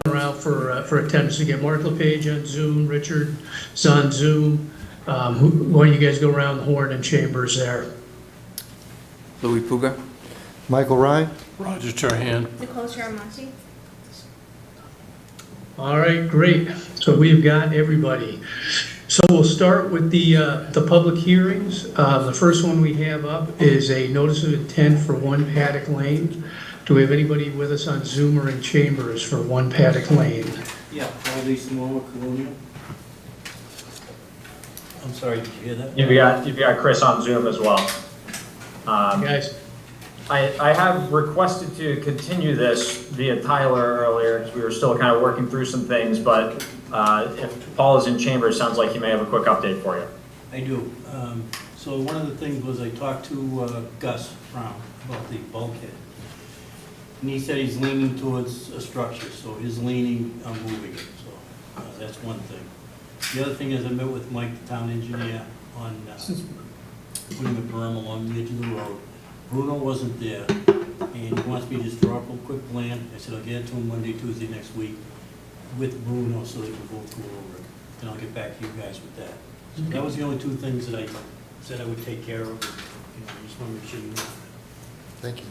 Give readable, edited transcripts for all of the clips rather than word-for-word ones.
around for attendance again. Mark LePage on Zoom, Richard's on Zoom. Why don't you guys go around the horn and chambers there? Louis Puga? Michael Ryan? Roger Turhan. Nicole Charamonte. All right, great. So we've got everybody. So we'll start with the public hearings. The first one we have up is a notice of intent for 1 Paddock Lane. Do we have anybody with us on Zoom or in chambers for 1 Paddock Lane? Yeah, Paul D. Simone, Colonial. I'm sorry, did you hear that? You've got Chris on Zoom as well. Guys, I have requested to continue this via Tyler earlier because we were still kind of working through some things, but if Paul is in chamber, it sounds like he may have a quick update for you. I do. So one of the things was I talked to Gus Brown about the bulkhead. And he said he's leaning towards a structure, so his leaning, I'm moving it, so that's one thing. The other thing is I met with Mike, the town engineer, on putting a berm along the edge of the road. Bruno wasn't there, and he wants me to just draw up a quick plan. I said I'll get it to him Monday, Tuesday next week with Bruno so they can both go over it. And I'll get back to you guys with that. So that was the only 2 things that I said I would take care of. You know, I just want to make sure you know. Thank you.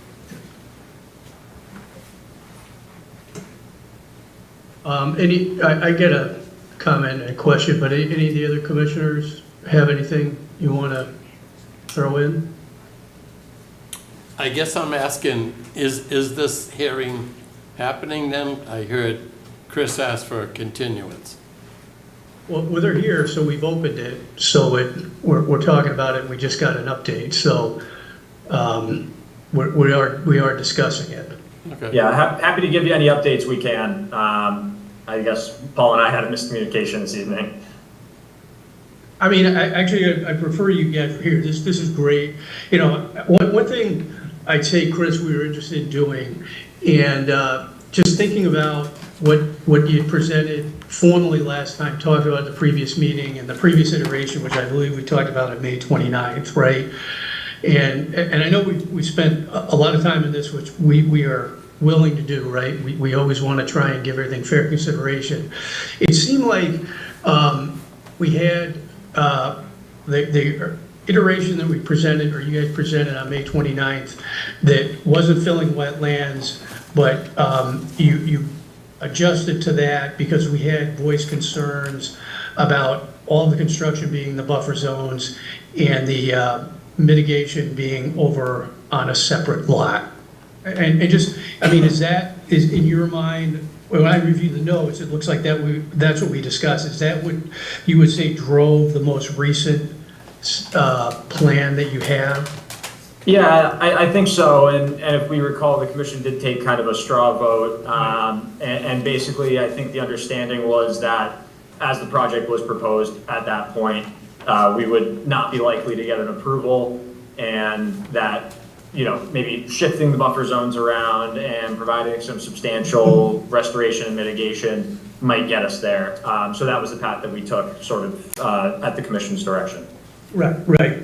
I get a comment and a question, but any of the other commissioners have anything you want to throw in? I guess I'm asking, is this hearing happening then? I heard Chris ask for a continuance. Well, they're here, so we've opened it, so we're talking about it, and we just got an update, so we are discussing it. Okay. Yeah, happy to give you any updates we can. I guess Paul and I had a miscommunication this evening. I mean, I prefer you get here. This is great. You know, one thing I'd say, Chris, we were interested in doing, and just thinking about what you presented formally last time, talked about the previous meeting and the previous iteration, which I believe we talked about on May 29th, right? And I know we spent a lot of time in this, which we are willing to do, right? We always want to try and give everything fair consideration. It seemed like we had the iteration that we presented, or you guys presented on May 29th, that wasn't filling wetlands, but you adjusted to that because we had voiced concerns about all the construction being the buffer zones and the mitigation being over on a separate lot. And just, I mean, is in your mind, when I review the notes, it looks like that's what we discussed. Is that what you would say drove the most recent plan that you have? Yeah, I think so. And if we recall, the commission did take kind of a straw vote. And basically, I think the understanding was that as the project was proposed at that point, we would not be likely to get an approval, and that, you know, maybe shifting the buffer zones around and providing some substantial restoration and mitigation might get us there. So that was the path that we took, sort of at the commission's direction. Right.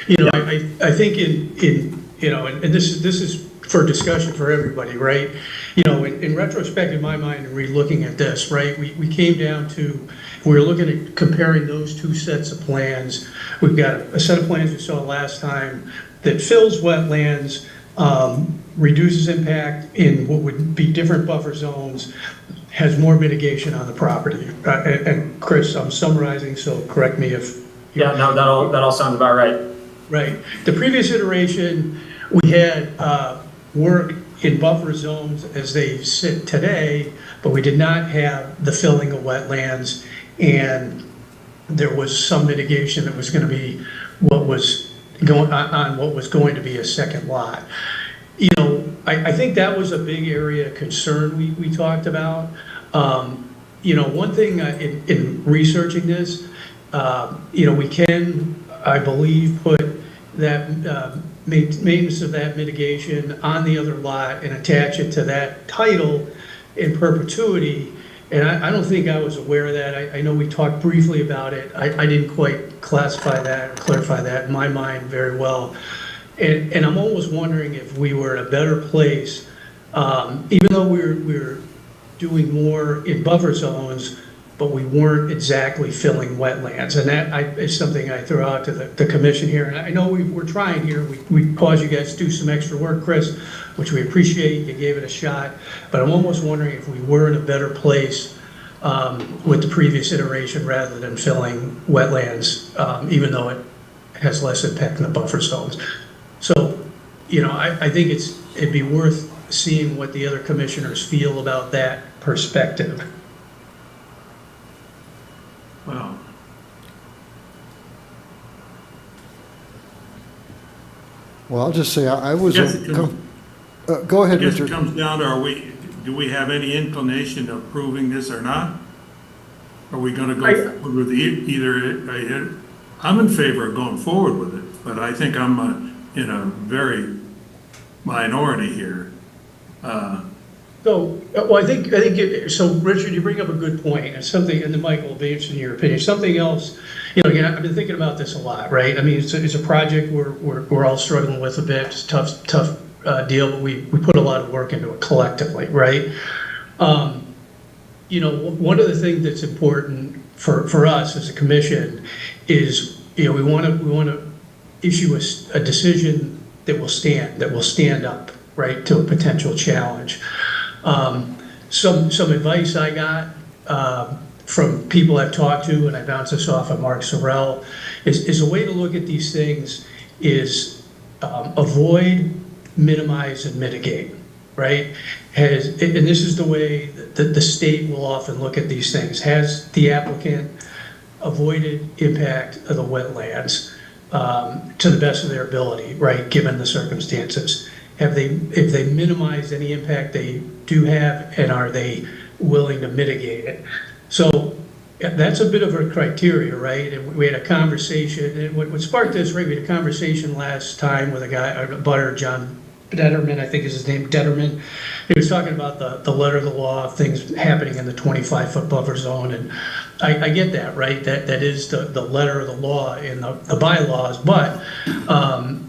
You know, I think in you know, and this is for discussion for everybody, right? You know, in retrospect, in my mind, and re-looking at this, right, we came down to, we were looking at comparing those 2 sets of plans. We've got a set of plans we saw last time that fills wetlands, reduces impact in what would be different buffer zones, has more mitigation on the property. And Chris, I'm summarizing, so correct me if... Yeah, no, that all sounds about right. Right. The previous iteration, we had work in buffer zones as they sit today, but we did not have the filling of wetlands, and there was some mitigation that was going to be what was going on what was going to be a second lot. You know, I think that was a big area of concern we talked about. You know, one thing in researching this, you know, we can, I believe, put that maintenance of that mitigation on the other lot and attach it to that title in perpetuity. And I don't think I was aware of that. I know we talked briefly about it. I didn't quite classify that or clarify that in my mind very well. And I'm almost wondering if we were in a better place, even though we were doing more in buffer zones, but we weren't exactly filling wetlands. And that is something I throw out to the commission here. And I know we're trying here. We caused you guys to do some extra work, Chris, which we appreciate. You gave it a shot. But I'm almost wondering if we were in a better place with the previous iteration rather than filling wetlands, even though it has less impact in the buffer zones. So, I think it'd be worth seeing what the other commissioners feel about that perspective. Well, Well, I'll just say, I was, Yes, it comes- go I ahead, guess it Richard. comes down to, do we have any inclination of proving this or not? Are we gonna go forward with either, I'm in favor of going forward with it, but I think I'm in a very minority here. So, I think, so Richard, you bring up a good point, and something, and then Michael will be interested in your opinion. Something else, again, I've been thinking about this a lot, right? I mean, it's a project we're all struggling with a bit. It's a tough deal, but we put a lot of work into it collectively, right? One of the things that's important for us as a commission is, we want to issue a decision that will stand up, right, to a potential challenge. Some advice I got from people I've talked to, and I bounce this off of Mark Sorrell, is a way to look at these things is avoid, minimize, and mitigate, right? And this is the way that the state will often look at these things. Has the applicant avoided impact of the wetlands to the best of their ability, right, given the circumstances? If they minimized any impact they do have, and are they willing to mitigate it? So that's a bit of a criteria, right? And we had a conversation, and what sparked this, right, we had a conversation last time with a butter, John Detterman, I think is his name, Detterman. He was talking about the letter of the law, things happening in the 25-foot buffer zone, and I get that, right? That is the letter of the law in the bylaws, but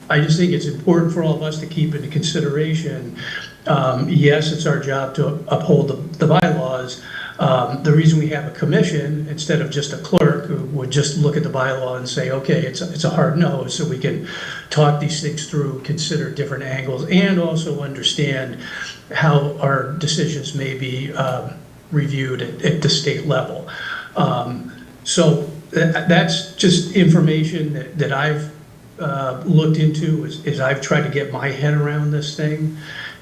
I just think it's important for all of us to keep into consideration. Yes, it's our job to uphold the bylaws. The reason we have a commission instead of just a clerk who would just look at the bylaw and say, okay, it's a hard no, so we can talk these things through, consider different angles, and also understand how our decisions may be reviewed at the state level. So that's just information that I've looked into as I've tried to get my head around this thing.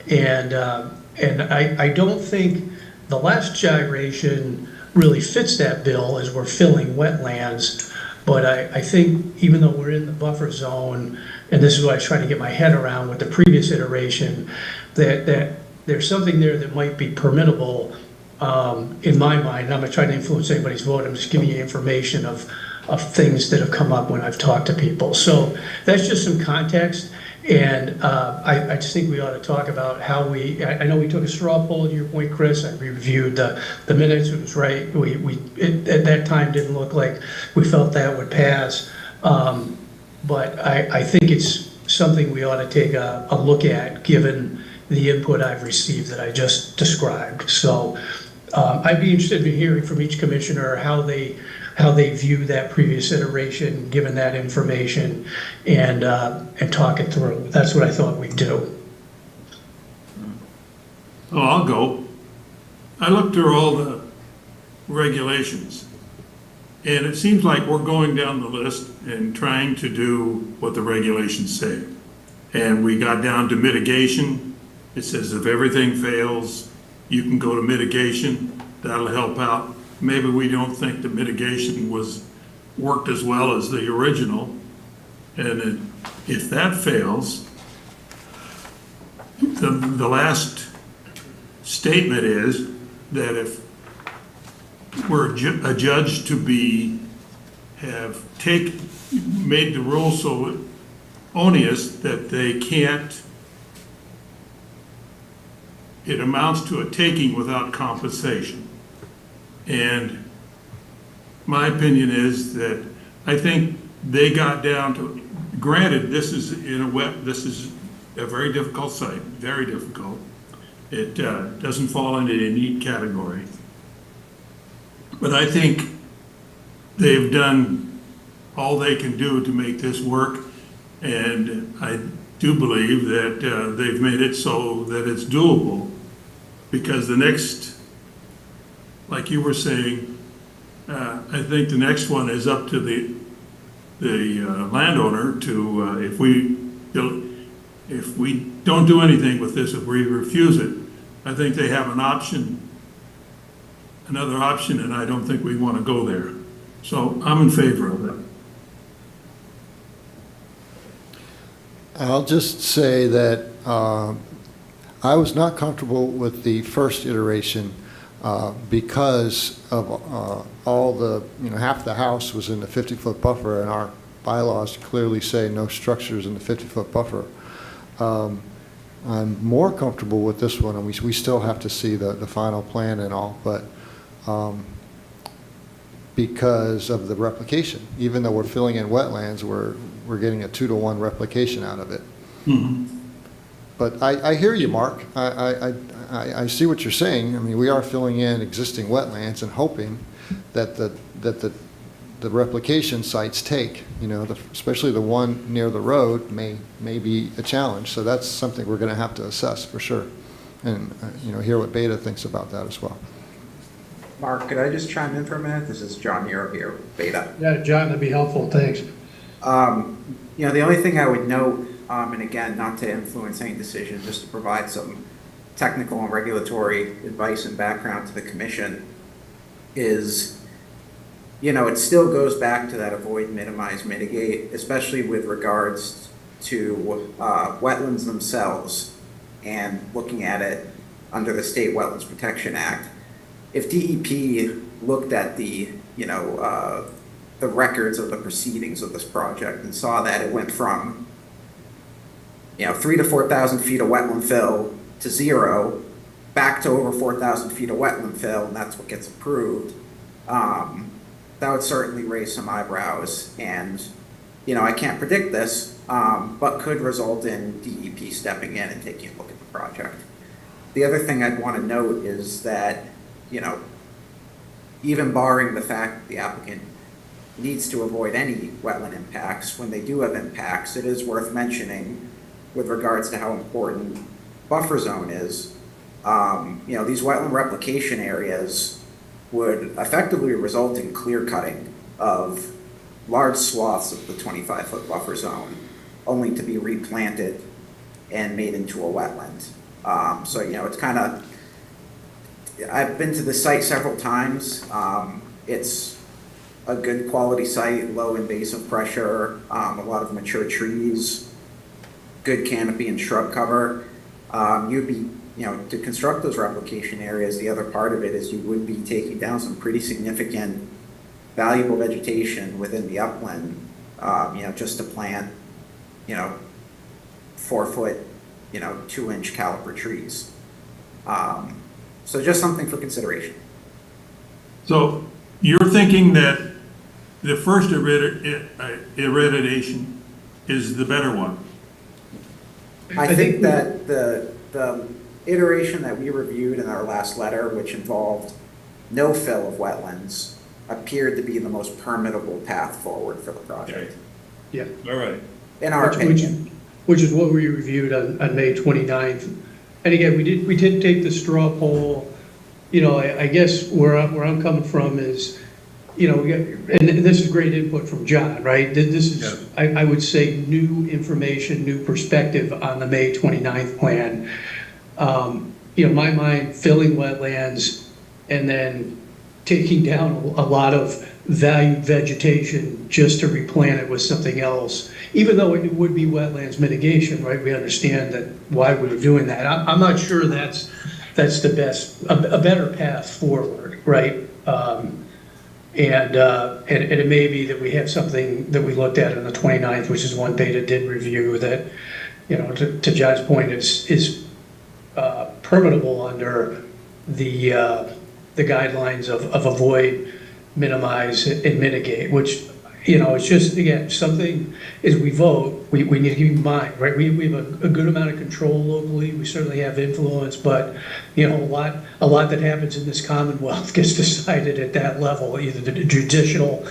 And I don't think the last gyration really fits that bill as we're filling wetlands. But I think even though we're in the buffer zone, and this is what I was trying to get my head around with the previous iteration, that there's something there that might be permittable in my mind. I'm not trying to influence anybody's vote. I'm just giving you information of things that have come up when I've talked to people. So that's just some context. And I just think we ought to talk about how I know we took a straw poll to your point, Chris. I reviewed the minutes. It was right. It at that time didn't look like we felt that would pass. But I think it's something we ought to take a look at given the input I've received that I just described. So I'd be interested in hearing from each commissioner how they view that previous iteration, given that information, and talk it through. That's what I thought we'd do. Oh, I'll go. I looked through all the regulations, and it seems like we're going down the list and trying to do what the regulations say. And we got down to mitigation. It says if everything fails, you can go to mitigation. That'll help out. Maybe we don't think the mitigation worked as well as the original. And if that fails, the last statement is that if we're adjudged to have made the rule so onerous that they can't, it amounts to a taking without compensation. And my opinion is that I think they got down to, granted, this is a very difficult site, very difficult. It doesn't fall into a neat category. But I think they've done all they can do to make this work, and I do believe that they've made it so that it's doable, because the next, like you were saying, I think the next one is up to the landowner to, if we don't do anything with this, if we refuse it, I think they have an option, another option, and I don't think we want to go there. So I'm in favor of it. I'll just say that I was not comfortable with the first iteration because of all the, half the house was in the 50-foot buffer, and our bylaws clearly say no structures in the 50-foot buffer. I'm more comfortable with this one, and we still have to see the final plan and all, but because of the replication, even though we're filling in wetlands, we're getting a 2-to-1 replication out of it. Mm-hmm. But I hear you, Mark. I see what you're saying. I mean, we are filling in existing wetlands and hoping that the replication sites take, especially the one near the road may be a challenge. So that's something we're going to have to assess for sure, and hear what Beta thinks about that as well. Mark, could I just chime in for a minute? This is John Nero here, Beta. Yeah, John, that'd be helpful, thanks. The only thing I would note, and again, not to influence any decision, just to provide some technical and regulatory advice and background to the commission, is, it still goes back to that avoid, minimize, mitigate, especially with regards to wetlands themselves and looking at it under the State Wetlands Protection Act. If DEP looked at the records of the proceedings of this project and saw that it went from 3,000 to 4,000 feet of wetland fill to 0, back to over 4,000 feet of wetland fill, and that's what gets approved, that would certainly raise some eyebrows. And, I can't predict this, but could result in DEP stepping in and taking a look at the project. The other thing I'd want to note is that, even barring the fact that the applicant needs to avoid any wetland impacts, when they do have impacts, it is worth mentioning with regards to how important buffer zone is. These wetland replication areas would effectively result in clear cutting of large swaths of the 25-foot buffer zone, only to be replanted and made into a wetland. So it's kind of, I've been to the site several times. It's a good quality site, low invasive pressure, a lot of mature trees, good canopy and shrub cover. You'd be, to construct those replication areas, the other part of it is you would be taking down some pretty significant valuable vegetation within the upland, just to plant, 4-foot, 2-inch caliper trees. So just something for consideration. So you're thinking that the first irradiation is the better one? I think that the iteration that we reviewed in our last letter, which involved no fill of wetlands, appeared to be the most permittable path forward for the project. Yeah. All right. In our opinion. Which is what we reviewed on May 29th. And again, we did take the straw poll. I guess where I'm coming from is, and this is great input from John, right? This is, I would say, new information, new perspective on the May 29th plan. In my mind, filling wetlands and then taking down a lot of valued vegetation just to replant it with something else, even though it would be wetlands mitigation, right? We understand that why we were doing that. I'm not sure that's the best, a better path forward, right? And it may be that we have something that we looked at on the 29th, which is one Beta did review that, to John's point, is permittable under the guidelines of avoid, minimize, and mitigate, which you know, it's just, again, something, as we vote, we need to keep in mind, right? We have a good amount of control locally, we certainly have influence, but, you know, a lot that happens in this Commonwealth gets decided at that level, either the judicial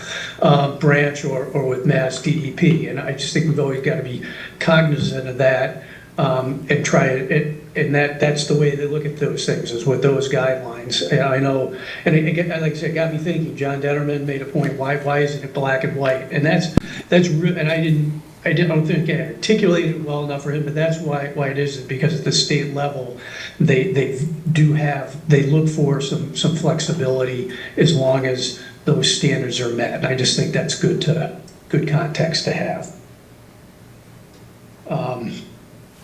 branch or with Mass DEP. And I just think we've always got to be cognizant of that, and try it, and that's the way they look at those things, is with those guidelines. And I know, and again, like I said, it got me thinking. John Detterman made a point, why isn't it black and white? And that's and I don't think I articulated it well enough for him, but that's why it is because at the state level, they look for some flexibility as long as those standards are met. And I just think that's good context to have.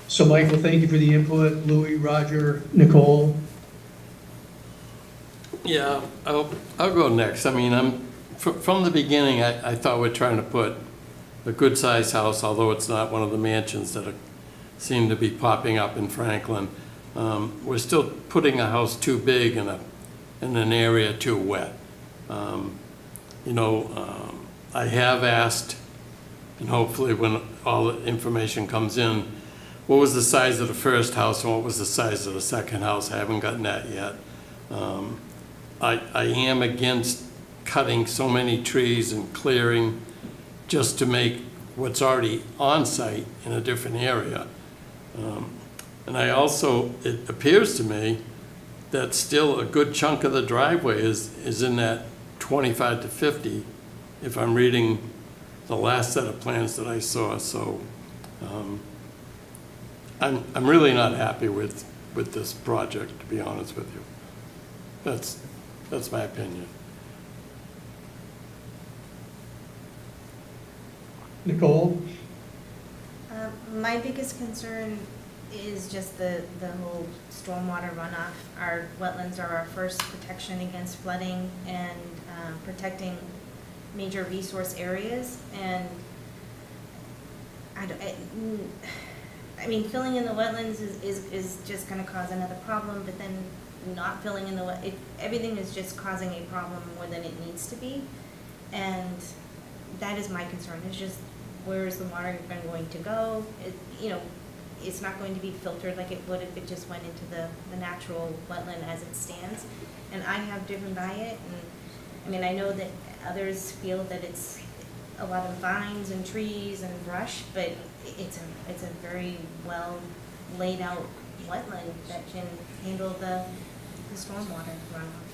So Michael, thank you for the input. Louis, Roger, Nicole. Yeah, I'll go next. I mean, from the beginning, I thought we're trying to put a good-sized house, although it's not one of the mansions that seem to be popping up in Franklin. We're still putting a house too big in an area too wet. You know, I have asked, and hopefully when all the information comes in, what was the size of the first house and what was the size of the second house? I haven't gotten that yet. I am against cutting so many trees and clearing just to make what's already on site in a different area. And I also, it appears to me that still a good chunk of the driveway is in that 25 to 50, if I'm reading the last set of plans that I saw. So I'm really not happy with this project, to be honest with you. That's my opinion. Nicole? My biggest concern is just the whole stormwater runoff. Our wetlands are our first protection against flooding and protecting major resource areas. And I mean, filling in the wetlands is just going to cause another problem, but then not filling in everything is just causing a problem more than it needs to be. And that is my concern, is just where is the water going to go? You know, it's not going to be filtered like it would if it just went into the natural wetland as it stands. And I have driven by it, and I mean, I know that others feel that it's a lot of vines and trees and brush, but it's a very well laid out wetland that can handle the stormwater runoff.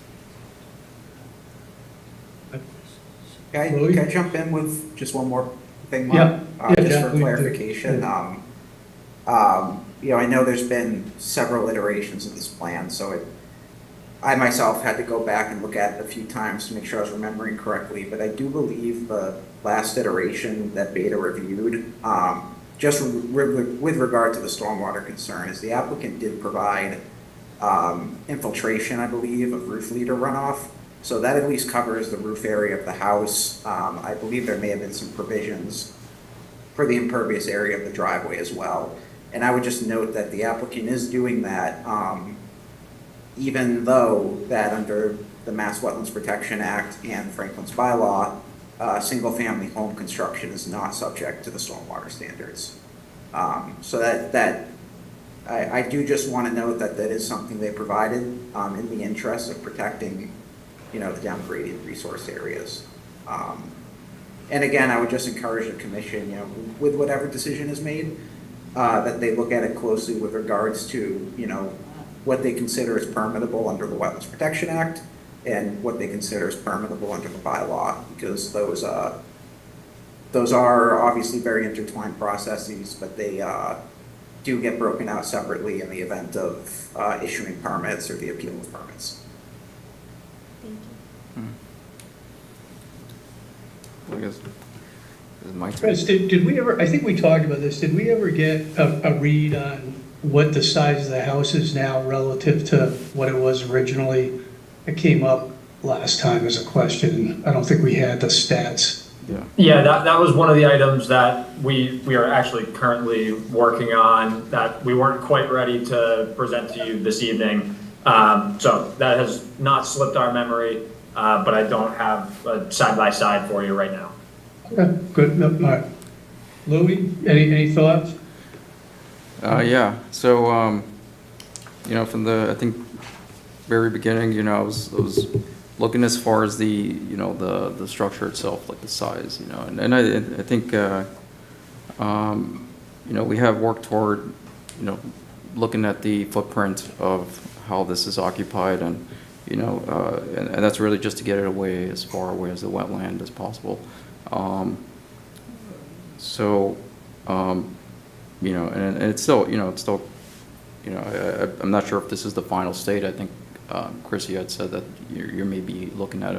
Can I jump in with just one more thing, Yeah. Mark? Just Yeah, for please do. clarification. You know, I know there's been several iterations of this plan, so I myself had to go back and look at it a few times to make sure I was remembering correctly, but I do believe the last iteration that Beta reviewed, just with regard to the stormwater concern, is the applicant did provide infiltration, I believe, of roof leader runoff. So that at least covers the roof area of the house. I believe there may have been some provisions for the impervious area of the driveway as well. And I would just note that the applicant is doing that, even though that under the Mass Wetlands Protection Act and Franklin's bylaw, single-family home construction is not subject to the stormwater standards. So that I do just want to note that is something they provided in the interest of protecting, you know, the downgraded resource areas. And again, I would just encourage the commission, you know, with whatever decision is made, that they look at it closely with regards to, you know, what they consider is permittable under the Wetlands Protection Act and what they consider is permittable under the bylaw, because those are obviously very intertwined processes, but they do get broken out separately in the event of issuing permits or the appeal of permits. Thank you. I guess it's my turn. Chris, did we ever, I think we talked about this, did we ever get a read on what the size of the house is now relative to what it was originally? It came up last time as a question. I don't think we had the stats. Yeah. Yeah, that was one of the items that we are actually currently working on that we weren't quite ready to present to you this evening. So that has not slipped our memory, but I don't have a side-by-side for you right now. Yeah, good, no, all right. Louis, any thoughts? Yeah, so, you know, from the, I think, very beginning, you know, I was looking as far as the, you know, the structure itself, like the size, you know, and I think, you know, we have worked toward, you know, looking at the footprint of how this is occupied and, you know, and that's really just to get it away as far away as the wetland as possible. So, you know, and it's still, you know, it's still, you know, I'm not sure if this is the final state. I think Chrissy had said that you're maybe looking at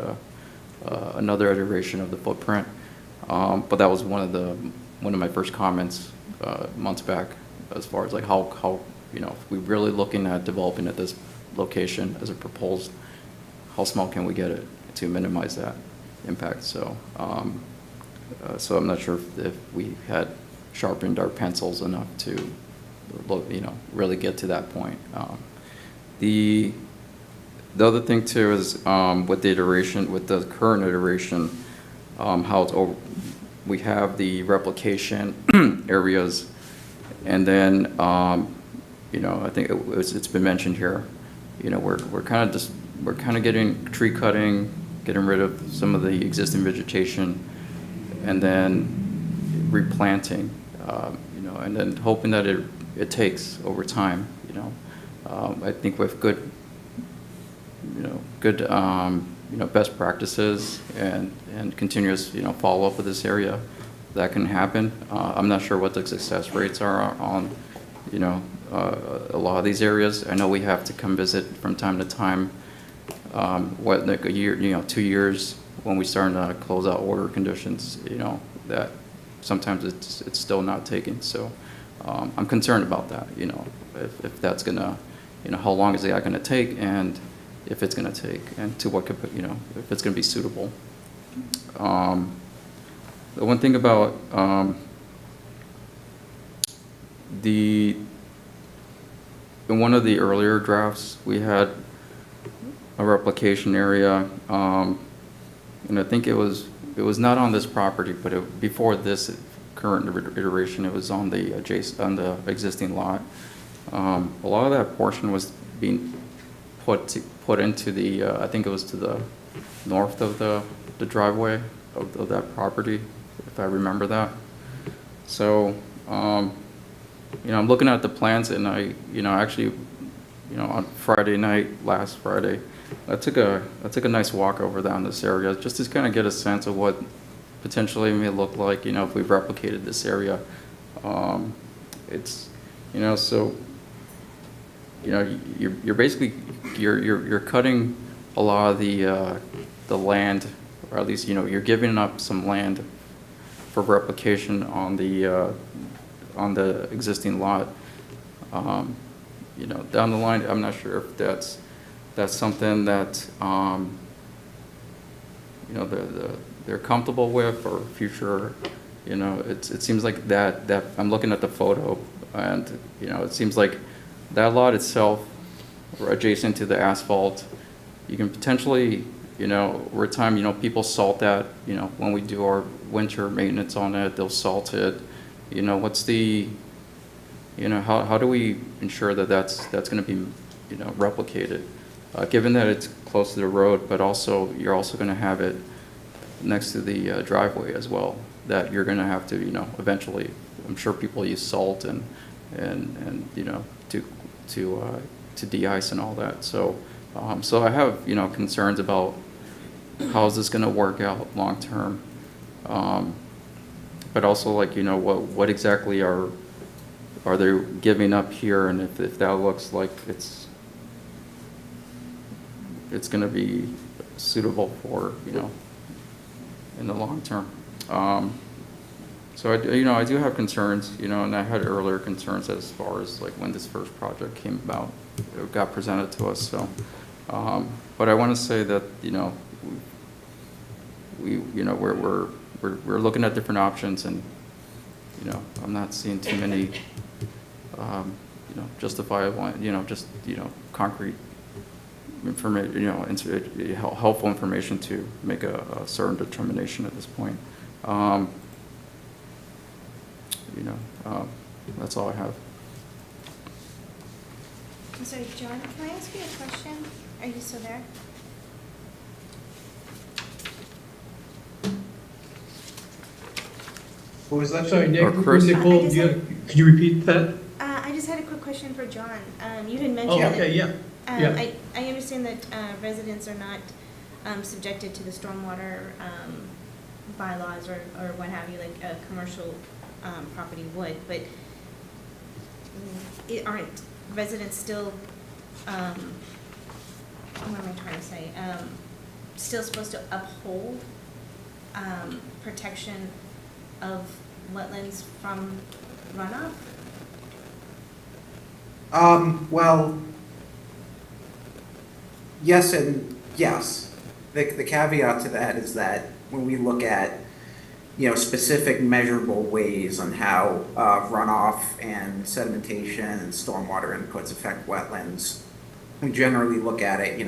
another iteration of the footprint, but that was one of my first comments months back, as far as like how you know, if we're really looking at developing at this location as a proposed, how small can we get it to minimize that impact? So, so I'm not sure if we had sharpened our pencils enough to look, you know, really get to that point. The other thing too is with the iteration, with the current iteration, how it's over, we have the replication areas, and then you know, I think it's been mentioned here. You know, we're kind of getting tree cutting, getting rid of some of the existing vegetation, and then replanting. You know, and then hoping that it takes over time. You know, I think with good best practices and continuous, you know, follow up with this area, that can happen. I'm not sure what the success rates are on, you know, a lot of these areas. I know we have to come visit from time to time. What, like a year, you know, 2 years when we start to close out order conditions, you know, that sometimes it's still not taken. So I'm concerned about that, you know, if that's gonna, you know, how long is that gonna take, and if it's gonna take, and to what, you know, if it's gonna be suitable. The one thing about in one of the earlier drafts, we had a replication area, and I think it was not on this property, but before this current iteration, it was on the existing lot. A lot of that portion was being put into the I think it was to the north of the driveway of that property, if I remember that. So, you know, I'm looking at the plans, and actually, you know, on Friday night, last Friday, I took a nice walk over down this area just to kind of get a sense of what potentially may look like, you know, if we've replicated this area. It's, you know, so, you know, you're basically you're cutting a lot of the land, or at least, you know, you're giving up some land for replication on the existing lot. You know, down the line, I'm not sure if that's something that you know, they're comfortable with, or future. You know, it seems like that I'm looking at the photo, and you know, it seems like that lot itself, adjacent to the asphalt, you can potentially, you know, over time, you know, people salt that. You know, when we do our winter maintenance on it, they'll salt it. You know, what's the, you know, how do we ensure that that's going to be, you know, replicated, given that it's close to the road, but also you're also going to have it next to the driveway as well, that you're going to have to, you know, eventually, I'm sure people use salt and you know, to de-ice and all that. So so I have, you know, concerns about how is this going to work out long term, but also, like, you know, what exactly are they giving up here, and if that looks like it's going to be suitable for, you know, in the long term. So I do have concerns, you know, and I had earlier concerns as far as like when this first project came about, it got presented to us. So, but I want to say that, you know, we're looking at different options, and you know, I'm not seeing too many, you know, justifiable, you know, just, you know, concrete information, you know, helpful information to make a certain determination at this point. You know, that's all I have. I'm sorry, John, can I ask you a question? Are you still there? What was that? Sorry, Or Chris? Nicole, could you repeat that? I just had a quick question for John. You had Oh, mentioned that. okay, yeah. Yeah. I understand that residents are not subjected to the stormwater bylaws or what have you, like a commercial property would, but aren't residents still, what am I trying to say? Still supposed to uphold protection of wetlands from runoff? Well, yes and yes. The caveat to that is that when we look at, specific measurable ways on how runoff and sedimentation and stormwater inputs affect wetlands, we generally look at it,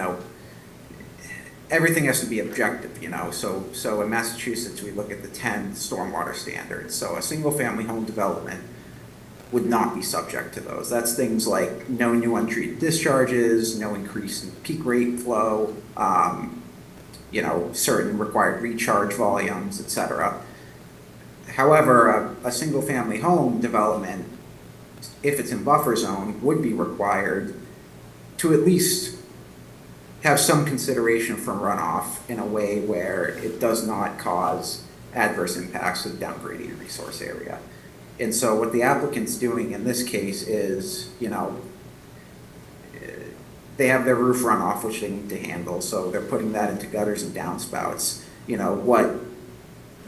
everything has to be objective, So in Massachusetts, we look at the 10 stormwater standards. So a single-family home development would not be subject to those. That's things like no new untreated discharges, no increase in peak rate flow, certain required recharge volumes, etc. However, a single-family home development, if it's in buffer zone, would be required to at least have some consideration from runoff in a way where it does not cause adverse impacts to the downgrading resource area. And so what the applicant's doing in this case is, they have their roof runoff, which they need to handle, so they're putting that into gutters and downspouts.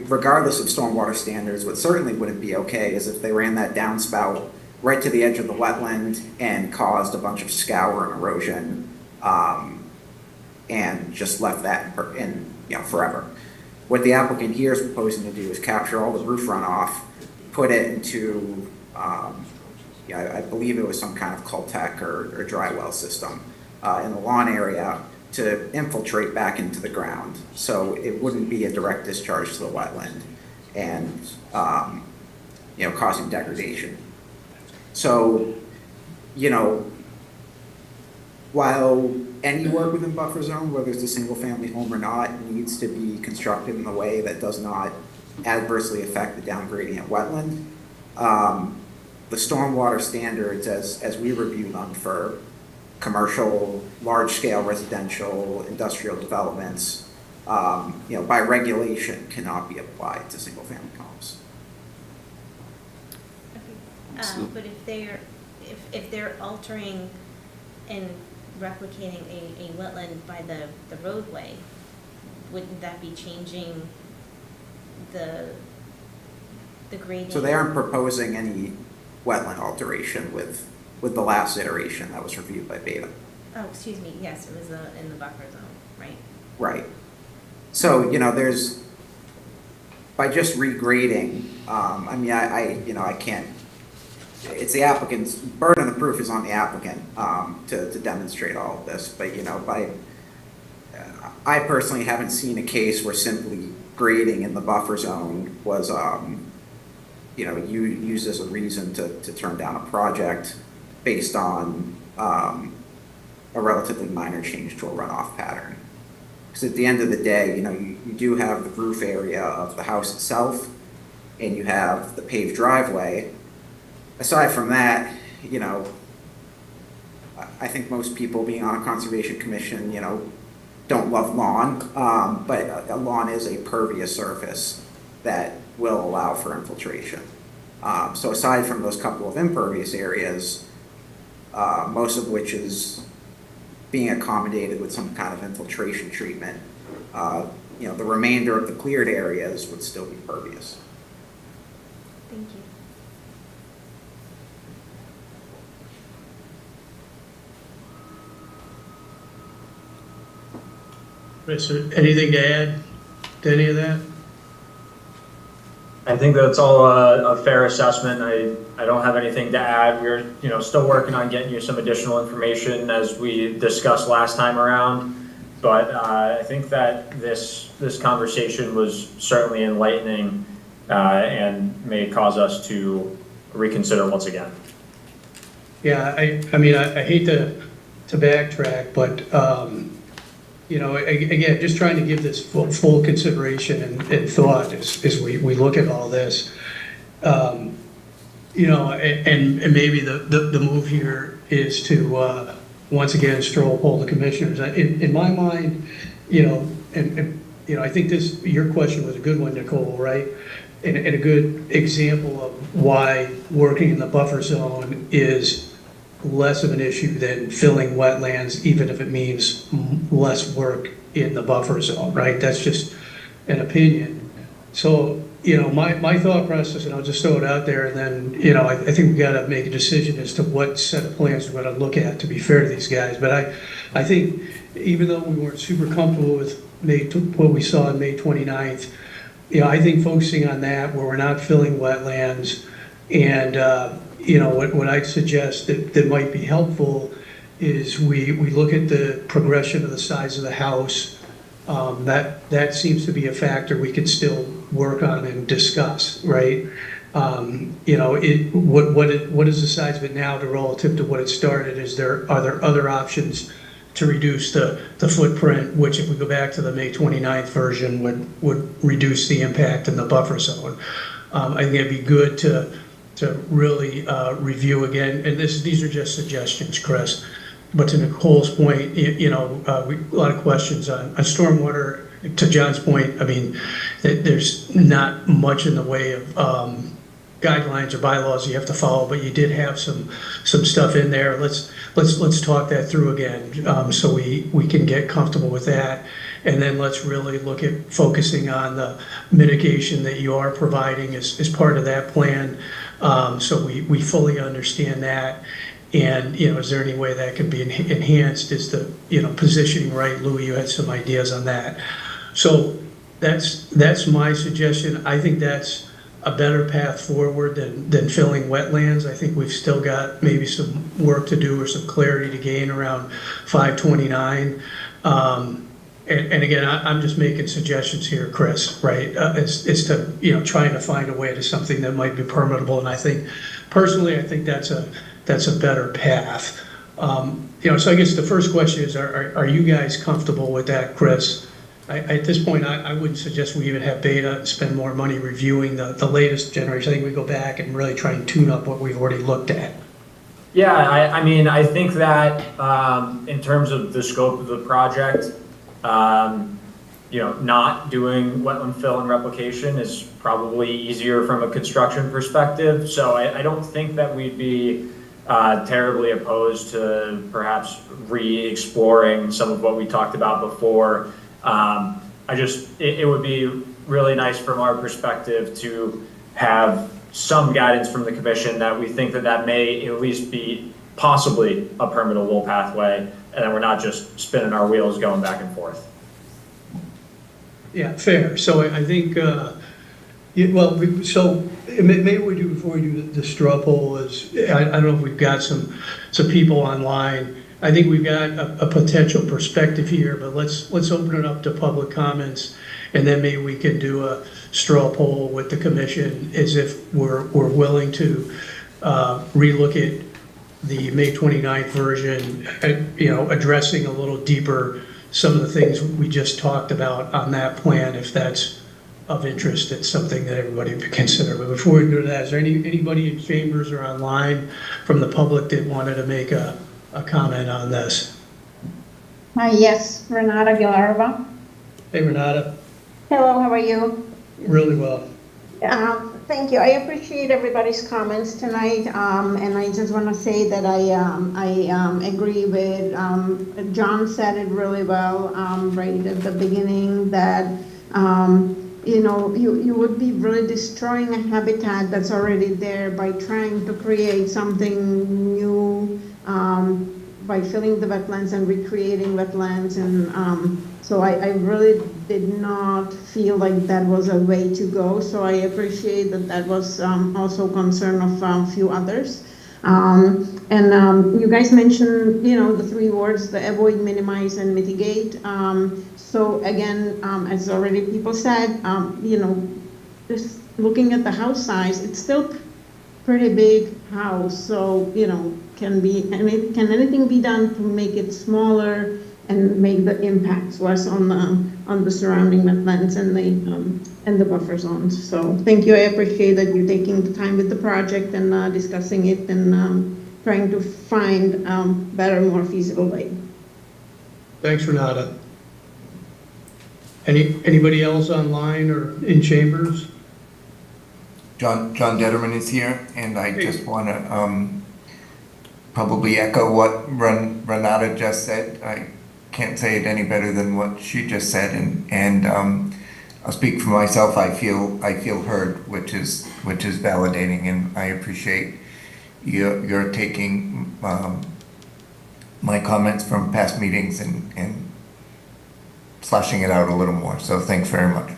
Regardless of stormwater standards, what certainly wouldn't be okay is if they ran that downspout right to the edge of the wetland and caused a bunch of scour and erosion, and just left that in forever. What the applicant here is proposing to do is capture all the roof runoff, put it into, I believe it was some kind of Cultec or dry well system in the lawn area to infiltrate back into the ground. So it wouldn't be a direct discharge to the wetland and, causing degradation. So, while any work within buffer zone, whether it's a single family home or not, needs to be constructed in a way that does not adversely affect the downgradient wetland, the stormwater standards as we review them for commercial, large-scale residential, industrial developments, by regulation cannot be applied to single-family homes. Okay. But if they're altering and replicating a wetland by the roadway, wouldn't that be changing the grading? So they aren't proposing any wetland alteration with the last iteration that was reviewed by Beta. Oh, excuse me, yes, it was in the buffer zone, right? Right. So, there's, by just regrading, I can't, it's the applicant's, burden of proof is on the applicant to demonstrate all of this, but, I personally haven't seen a case where simply grading in the buffer zone was, used as a reason to turn down a project based on a relatively minor change to a runoff pattern. Because at the end of the day, you do have the roof area of the house itself, and you have the paved driveway. Aside from that, I think most people being on a conservation commission, don't love lawn, but a lawn is a pervious surface that will allow for infiltration. So aside from those couple of impervious areas, most of which is being accommodated with some kind of infiltration treatment, the remainder of the cleared areas would still be pervious. Thank you. Chris, anything to add to any of that? I think that's all a fair assessment. I don't have anything to add. We're still working on getting you some additional information as we discussed last time around. But I think that this conversation was certainly enlightening and may cause us to reconsider once again. Yeah, I mean, I hate to backtrack, but, you know, again, just trying to give this full consideration and thought as we look at all this. You know, and maybe the move here is to, once again, straw poll the commissioners. In my mind, you know, and you know, I think your question was a good one, Nicole, right? And a good example of why working in the buffer zone is less of an issue than filling wetlands, even if it means less work in the buffer zone, right? That's just an opinion. So, you know, my thought process, and I'll just throw it out there, and then, you know, I think we gotta make a decision as to what set of plans we're gonna look at, to be fair to these guys. But I think even though we weren't super comfortable with what we saw on May 29th, you know, I think focusing on that, where we're not filling wetlands, and, you know, what I'd suggest that might be helpful is we look at the progression of the size of the house. That seems to be a factor we could still work on and discuss, right? You know, what is the size of it now relative to what it started? Are there other options to reduce the footprint, which if we go back to the May 29th version would reduce the impact in the buffer zone? I think it'd be good to really review again, and these are just suggestions, Chris. But to Nicole's point, you know, a lot of questions on stormwater. To John's point, I mean, there's not much in the way of guidelines or bylaws you have to follow, but you did have some stuff in there. Let's talk that through again, so we can get comfortable with that. And then let's really look at focusing on the mitigation that you are providing as part of that plan, so we fully understand that. And, you know, is there any way that can be enhanced? Is the, you know, positioning right? Louis, you had some ideas on that. So that's my suggestion. I think that's a better path forward than filling wetlands. I think we've still got maybe some work to do or some clarity to gain around 529. And again, I'm just making suggestions here, Chris, right? It's to, you know, trying to find a way to something that might be permittable. And I think, personally, I think that's a better path. You know, so I guess the first question is, are you guys comfortable with that, Chris? At this point, I wouldn't suggest we even have beta and spend more money reviewing the latest generation. I think we go back and really try and tune up what we've already looked at. Yeah, I mean, I think that in terms of the scope of the project, you know, not doing wetland fill and replication is probably easier from a construction perspective. So I don't think that we'd be terribly opposed to perhaps re-exploring some of what we talked about before. It would be really nice from our perspective to have some guidance from the commission that we think that may at least be possibly a permittable pathway, and then we're not just spinning our wheels going back and forth. Yeah, fair. So I think, maybe we do, before we do the straw poll, is I don't know if we've got some people online. I think we've got a potential perspective here, but let's open it up to public comments, and then maybe we can do a straw poll with the commission as if we're willing to relook at the May 29th version, you know, addressing a little deeper some of the things we just talked about on that plan, if that's of interest. It's something that everybody would consider. But before we do that, is there anybody in chambers or online from the public that wanted to make a comment on this? Yes, Renata Galarva. Hey, Renata. Hello, how are you? Really well. Thank you. I appreciate everybody's comments tonight, and I just want to say that I agree with John said it really well right at the beginning, that you know, you would be really destroying a habitat that's already there by trying to create something new, by filling the wetlands and recreating wetlands. And so I really did not feel like that was a way to go. So I appreciate that was also a concern of a few others. You guys mentioned, the three words, the avoid, minimize, and mitigate. So again, as already people said, just looking at the house size, it's still pretty big house. So, can anything be done to make it smaller and make the impacts less on the surrounding wetlands and the buffer zones? So thank you. I appreciate that you're taking the time with the project and discussing it and trying to find better, more feasible way. Thanks, Renata. Anybody else online or in chambers? John Detterman is here, and I just want to probably echo what Renata just said. I can't say it any better than what she just said, and I'll speak for myself. I feel heard, which is validating, and I appreciate your taking my comments from past meetings and fleshing it out a little more. So thanks very much.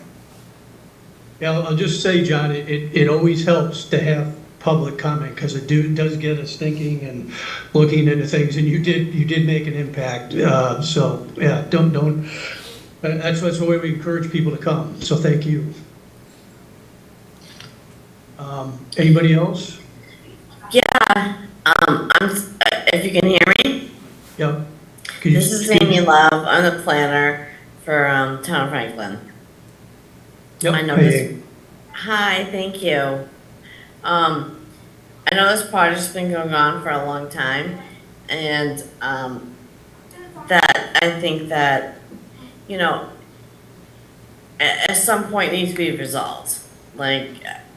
Yeah, I'll just say, John, it always helps to have public comment because it does get us thinking and looking into things, and you did make an impact. So yeah, don't. That's why we encourage people to come. So thank you. Anybody else? Yeah, if you can hear me. Yep. This is Amy Love. I'm the planner for Town of Franklin. Yep. I know this. Hi, thank you. I know this project's been going on for a long time, and that I think that, at some point needs to be resolved. Like,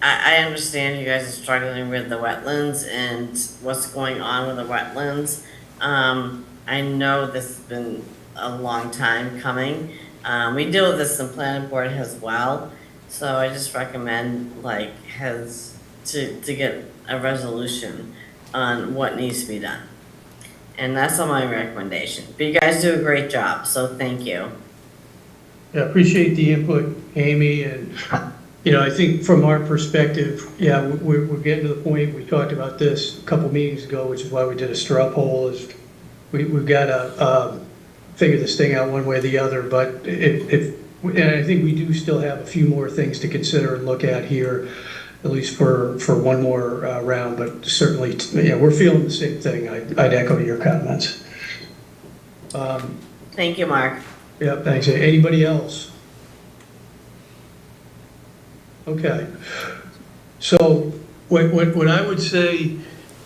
I understand you guys are struggling with the wetlands and what's going on with the wetlands. I know this has been a long time coming. We deal with this in planning board as well. So I just recommend to get a resolution on what needs to be done. And that's all my recommendation. But you guys do a great job, so thank you. Yeah, appreciate the input, Amy, and I think from our perspective, yeah, we're getting to the point, we talked about this a couple meetings ago, which is why we did a straw poll, is we've got to figure this thing out one way or the other, but and I think we do still have a few more things to consider and look at here, at least for one more round, but certainly, we're feeling the same thing. I'd echo your comments. Thank you, Mark. Yeah, thanks. Anybody else? Okay. So what I would say,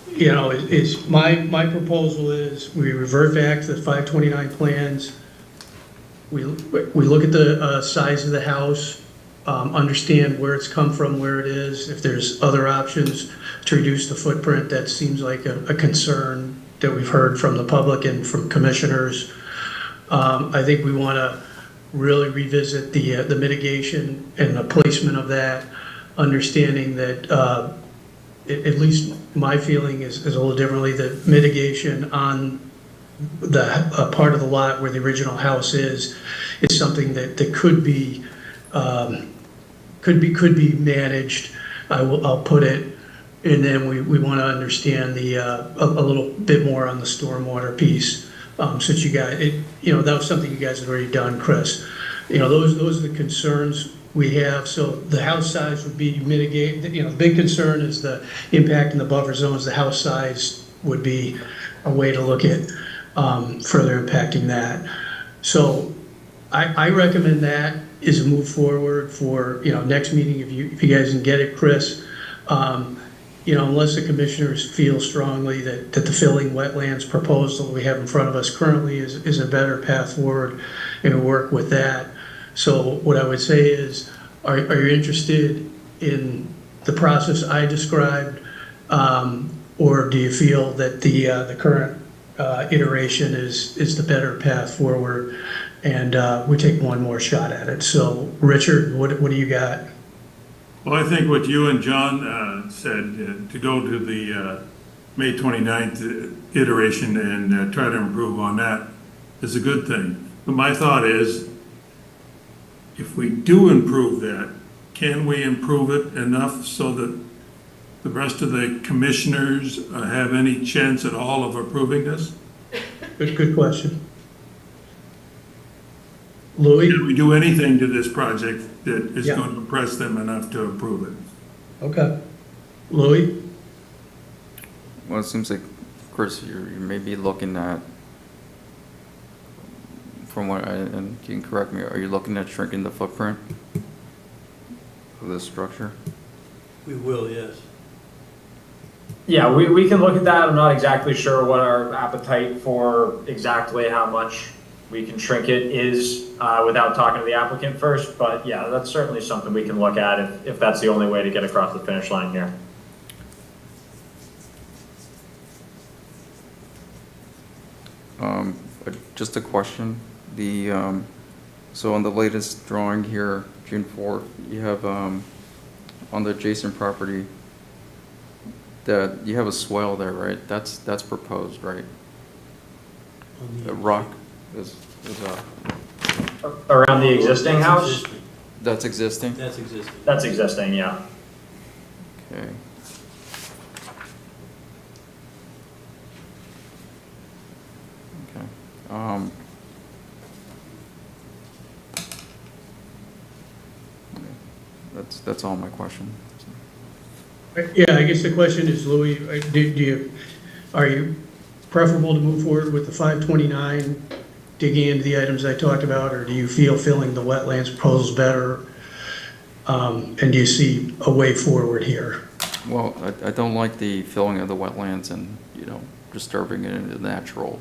is my proposal is we revert back to the 529 plans. We look at the size of the house, understand where it's come from, where it is, if there's other options to reduce the footprint. That seems like a concern that we've heard from the public and from commissioners. I think we want to really revisit the mitigation and the placement of that, understanding that at least my feeling is a little differently, that mitigation on the part of the lot where the original house is something that could be managed. I'll put it, and then we want to understand a little bit more on the stormwater piece. Since you guys, that was something you guys had already done, Chris. Those are the concerns we have. So the house size would be mitigate. The big concern is the impact in the buffer zones. The house size would be a way to look at further impacting that. So I recommend that is a move forward for next meeting if you guys can get it, Chris. Unless the commissioners feel strongly that the filling wetlands proposal we have in front of us currently is a better path forward, and work with that. So what I would say is, are you interested in the process I described, or do you feel that the current iteration is the better path forward, and we take one more shot at it? So Richard, what do you got? Well, I think what you and John said, to go to the May 29th iteration and try to improve on that is a good thing. But my thought is, if we do improve that, can we improve it enough so that the rest of the commissioners have any chance at all of approving this? Good question. Louis? Can we do anything to this project that is Yeah. going to impress them enough to approve it? Okay. Louis? Well, it seems like, Chris, you're maybe looking at, from what and you can correct me, are you looking at shrinking the footprint of this structure? We will, yes. Yeah, we can look at that. I'm not exactly sure what our appetite for exactly how much we can shrink it is without talking to the applicant first, but yeah, that's certainly something we can look at if that's the only way to get across the finish line here. Just a question, so on the latest drawing here, June 4th, you have, on the adjacent property, that you have a swale there, right? That's proposed, right? On The rock is Around the existing That's house? existing. that's existing? That's existing. That's existing, yeah. Okay. Okay. That's all my question. Yeah, I guess the question is, Louis, are you preferable to move forward with the 529, digging into the items I talked about, or do you feel filling the wetlands proposal better? And do you see a way forward here? Well, I don't like the filling of the wetlands and, disturbing it into natural,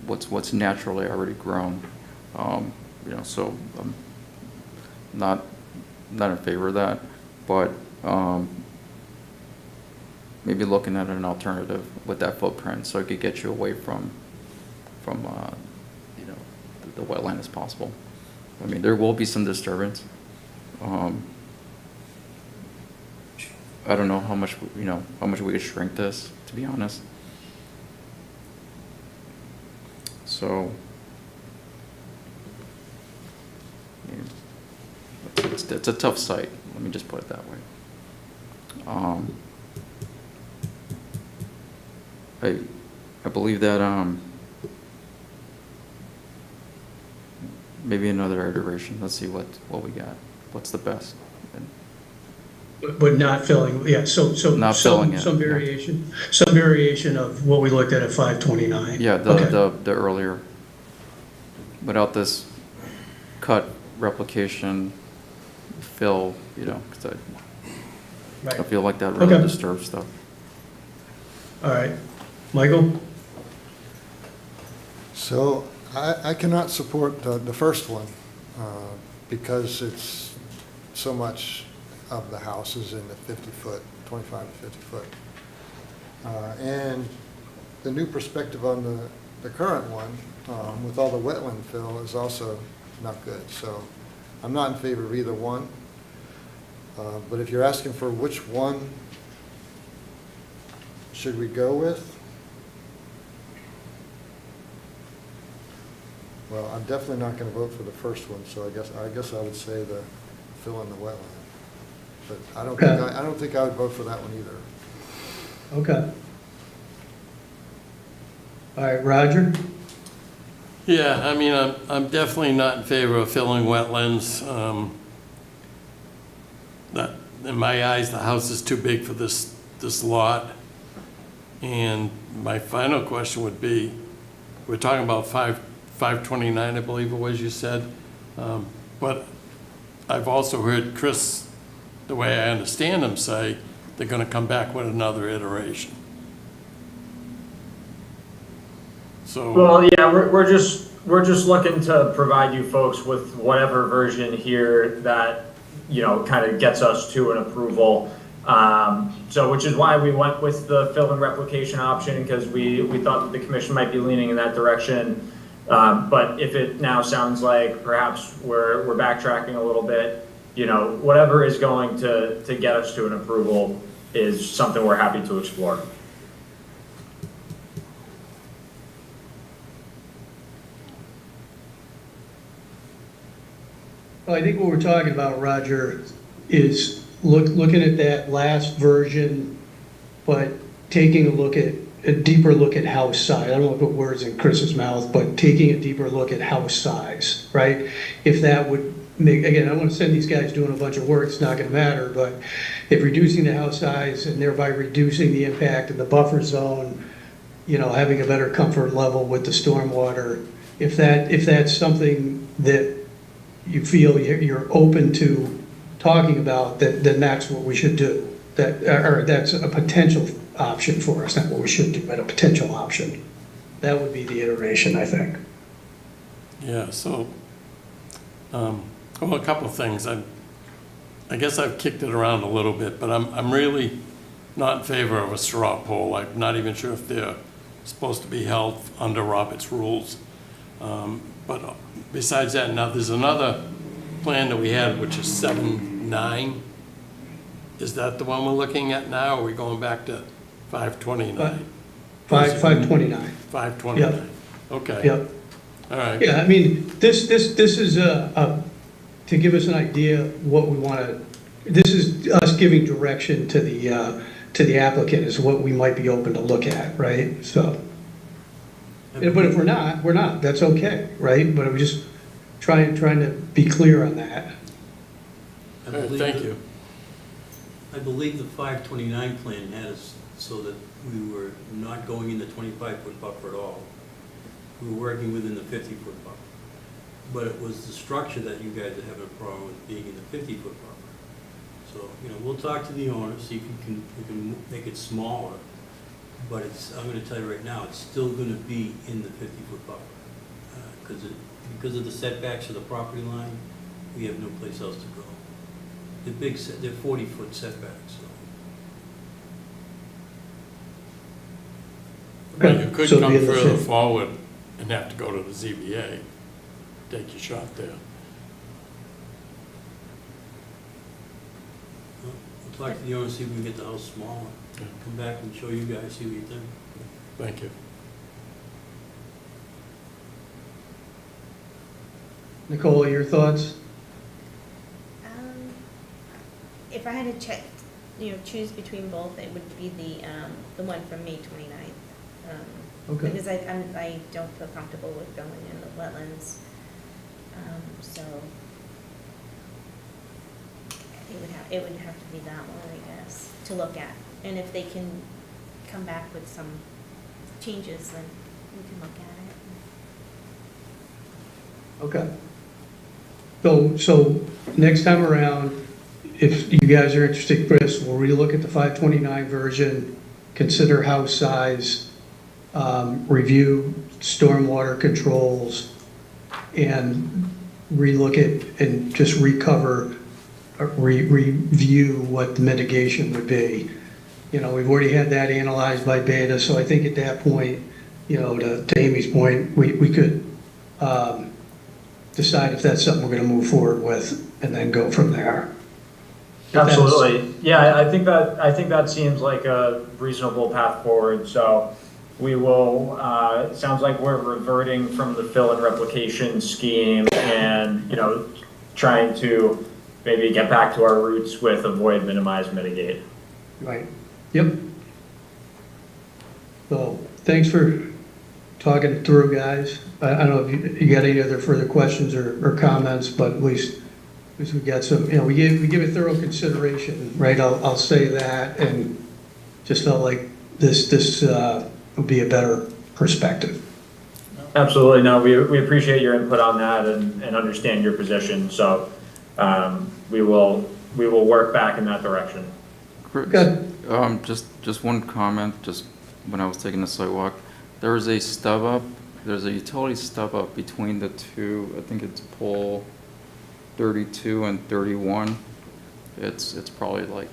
what's naturally already grown. So I'm not in favor of that, but maybe looking at an alternative with that footprint so it could get you away from the wetland as possible. I mean, there will be some disturbance. I don't know how much we could shrink this, to be honest. So, it's a tough site. Let me just put it that way. I believe that maybe another iteration. Let's see what we got. What's the best? But not filling, yeah, so Not filling it, some yeah. variation of what we looked at 529. Yeah, Okay. the earlier, without this cut replication fill, 'cause I Right. feel like that really Okay. disturbs stuff. All right. Michael? So I cannot support the first one because it's so much of the house is in the 50-foot, 25 to 50-foot. And the new perspective on the current one with all the wetland fill is also not good. So I'm not in favor of either one. But if you're asking for which one should we go with? Well, I'm definitely not going to vote for the first one, so I guess I would say the fill in the wetland. But I don't think I would vote for that one either. Okay. All right, Roger? Yeah, I mean, I'm definitely not in favor of filling wetlands. That, in my eyes, the house is too big for this lot. And my final question would be, we're talking about 529, I believe it was you said. But I've also heard Chris, the way I understand him, say they're going to come back with another iteration. So. Well, yeah, we're just looking to provide you folks with whatever version here that, kind of gets us to an approval. So which is why we went with the fill and replication option, because we thought that the commission might be leaning in that direction. But if it now sounds like perhaps we're backtracking a little bit, whatever is going to get us to an approval is something we're happy to explore. Well, I think what we're talking about, Roger, is looking at that last version, but taking a deeper look at house size. I don't want to put words in Chris's mouth, but taking a deeper look at house size, right? If that would make, again, I don't want to send these guys doing a bunch of work, it's not going to matter, but if reducing the house size and thereby reducing the impact of the buffer zone, you know, having a better comfort level with the stormwater, if that's something that you feel you're open to talking about, then that's what we should do. Or that's a potential option for us, not what we should do, but a potential option. That would be the iteration, I think. Yeah, so, well, a couple of things. I guess I've kicked it around a little bit, but I'm really not in favor of a straw poll. I'm not even sure if they're supposed to be held under Robert's rules. But besides that, now there's another plan that we had, which is 7-9. Is that the one we're looking at now, or are we going back to 529? 529. 529, Yep. okay. Yep. All right. Yeah, I mean, this is to give us an idea what we want to, this is us giving direction to the applicant is what we might be open to look at, right? So, but if we're not, that's okay, right? But we're just trying to be clear on that. I All right, believe thank that- you. I believe the 529 plan had us so that we were not going in the 25-foot buffer at all. We were working within the 50-foot buffer. But it was the structure that you guys are having a problem with being in the 50-foot buffer. So, you know, we'll talk to the owner, see if we can make it smaller. But I'm gonna tell you right now, it's still gonna be in the 50-foot buffer. Because of the setbacks of the property line, we have no place else to go. They're 40-foot setbacks, so. Well, you could So come the other further thing- forward and have to go to the ZBA, take your shot there. We'll talk to the owner, see if we can get the house smaller. Yeah. Come back and show you guys, see what you think. Thank you. Nicole, your thoughts? If I had to choose between both, it would be the one from May 29th. Okay. Because I don't feel comfortable with going in the wetlands. So it would have to be that one, I guess, to look at. And if they can come back with some changes, then we can look at it. Okay. So next time around, if you guys are interested, Chris, we'll relook at the 529 version, consider house size, review stormwater controls, and relook at and just review what the mitigation would be. You know, we've already had that analyzed by Beta, so I think at that point, you know, to Amy's point, we could decide if that's something we're going to move forward with, and then go from there. Absolutely. Yeah, I think that seems like a reasonable path forward. So we will, it sounds like we're reverting from the fill and replication scheme and, you know, trying to maybe get back to our roots with avoid, minimize, mitigate. Right. Yep. So thanks for talking it through, guys. I don't know if you got any other further questions or comments, but at least we got some, you know, we give it thorough consideration, right? I'll say that, and just felt like this would be a better perspective. Absolutely. No, we appreciate your input on that and understand your position. So we will work back in that direction. Good. Just one comment, just when I was taking the sidewalk, there is a stub up, there's a utility stub up between the two, I think it's pole 32 and 31. It's probably like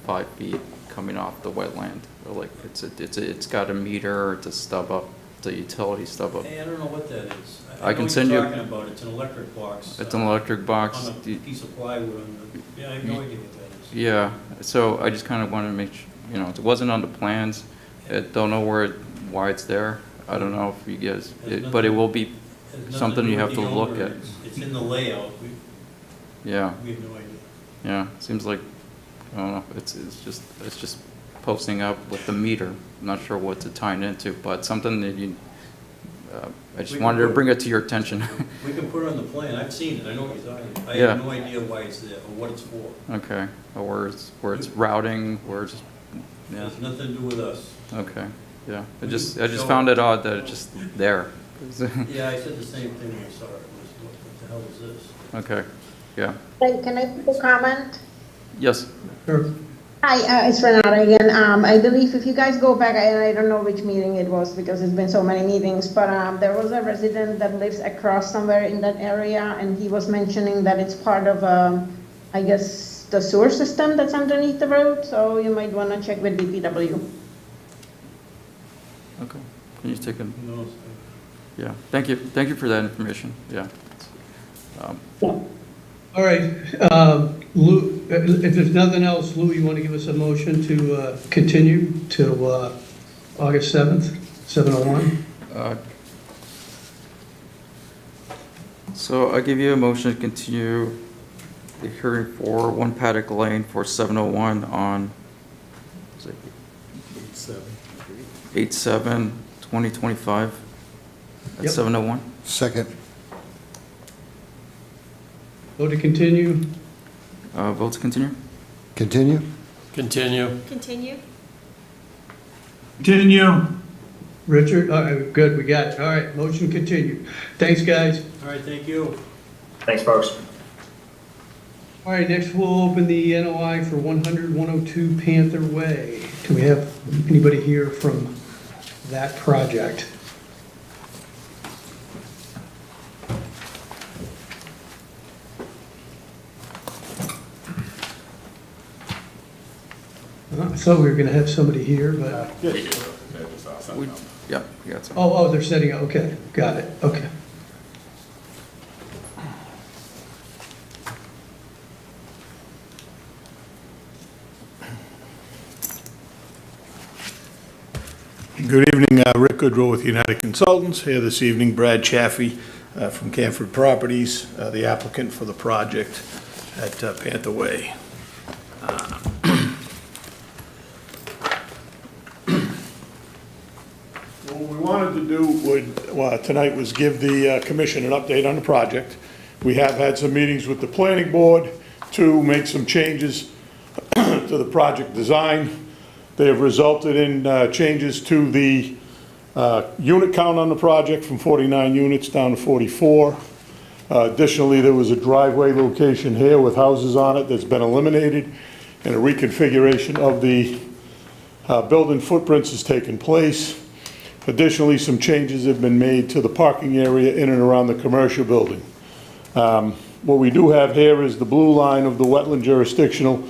5 feet coming off the wetland. Or like it's got a meter, it's a stub up, it's a utility stub up. Hey, I don't know what that is. I can know send what you- you're talking about. It's an electric box. It's an electric box. On a piece of plywood on the, yeah, I have no idea what that is. Yeah, so I just kind of wanted to make sure, you know, it wasn't on the plans. I don't know why it's there. I don't know if you guys, but it will be Has nothing something do you with have to the look owner. at. It's in the layout. Yeah. We have no idea. Yeah, seems like, I don't know, it's just posting up with the meter. I'm not sure what to tie it into, but something that you, I just We wanted can to put- bring it to your attention. We can put it on the plan, I've seen it, I know what you're talking about. I Yeah. have no idea why it's there, or what it's for. Okay, or where it's routing, where it's, It yeah, has nothing to do with us. okay, yeah. I We just can show- found it odd that it's just there. Yeah, I said the same thing when I saw it, was, what the hell is this? Okay, yeah, Hey, can I put a comment? yes, Sure. Hi, it's Renata again. I believe if you guys go back, and I don't know which meeting it was because it's been so many meetings, but there was a resident that lives across somewhere in that area, and he was mentioning that it's part of, I guess, the sewer system that's underneath the road, so you might want to check with DPW. okay. Can you take a, Who knows? yeah, thank you for that information, yeah. Um, All right, Lou, if there's nothing else, Lou, you want to give us a motion to continue till August 7th, 7:01? So I give you a motion to continue the hearing for 1 Paddock Lane for 7:01 on, is it 8/7/2025 at Yep. 7:01? Second. Vote to continue? Vote to continue? Continue? Continue. Continue? Continue. Richard, all right, good, we got it. All right, motion continued. Thanks, guys. All right, thank you. Thanks, folks. All right, next we'll open the NOI for 102 Panther Way. Do we have anybody here from that project? I thought we were going to have somebody here, but, Yeah, we got some. oh, they're setting up, okay, got it, okay. Good evening, Rick Goodrow with United Consultants, here this evening, Brad Chaffee from Camford Properties, the applicant for the project at Panther Way. What we wanted to do tonight was give the commission an update on the project. We have had some meetings with the planning board to make some changes to the project design. They have resulted in changes to the unit count on the project from 49 units down to 44. Additionally, there was a driveway location here with houses on it that's been eliminated, and a reconfiguration of the building footprints has taken place. Additionally, some changes have been made to the parking area in and around the commercial building. What we do have here is the blue line of the wetland jurisdictional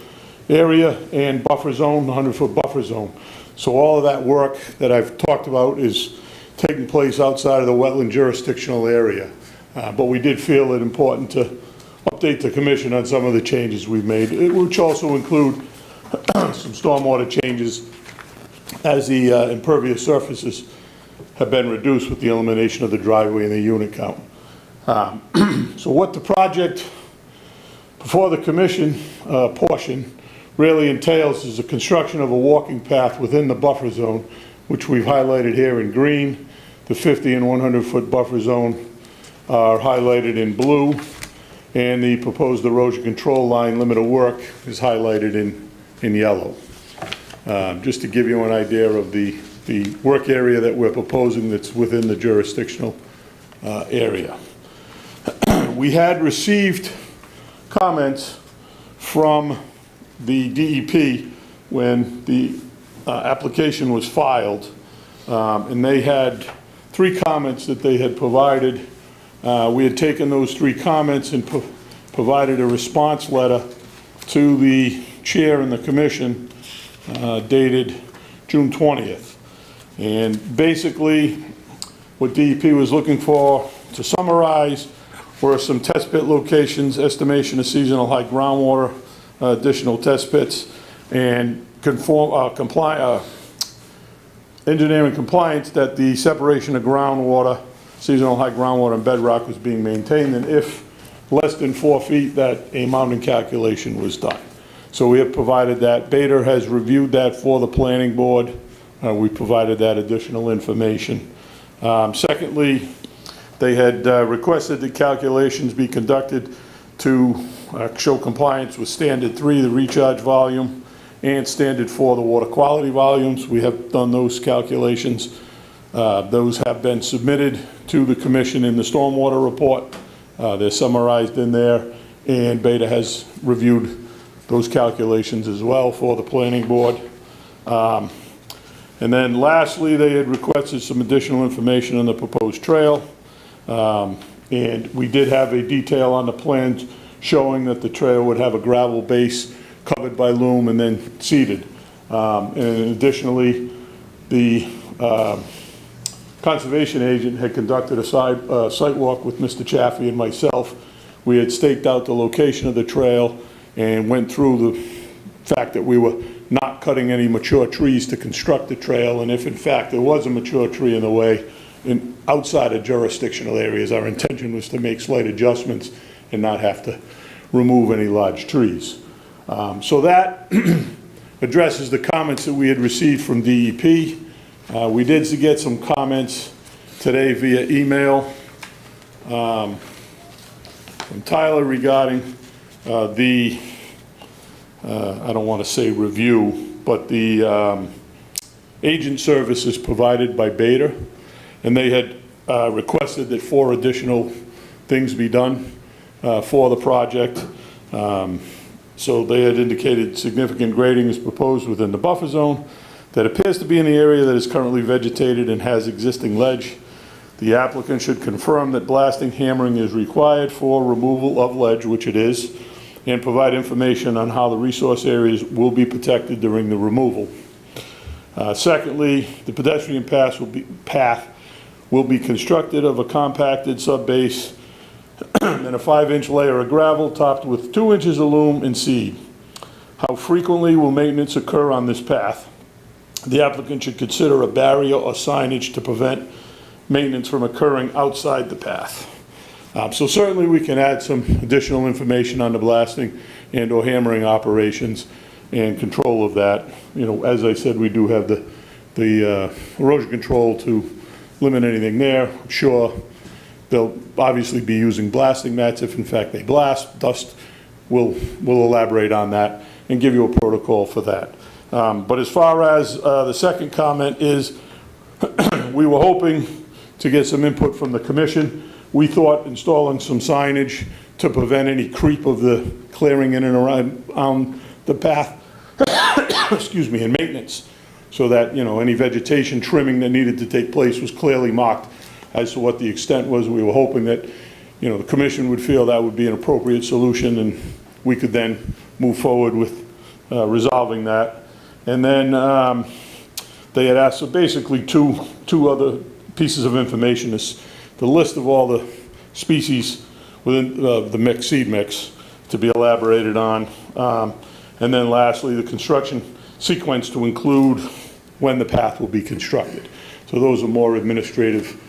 area and buffer zone, 100-foot buffer zone. So all of that work that I've talked about is taking place outside of the wetland jurisdictional area. But we did feel it important to update the commission on some of the changes we've made, which also include some stormwater changes as the impervious surfaces have been reduced with the elimination of the driveway and the unit count. So what the project before the commission portion really entails is the construction of a walking path within the buffer zone, which we've highlighted here in green. The 50 and 100-foot buffer zone are highlighted in blue, and the proposed erosion control line limit of work is highlighted in yellow. Just to give you an idea of the work area that we're proposing that's within the jurisdictional area. We had received comments from the DEP when the application was filed, and they had 3 comments that they had provided. We had taken those 3 comments and provided a response letter to the chair and the commission dated June 20th. And basically, what DEP was looking for, to summarize, were some test pit locations, estimation of seasonal high groundwater, additional test pits, and engineering compliance that the separation of groundwater, seasonal high groundwater and bedrock was being maintained, and if less than 4 feet that a mounting calculation was done. So we have provided that. Beta has reviewed that for the planning board. We provided that additional information. Secondly, they had requested the calculations be conducted to show compliance with standard 3, the recharge volume, and standard 4, the water quality volumes. We have done those calculations. Those have been submitted to the commission in the stormwater report. They're summarized in there, and Beta has reviewed those calculations as well for the planning board. And then lastly, they had requested some additional information on the proposed trail. And we did have a detail on the plans showing that the trail would have a gravel base covered by loam and then seeded. And additionally, the conservation agent had conducted a site walk with Mr. Chaffee and myself. We had staked out the location of the trail and went through the fact that we were not cutting any mature trees to construct the trail, and if in fact there was a mature tree in the way, outside of jurisdictional areas, our intention was to make slight adjustments and not have to remove any large trees. So that addresses the comments that we had received from DEP. We did get some comments today via email from Tyler regarding I don't want to say review, but the agent services provided by Beta, and they had requested that 4 additional things be done for the project. So they had indicated significant grading is proposed within the buffer zone that appears to be in the area that is currently vegetated and has existing ledge. The applicant should confirm that blasting hammering is required for removal of ledge, which it is, and provide information on how the resource areas will be protected during the removal. Secondly, the pedestrian path will be constructed of a compacted subbase and a 5-inch layer of gravel topped with 2 inches of loam and seed. How frequently will maintenance occur on this path? The applicant should consider a barrier or signage to prevent maintenance from occurring outside the path. So certainly we can add some additional information on the blasting and or hammering operations and control of that. You know, as I said, we do have the erosion control to limit anything there. I'm sure they'll obviously be using blasting mats if in fact they blast. Dust, we'll elaborate on that and give you a protocol for that. But as far as the second comment is, we were hoping to get some input from the commission. We thought installing some signage to prevent any creep of the clearing in and around the path, excuse me, and maintenance, so that, you know, any vegetation trimming that needed to take place was clearly marked as to what the extent was. We were hoping that, you know, the commission would feel that would be an appropriate solution and we could then move forward with resolving that. And then they had asked, so basically two other pieces of information is the list of all the species within the mix, seed mix, to be elaborated on. And then lastly, the construction sequence to include when the path will be constructed. So those are more administrative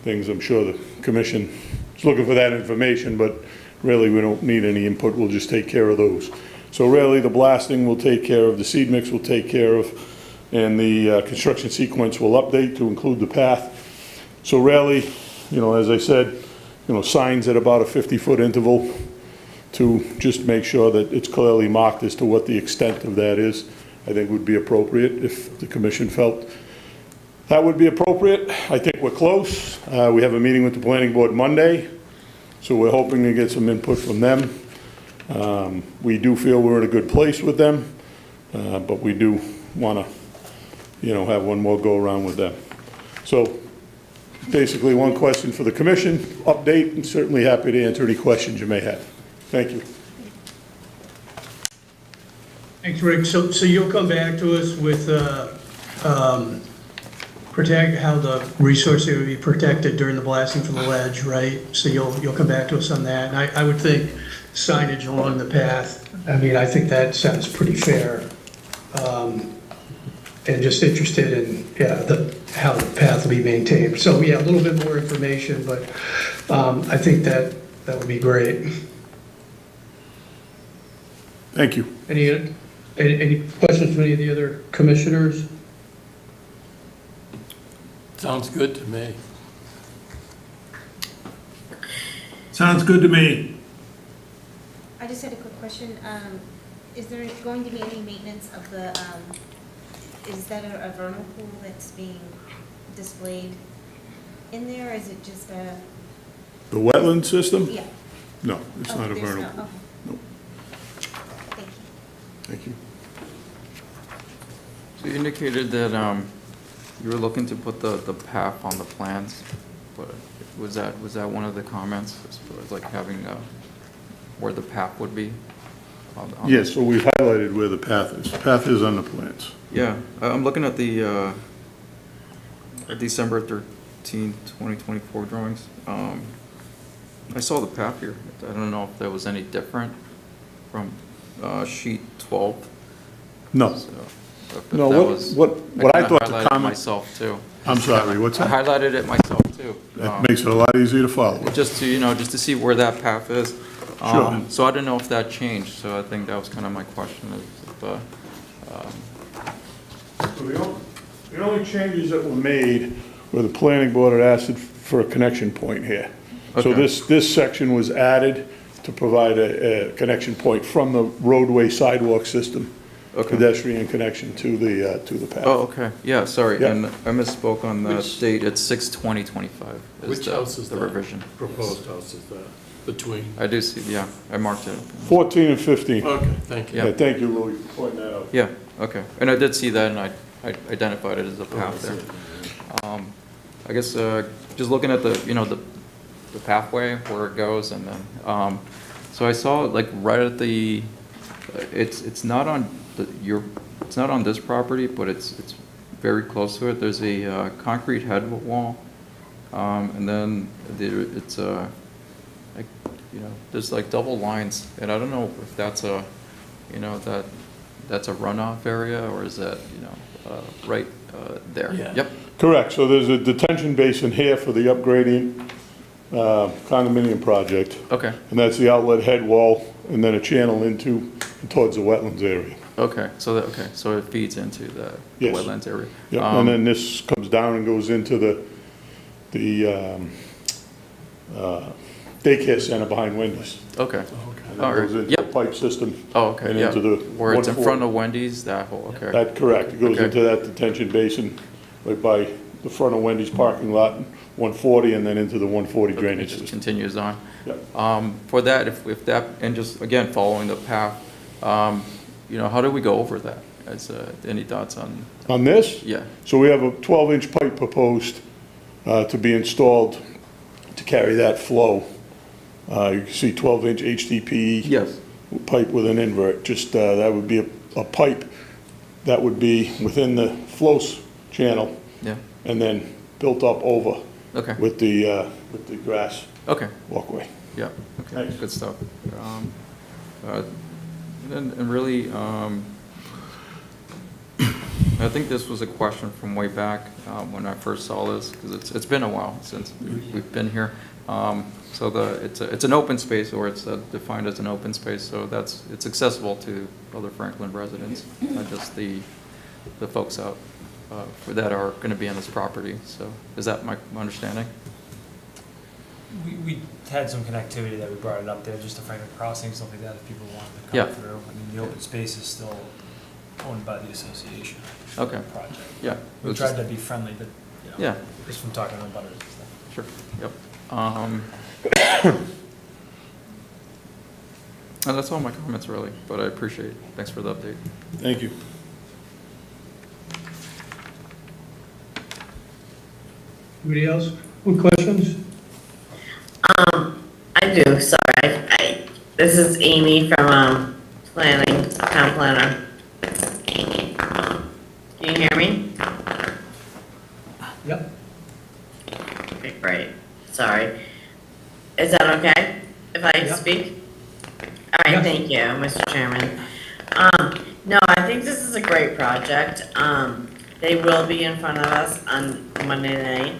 things. I'm sure the commission is looking for that information, but really we don't need any input. We'll just take care of those. So really the blasting will take care of, the seed mix will take care of, and the construction sequence will update to include the path. So really, you know, as I said, you know, signs at about a 50-foot interval to just make sure that it's clearly marked as to what the extent of that is, I think would be appropriate if the commission felt that would be appropriate. I think we're close. We have a meeting with the planning board Monday, so we're hoping to get some input from them. We do feel we're in a good place with them, but we do want to, you know, have one more go around with them. So basically one question for the commission, update, and certainly happy to answer any questions you may have. Thank you. Thanks, Rick. So you'll come back to us with protect how the resource area will be protected during the blasting for the ledge, right? So you'll come back to us on that. And I would think signage along the path, I mean, I think that sounds pretty fair. And just interested in, yeah, how the path will be maintained. So yeah, a little bit more information, but I think that would be great. Thank you. Any questions from any of the other commissioners? Sounds good to me. Sounds good to me. I just had a quick question. Is there going to be any maintenance of the, is that a vernal pool that's being displayed in there, or is it just a, The wetland system? yeah? No, it's Oh, not a there's vernal. no- okay. No. Thank you. Thank you. So you indicated that you were looking to put the path on the plans, but was that one of the comments, as far as like having where the path would be? on Yes, so we've highlighted where the path is. The path is on the plans. Yeah, I'm looking at the December 13, 2024 drawings. I saw the path here. I don't know if that was any different from sheet 12. No. So, if No, that what- was- what- what I kinda thought the highlighted comment- myself too. I'm sorry, what's I that? highlighted it myself too. That makes it a lot easier to follow. Just to, just to see where that path is. Sure. So I didn't know if that changed, so I think that was kind of my question is if, So the only changes that were made were the planning board had asked for a connection point here. So Okay. this section was added to provide a connection point from the roadway sidewalk system, Okay. pedestrian connection to the path. Oh, okay, yeah, sorry, Yeah. and I misspoke on the Which- date, it's 6/20/25. Which house is the that? revision. Proposed house is that, between? I do see, yeah, I marked it. 14 and 15. Okay, thank you. Yeah. Yeah, thank you, Louis, for pointing that out. Yeah, okay, and I did see that, and I identified it as a Oh, I path see. there. I guess, just looking at the, the pathway, where it goes, and then, so I saw, like, right at the, it's not on it's not on this property, but it's very close to it. There's a concrete head wall, and then it's like, there's like double lines, and I don't know if that's that's a runoff area, or is that, right there? Yeah. Yep, Correct, so there's a detention basin here for the upgrading condominium project, okay, and that's the outlet head wall, and then a channel into, towards the wetlands area. okay, so it feeds into the Yes. wetlands area. Yeah, and then this comes down and goes into the daycare center behind Wendy's. Okay, And all then goes right, into the yep, pipe system. oh, okay, And yeah, into the where it's in 140. front of Wendy's, that whole, okay. That's correct, it goes Okay. into that detention basin right by the front of Wendy's parking lot, 140, and then into the 140 Okay, drainage it just system. continues on. Yep. For that, if that, and just, again, following the path, how do we go over that? Any thoughts on, On this? yeah, So we have a 12-inch pipe proposed to be installed to carry that flow. You can see 12-inch HDPE yes, pipe with an invert, just, that would be a pipe that would be within the flow channel yeah, and then built up over okay, with the grass okay, walkway. yeah, okay, Thanks. good stuff. And really, I think this was a question from way back when I first saw this, because it's been a while since we've been here. So it's an open space, or it's defined as an open space, so it's accessible to other Franklin residents, not just the folks out that are going to be on this property. So is that my understanding? We had some connectivity that we brought it up there, just to Franklin Crossing, stuff like that, if people wanted to come Yeah. through. I mean, the open space is still owned by the association. Okay. Project. Yeah. it We was tried just- to be friendly, but, Yeah. just from talking to butters and stuff. Sure, yep. And that's all my comments, really, but I appreciate it. Thanks for the update. Thank you. Anybody else with questions? I do, sorry. This is Amy from planning, town planner. Amy from, can you hear me? Yep. Okay, great. Sorry. Is that okay if I Yeah. speak? All right, Yeah. thank you, Mr. Chairman. No, I think this is a great project. They will be in front of us on Monday night.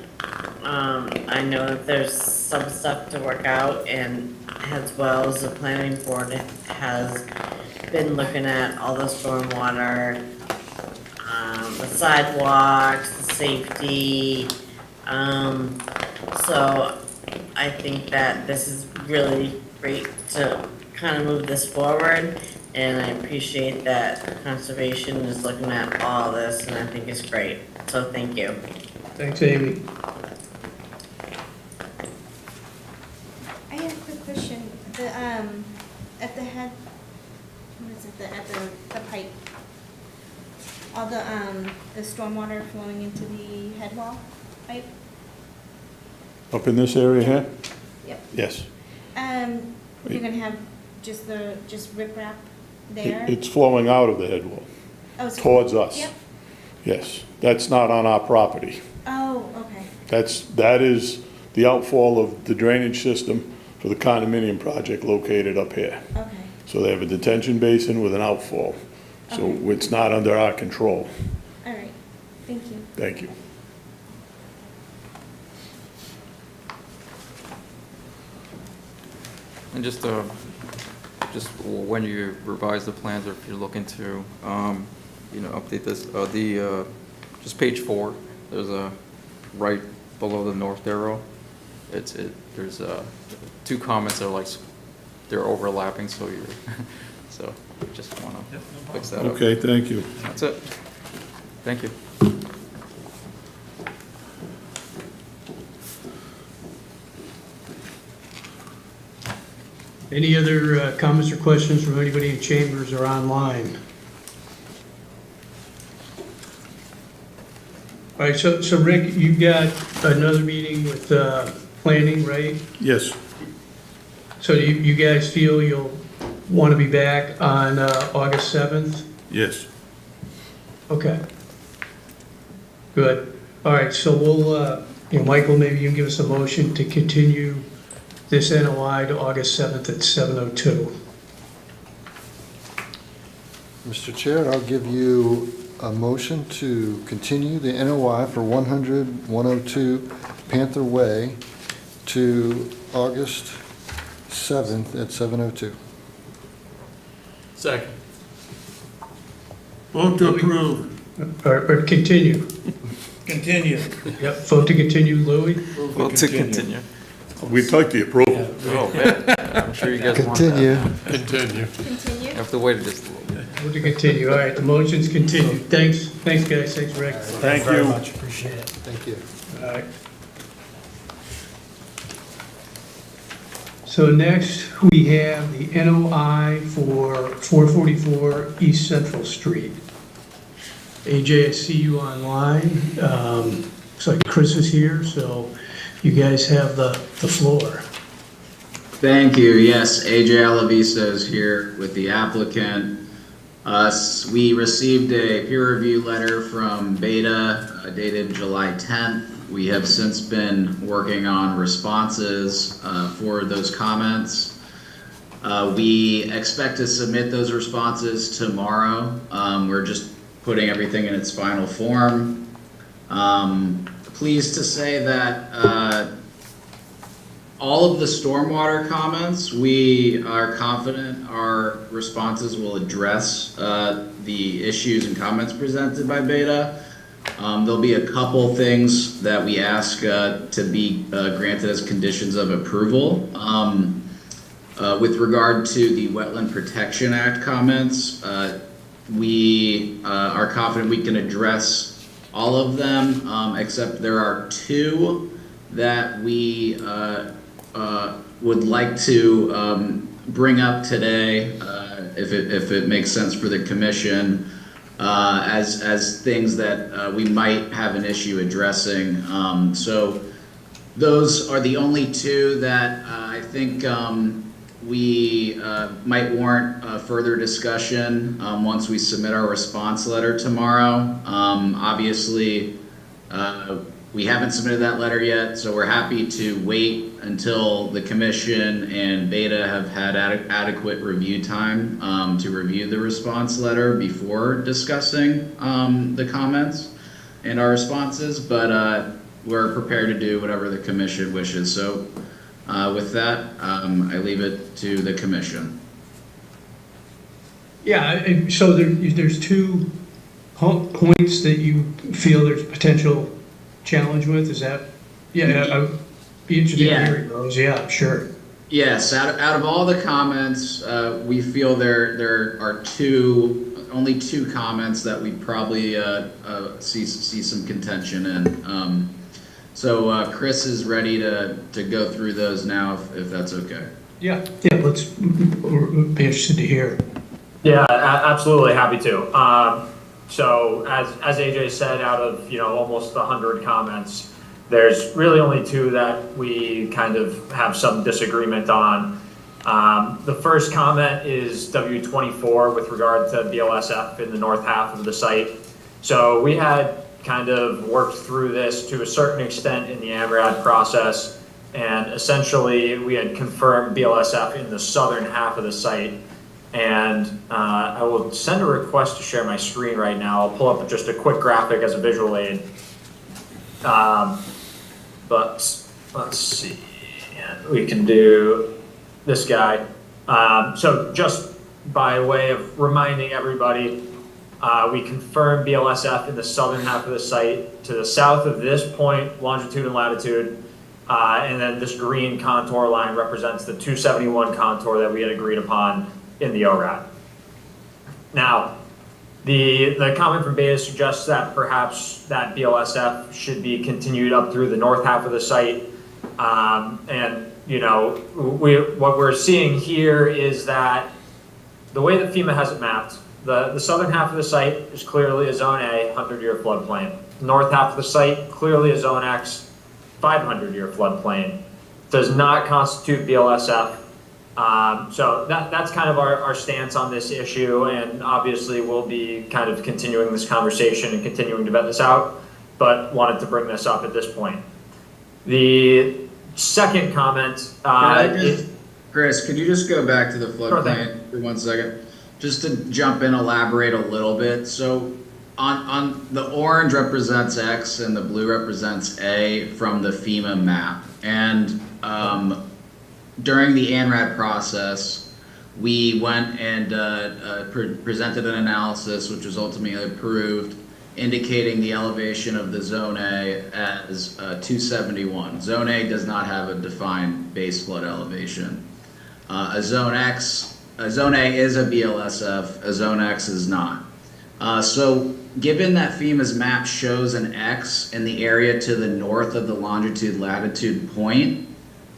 I know that there's some stuff to work out, and as well as the planning board has been looking at all the stormwater, the sidewalks, the safety. So I think that this is really great to kind of move this forward. And I appreciate that conservation is looking at all this, and I think it's great. So thank you. Thanks, Amy. I have a quick question. The, at the head, what is it, at the pipe, all the stormwater flowing into the head wall pipe? Up in this area here? Yep. Yes. You're gonna have just riprap there? It's flowing out of the head wall, Oh, so- towards us. Yep. Yes, that's not on our property. Oh, okay. That is the outfall of the drainage system for the condominium project located up here. Okay. So they have a detention basin with an outfall. So Okay. it's not under our control. All right. Thank you. Thank you. And just when you revise the plans, or if you're looking to, update this, just page 4, there's a, right below the north arrow, there's 2 comments that are like, they're overlapping, so so just wanna fix that up. Okay, thank you. That's it. Thank you. Any other comments or questions from anybody in chambers or online? All right, so Rick, you got another meeting with planning, right? Yes. So you guys feel you'll want to be back on August 7th? Yes. Okay. Good. All right, so we'll, Michael, maybe you can give us a motion to continue this NOI to August 7th at 7:02. Mr. Chair, I'll give you a motion to continue the NOI for 102 Panther Way to August 7th at 7:02. Second. Vote to approve. Or continue. Continue. Yep, vote to continue, Louis? Vote to continue. We'd like the approval. Oh, man, I'm sure you guys want that. Continue. Continue. Continue? You have to wait just a little bit. Vote to continue. All right, the motion's continued. Thanks, guys. Thanks, Rick. Thank Very you. much, appreciate it. Thank you. All right. So next, we have the NOI for 444 East Central Street. AJ, I see you online. Looks like Chris is here, so you guys have the floor. Thank you. Yes, AJ Alavisa is here with the applicant. We received a peer review letter from Beta dated July 10th. We have since been working on responses for those comments. We expect to submit those responses tomorrow. We're just putting everything in its final form. Pleased to say that all of the stormwater comments, we are confident our responses will address the issues and comments presented by Beta. There'll be a couple things that we ask to be granted as conditions of approval. With regard to the Wetland Protection Act comments, we are confident we can address all of them, except there are 2 that we would like to bring up today, if it makes sense for the commission, as things that we might have an issue addressing. So those are the only 2 that I think we might warrant further discussion once we submit our response letter tomorrow. Obviously, we haven't submitted that letter yet, so we're happy to wait until the commission and Beta have had adequate review time to review the response letter before discussing the comments and our responses, but we're prepared to do whatever the commission wishes. So with that, I leave it to the commission. Yeah, so there's two points that you feel there's potential challenge with, is that? Yeah, I'd be interested in hearing those, yeah, sure. Yes, out of all the comments, we feel there are only two comments that we probably see some contention in. So Chris is ready to go through those now, if that's okay. Yeah, let's be interested to hear. Yeah, absolutely happy to. So as AJ said, out of almost 100 comments, there's really only two that we kind of have some disagreement on. The first comment is W24 with regard to BLSF in the north half of the site. So we had kind of worked through this to a certain extent in the AMRAD process, and essentially we had confirmed BLSF in the southern half of the site. And I will send a request to share my screen right now. I'll pull up just a quick graphic as a visual aid. But let's see, we can do this guy. So just by way of reminding everybody, we confirmed BLSF in the southern half of the site to the south of this point, longitude and latitude. And then this green contour line represents the 271 contour that we had agreed upon in the ORAD. Now, the comment from Beta suggests that perhaps that BLSF should be continued up through the north half of the site. And what we're seeing here is that the way that FEMA has it mapped, the southern half of the site is clearly a Zone A, 100-year floodplain. The north half of the site, clearly a Zone X, 500-year floodplain. Does not constitute BLSF. So that's kind of our stance on this issue, and obviously we'll be kind of continuing this conversation and continuing to vet this out, but wanted to bring this up at this point. The second comment, Chris, could you just go back to the floodplain for 1 second? Just to jump in, elaborate a little bit. So on the orange represents X and the blue represents A from the FEMA map. And during the ANRAD process, we went and presented an analysis, which was ultimately approved, indicating the elevation of the Zone A as 271. Zone A does not have a defined base flood elevation. A Zone A is a BLSF, a Zone X is not. So given that FEMA's map shows an X in the area to the north of the longitude-latitude point,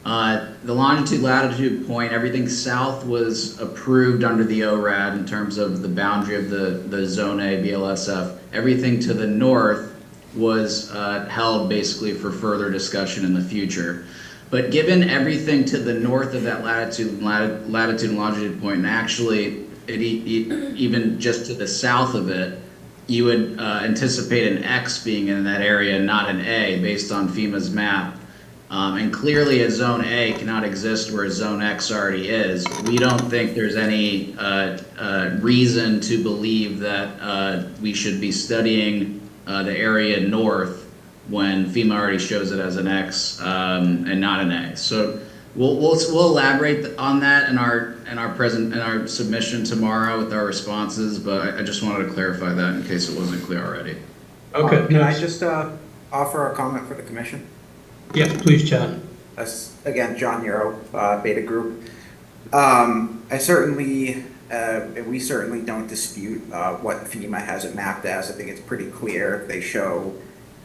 the longitude-latitude point, everything south was approved under the ORAD in terms of the boundary of the Zone A BLSF. Everything to the north was held basically for further discussion in the future. But given everything to the north of that latitude and longitude point, and actually even just to the south of it, you would anticipate an X being in that area, not an A, based on FEMA's map. And clearly a Zone A cannot exist where a Zone X already is. We don't think there's any reason to believe that we should be studying the area north when FEMA already shows it as an X and not an A. So we'll elaborate on that in our submission tomorrow with our responses. But I just wanted to clarify that in case it wasn't clear already. Okay. Can I just offer a comment for the commission? Yeah, please, John. Again, John Euro, Beta Group. We certainly don't dispute what FEMA has it mapped as. I think it's pretty clear. They show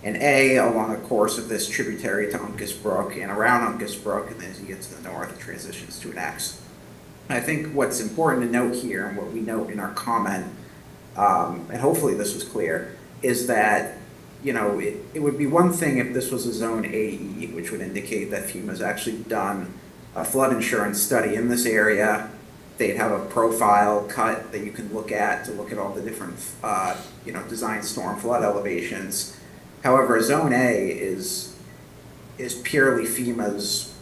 an A along a course of this tributary to Uncas Brook and around Uncas Brook, and then as you get to the north, it transitions to an X. I think what's important to note here, and what we note in our comment, and hopefully this was clear, is that it would be one thing if this was a Zone AE, which would indicate that FEMA's actually done a flood insurance study in this area. They'd have a profile cut that you can look at to look at all the different, design storm flood elevations. However, a Zone A is purely FEMA's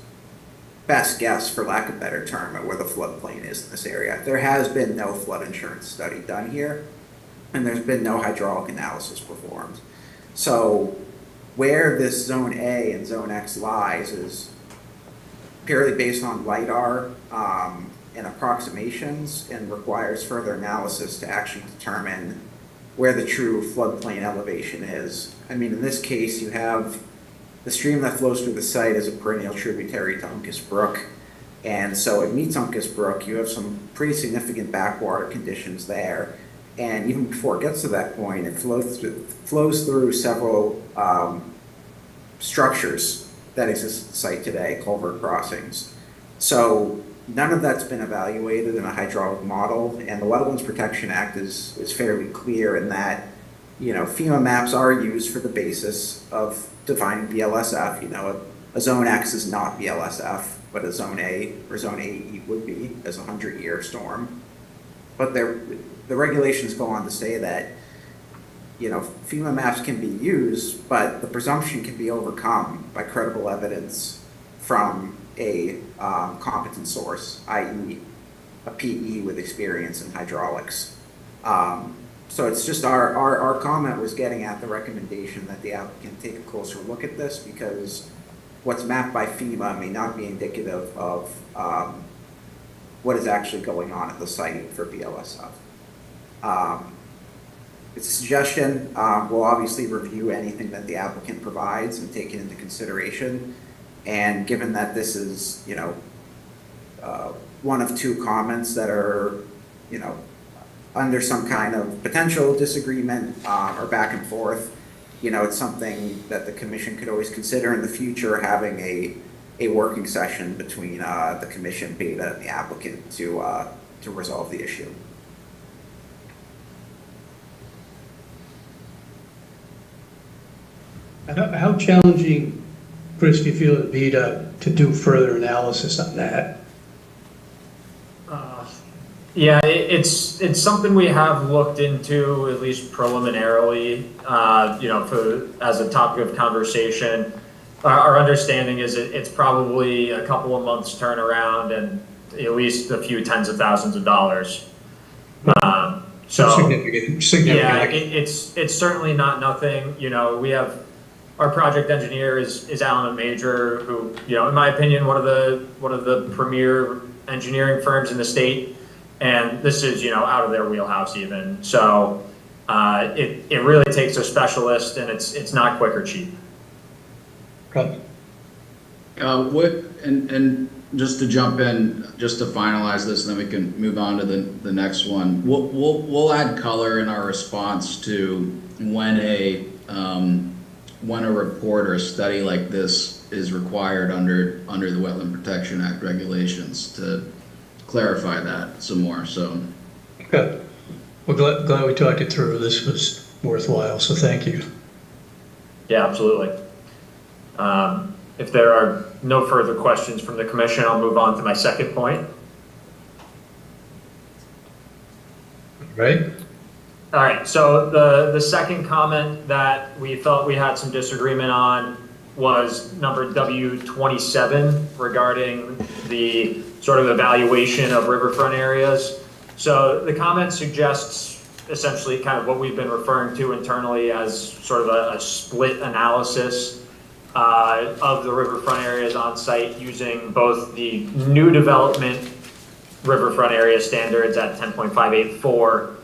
best guess, for lack of a better term, at where the floodplain is in this area. There has been no flood insurance study done here, and there's been no hydraulic analysis performed. So where this Zone A and Zone X lies is purely based on LIDAR and approximations and requires further analysis to actually determine where the true floodplain elevation is. I mean, in this case, you have the stream that flows through the site is a perennial tributary to Uncas Brook. And so it meets Uncas Brook. You have some pretty significant backwater conditions there. And even before it gets to that point, it flows through several structures that exist at the site today, culvert crossings. So none of that's been evaluated in a hydraulic model, and the Wetlands Protection Act is fairly clear in that, you know, FEMA maps are used for the basis of defining BLSF. You know, a Zone X is not BLSF, but a Zone A or Zone AE would be as a 100-year storm. But the regulations go on to say that, you know, FEMA maps can be used, but the presumption can be overcome by credible evidence from a competent source, i.e. a PE with experience in hydraulics. So it's just our comment was getting at the recommendation that the applicant take a closer look at this, because what's mapped by FEMA may not be indicative of what is actually going on at the site for BLSF. It's a suggestion. We'll obviously review anything that the applicant provides and take it into consideration. And given that this is, you know, one of two comments that are, you know, under some kind of potential disagreement or back and forth, you know, it's something that the commission could always consider in the future, having a working session between the commission, Beta, and the applicant to resolve the issue. How challenging, Chris, do you feel it be to do further analysis on that? Yeah, it's something we have looked into, at least preliminarily, you know, as a topic of conversation. Our understanding is it's probably a couple of months turnaround and at least a few tens of thousands of dollars. So significant. Yeah, it's certainly not nothing. You know, we have our project engineer is Alan Major, who, you know, in my opinion, one of the premier engineering firms in the state. And this is, you know, out of their wheelhouse even. So it really takes a specialist, and it's not quick or cheap. Okay. And just to jump in, just to finalize this, and then we can move on to the next one. We'll add color in our response to when a report or a study like this is required under the Wetland Protection Act regulations to clarify that some more. So Good. Well, glad we talked it through. This was worthwhile, so thank you. Yeah, absolutely. If there are no further questions from the commission, I'll move on to my second point. Right? All right, so the second comment that we felt we had some disagreement on was number W27 regarding the sort of evaluation of riverfront areas. So the comment suggests essentially kind of what we've been referring to internally as sort of a split analysis of the riverfront areas on site using both the new development riverfront area standards at 10.584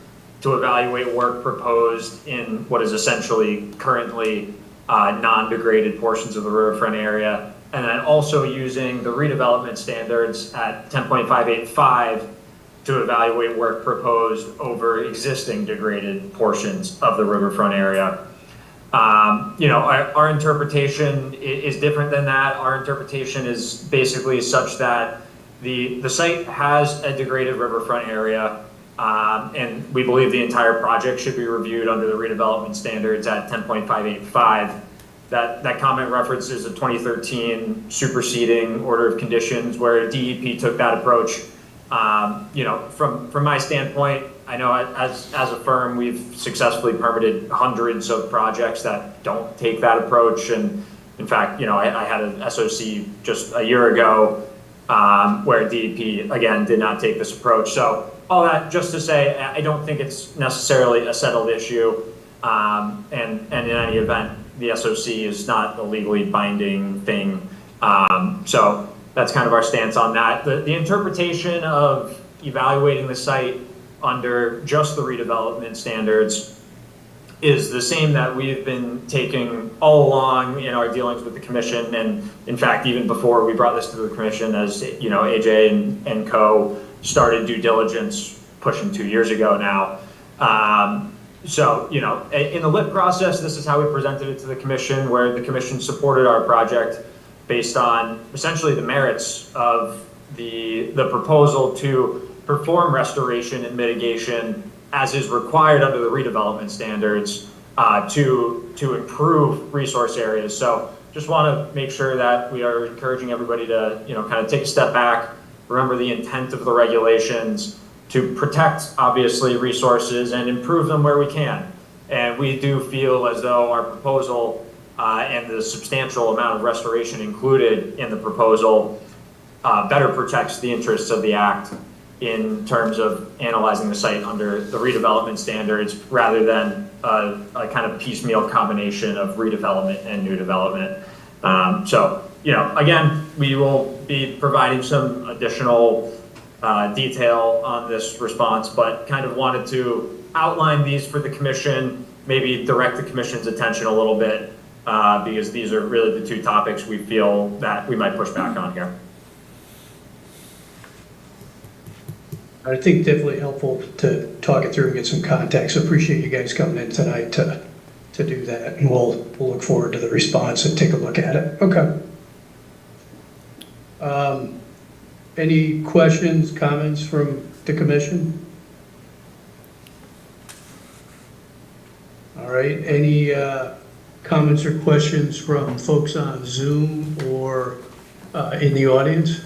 to evaluate work proposed in what is essentially currently non-degraded portions of the riverfront area, and then also using the redevelopment standards at 10.585 to evaluate work proposed over existing degraded portions of the riverfront area. You know, our interpretation is different than that. Our interpretation is basically such that the site has a degraded riverfront area, and we believe the entire project should be reviewed under the redevelopment standards at 10.585. That comment references a 2013 superseding order of conditions where DEP took that approach. You know, from my standpoint, I know as a firm, we've successfully permitted hundreds of projects that don't take that approach. And in fact, you know, I had an SOC just a year ago where DEP, again, did not take this approach. So all that just to say, I don't think it's necessarily a settled issue. And in any event, the SOC is not a legally binding thing. So that's kind of our stance on that. The interpretation of evaluating the site under just the redevelopment standards is the same that we've been taking all along in our dealings with the commission. And in fact, even before we brought this to the commission, as you know, AJ and co started due diligence pushing 2 years ago now. So, you know, in the LIP process, this is how we presented it to the commission, where the commission supported our project based on essentially the merits of the proposal to perform restoration and mitigation as is required under the redevelopment standards to improve resource areas. So just want to make sure that we are encouraging everybody to, you know, kind of take a step back, remember the intent of the regulations, to protect, obviously, resources and improve them where we can. And we do feel as though our proposal and the substantial amount of restoration included in the proposal better protects the interests of the Act in terms of analyzing the site under the redevelopment standards rather than a kind of piecemeal combination of redevelopment and new development. So, you know, again, we will be providing some additional detail on this response, but kind of wanted to outline these for the commission, maybe direct the commission's attention a little bit, because these are really the two topics we feel that we might push back on here. I think definitely helpful to talk it through and get some context. Appreciate you guys coming in tonight to do that, and we'll look forward to the response and take a look at it. Okay. Any questions, comments from the commission? All right, any comments or questions from folks on Zoom or in the audience?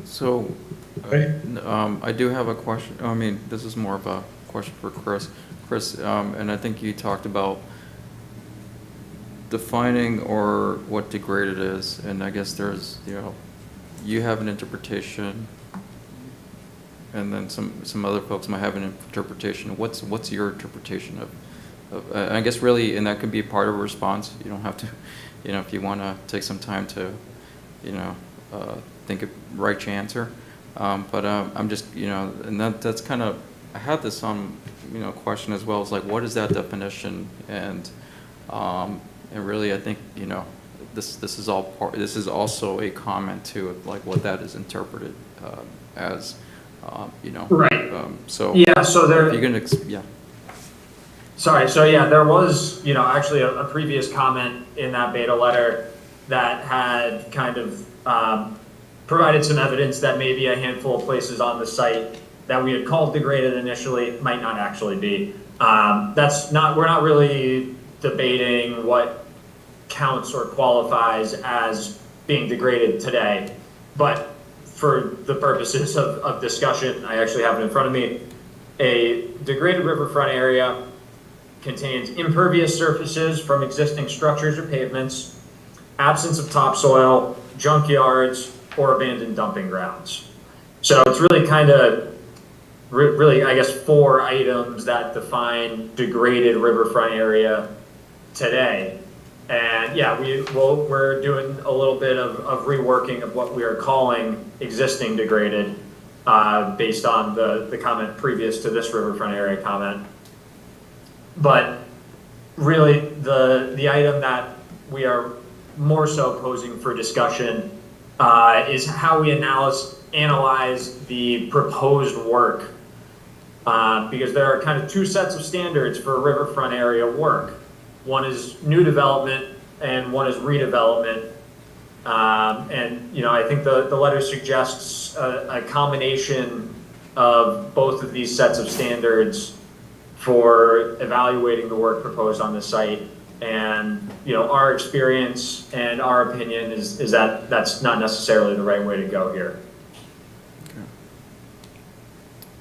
So, I do have a question. I mean, this is more of a question for Chris. Chris, and I think you talked about defining or what degraded is, and I guess there's, you know, you have an interpretation, and then some other folks might have an interpretation. What's your interpretation of I guess really, and that could be part of a response. You don't have to, you know, if you want to take some time to, you know, think of right your answer. But I'm just, you know, and that's kind of, I had this you know, question as well, is like, what is that definition? And really, I think, you know, this is all part, this is also a comment to like what that is interpreted as, you know. Right. So yeah, so there, if you're gonna, yeah. Sorry, so yeah, there was, you know, actually a previous comment in that beta letter that had kind of provided some evidence that maybe a handful of places on the site that we had called degraded initially might not actually be. That's not, we're not really debating what counts or qualifies as being degraded today, but for the purposes of discussion, I actually have it in front of me. A degraded riverfront area contains impervious surfaces from existing structures or pavements, absence of topsoil, junkyards, or abandoned dumping grounds. So it's really kind of, really, I guess, 4 items that define degraded riverfront area today. And yeah, we're doing a little bit of reworking of what we are calling existing degraded based on the comment previous to this riverfront area comment. But really, the item that we are more so posing for discussion is how we analyze the proposed work, because there are kind of 2 sets of standards for riverfront area work. One is new development and one is redevelopment. And, you know, I think the letter suggests a combination of both of these sets of standards for evaluating the work proposed on the site. And, you know, our experience and our opinion is that that's not necessarily the right way to go here. Okay.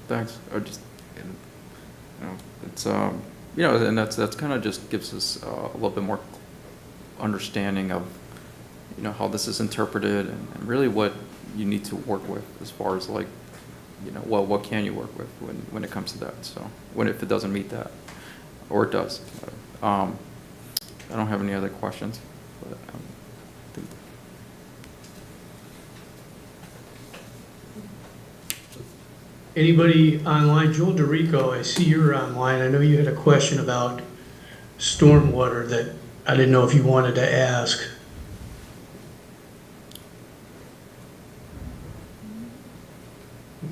Thanks. I just, you know, it's you know, and that's kind of just gives us a little bit more understanding of, you know, how this is interpreted and really what you need to work with as far as like, you know, what can you work with when it comes to that. So if it doesn't meet that. or it does. I don't have any other questions. But, Anybody online? Joel DeRico, I see you're online. I know you had a question about stormwater that I didn't know if you wanted to ask.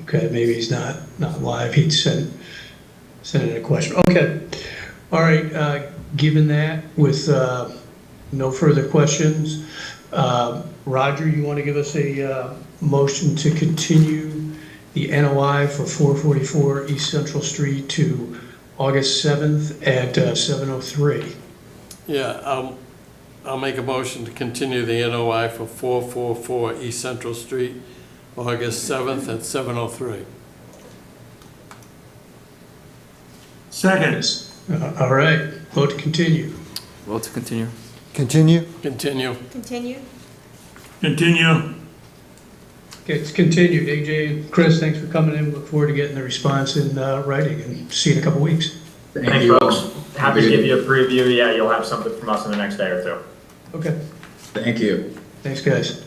Okay, maybe he's not live. He'd send in a question. Okay. All right. Given that, with no further questions, Roger, you want to give us a motion to continue the NOI for 444 East Central Street to August 7th at 7:03? Yeah, I'll make a motion to continue the NOI for 444 East Central Street, August 7th at 7:03. Second. All right. Vote to continue. vote to continue. Continue? Continue. Continue? Continue. Okay, it's continued. AJ and Chris, thanks for coming in. Look forward to getting the response in writing, and see you in a couple weeks. Thanks, folks. Happy to give you a preview. Yeah, you'll have something from us in the next day or two. Okay. Thank you. Thanks, guys.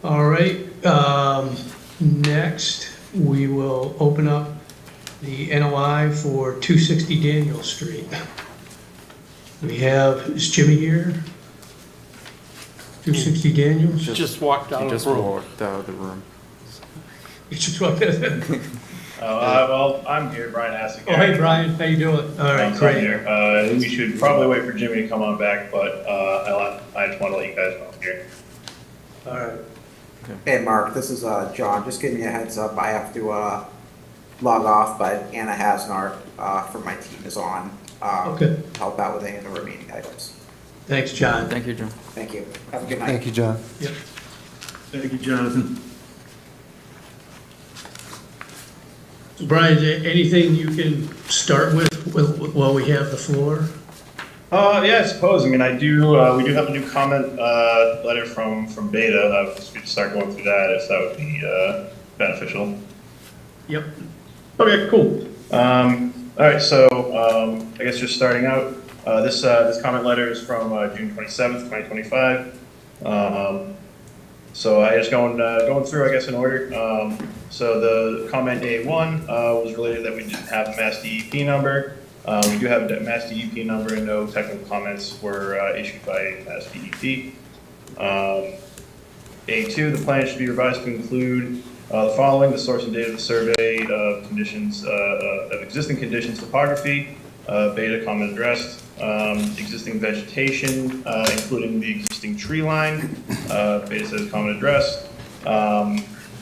All right, next, we will open up the NOI for 260 Daniel Street. Is Jimmy here? 260 Daniel? Just walked out He of just the room. walked out of the room. You just walked out. Well, I'm here, Brian Hassick. Oh, hey, Brian, how you doing? All right, I'm great. here. We should probably wait for Jimmy to come on back, but I just want to let you guys know I'm here. All right. Hey, Mark, this is John. Just giving you a heads up. I have to log off, but Anna Hasnart from my team is on Okay. to help out with any of the remaining items. Thanks, John. Thank you, Jim. Thank you. Have a good night. Thank you, John. Yep. Thank you, Jonathan. Brian, is there anything you can start with while we have the floor? Yeah, I suppose. I mean, we do have a new comment letter from Beta. I was going to start going through that if that would be beneficial. Yep. Okay, cool. All right, so I guess just starting out, this comment letter is from June 27th, 2025. So I just going through, I guess, in order. So the comment A1 was related that we didn't have a Mass DEP number. We do have a Mass DEP number, and no technical comments were issued by Mass DEP. A2, the plan should be revised to include the following: the source and date of the survey of conditions, of existing conditions topography, Beta comment addressed, existing vegetation, including the existing tree line, Beta says comment addressed,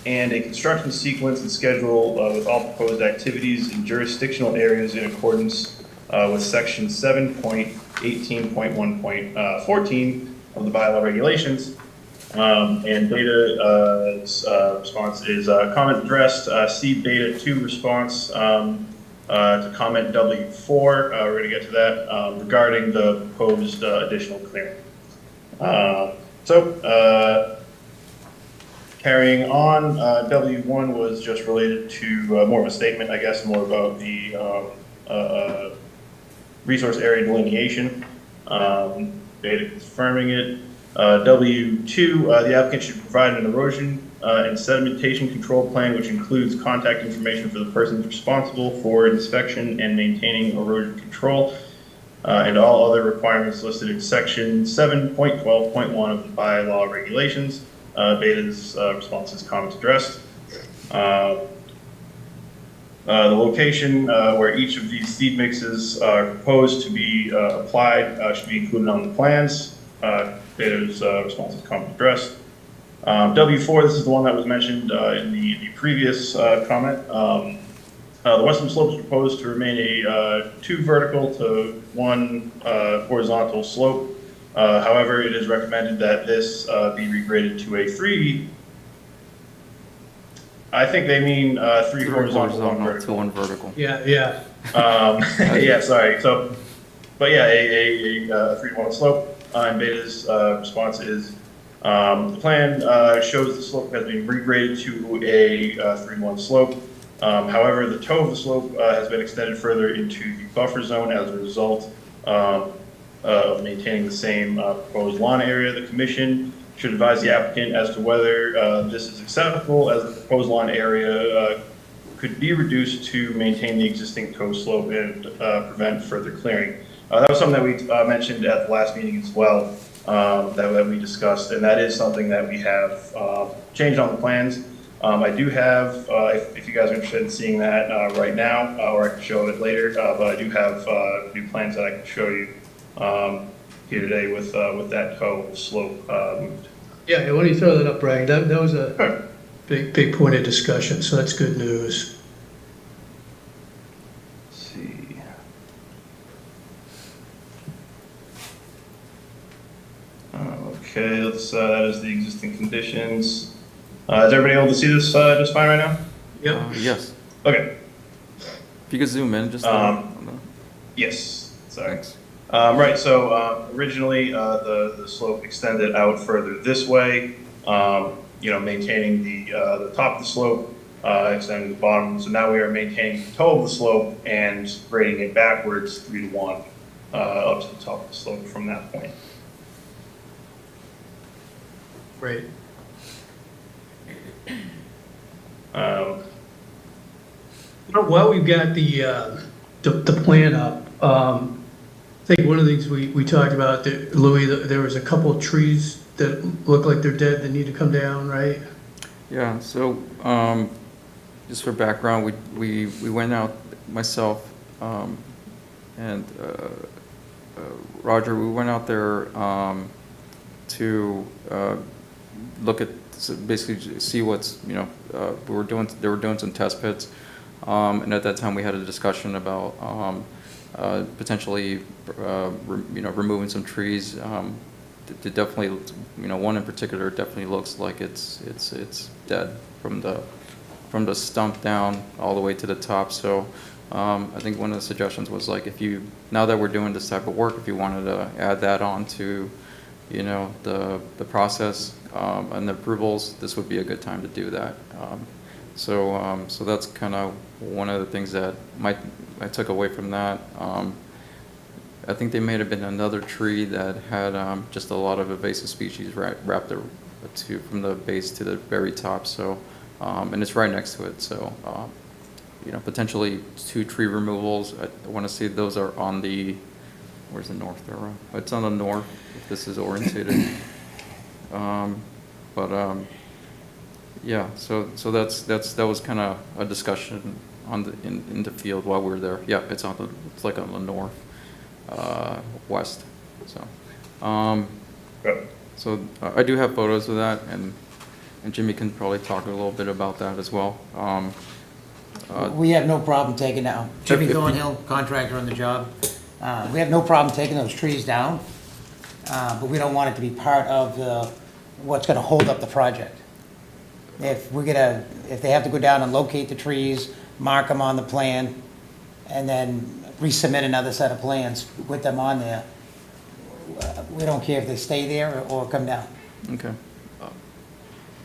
and a construction sequence and schedule with all proposed activities in jurisdictional areas in accordance with section 7.18.1.14 of the bylaw regulations. And Beta's response is comment addressed. See Beta 2 response to comment W4. We're going to get to that regarding the proposed additional clearing. Carrying on, W1 was just related to more of a statement, I guess, more about the resource area delineation. Beta confirming it. W2, the applicant should provide an erosion and sedimentation control plan, which includes contact information for the persons responsible for inspection and maintaining erosion control, and all other requirements listed in section 7.12.1 of the bylaw regulations. Beta's response is comments addressed. The location where each of these seed mixes are proposed to be applied should be included on the plans. Beta's response is comment addressed. W4, this is the one that was mentioned in the previous comment. The western slope is proposed to remain a 2 vertical to 1 horizontal slope. However, it is recommended that this be regraded to a 3. I think they mean 3 horizontal, 1 vertical. 1 vertical. Yeah, yeah. Yeah, sorry. So, but yeah, a 3-to-1 slope. And Beta's response is the plan shows the slope has been regraded to a 3-to-1 slope. However, the toe of the slope has been extended further into the buffer zone as a result of maintaining the same proposed lawn area. The commission should advise the applicant as to whether this is acceptable, as the proposed lawn area could be reduced to maintain the existing toe slope and prevent further clearing. That was something that we mentioned at the last meeting as well, that we discussed, and that is something that we have changed on the plans. I do have, if you guys are interested in seeing that right now, or I can show it later, but I do have new plans that I can show you here today with that toe slope moved. Yeah, when you throw that up, Brian, that was a big point of discussion, so that's good news. Let's see. Okay, that is the existing conditions. Is everybody able to see this just fine right now? Yep. Yes. Okay. If you could zoom in just. Yes, sorry. Thanks. Right, so originally the slope extended out further this way, maintaining the top of the slope, extending the bottom. So now we are maintaining the toe of the slope and grading it backwards 3 to 1 up to the top of the slope from that point. Great. While we've got the plan up, I think one of the things we talked about, Louis, there was a couple of trees that look like they're dead that need to come down, right? Yeah, so just for background, we went out, myself and Roger, we went out there to look at, so basically see what's, they were doing some test pits, and at that time we had a discussion about potentially removing some trees. It definitely, one in particular definitely looks like it's dead from the stump down all the way to the top. So I think one of the suggestions was like, now that we're doing this type of work, if you wanted to add that on to the process and the approvals, this would be a good time to do that. So that's kind of one of the things that I took away from that. I think there may have been another tree that had just a lot of invasive species wrapped from the base to the very top. So, and it's right next to it. So, potentially 2 tree removals. I want to see those are on the, where's the north arrow? It's on the north, if this is orientated. Yeah, so that was kind of a discussion in the field while we were there. Yeah, it's like on the north west. So I do have photos of that, and Jimmy can probably talk a little bit about that as well. We have no problem taking down. Jimmy Thornhill, contractor on the job. We have no problem taking those trees down, but we don't want it to be part of what's going to hold up the project. If they have to go down and locate the trees, mark them on the plan, and then resubmit another set of plans with them on there, we don't care if they stay there or come down. Okay.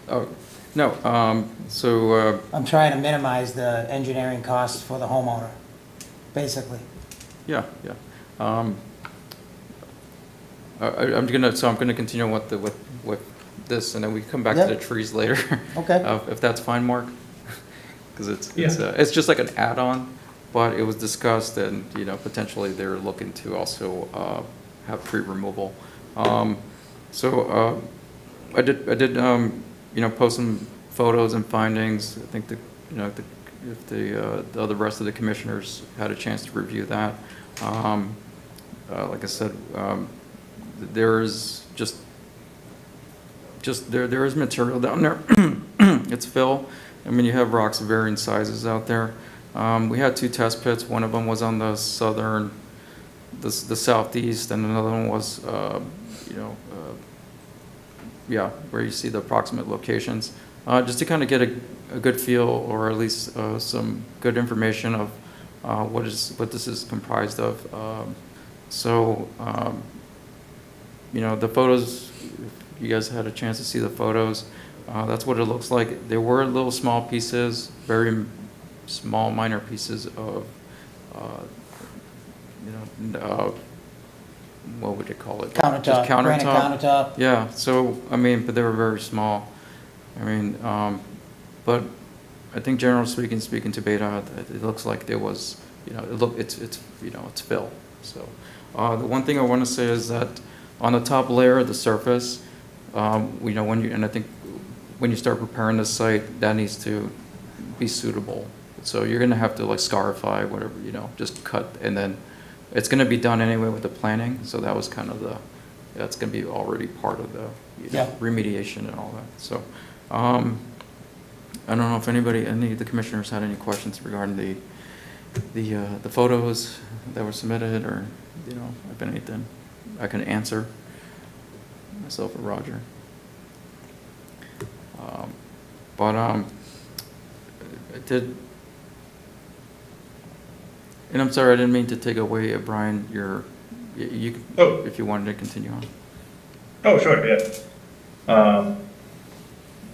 Oh, no, so... I'm trying to minimize the engineering costs for the homeowner, basically. Yeah. I'm gonna continue with this, and then we come back to the trees later. Okay. If that's fine, Mark, because it's just like an add-on, but it was discussed, and potentially they're looking to also have tree removal. So I did post some photos and findings. I think if the rest of the commissioners had a chance to review that. Like I said, there is there is material down there. It's fill. I mean, you have rocks of varying sizes out there. We had 2 test pits. One of them was on the the southeast, and another one was, where you see the approximate locations, just to kind of get a good feel, or at least some good information of what this is comprised of. The photos, if you guys had a chance to see the photos, that's what it looks like. There were little small pieces, very small minor pieces of, what would you call it? Just Countertop, granite countertop. Yeah, so, I mean, but they were very small. I mean, but I think generally speaking to Beta, it looks like there was, it's fill. So, the one thing I want to say is that on the top layer of the surface, and I think when you start preparing the site, that needs to be suitable. So you're gonna have to like scarify, whatever, just cut, and then it's gonna be done anyway with the planning, so that was kind of that's gonna be already part of the remediation and all that. So, I don't know if any of the commissioners had any questions regarding the photos that were submitted, or, if anything I can answer, myself or Roger. And I'm sorry, I didn't mean to take away, Brian, if you wanted to continue on. Oh, sure, yeah.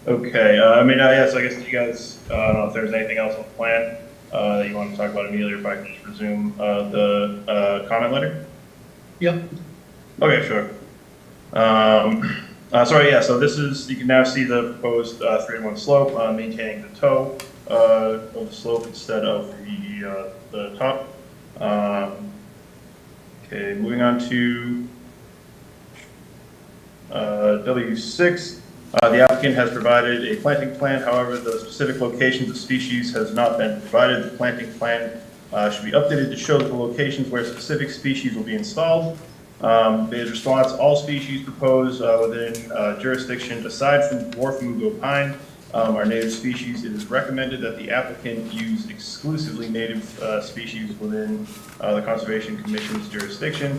Okay, yes, I guess you guys, I don't know if there's anything else on the plan that you want to talk about immediately, or if I can just resume the comment letter? Yep. Okay, sure. So this is, you can now see the proposed 3-to-1 slope, maintaining the toe of the slope instead of the top. Okay, moving on to W6. The applicant has provided a planting plan. However, the specific locations of species has not been provided. The planting plan should be updated to show the locations where specific species will be installed. Beta's response: all species proposed within jurisdiction aside from dwarf mugo pine are native species. It is recommended that the applicant use exclusively native species within the Conservation Commission's jurisdiction.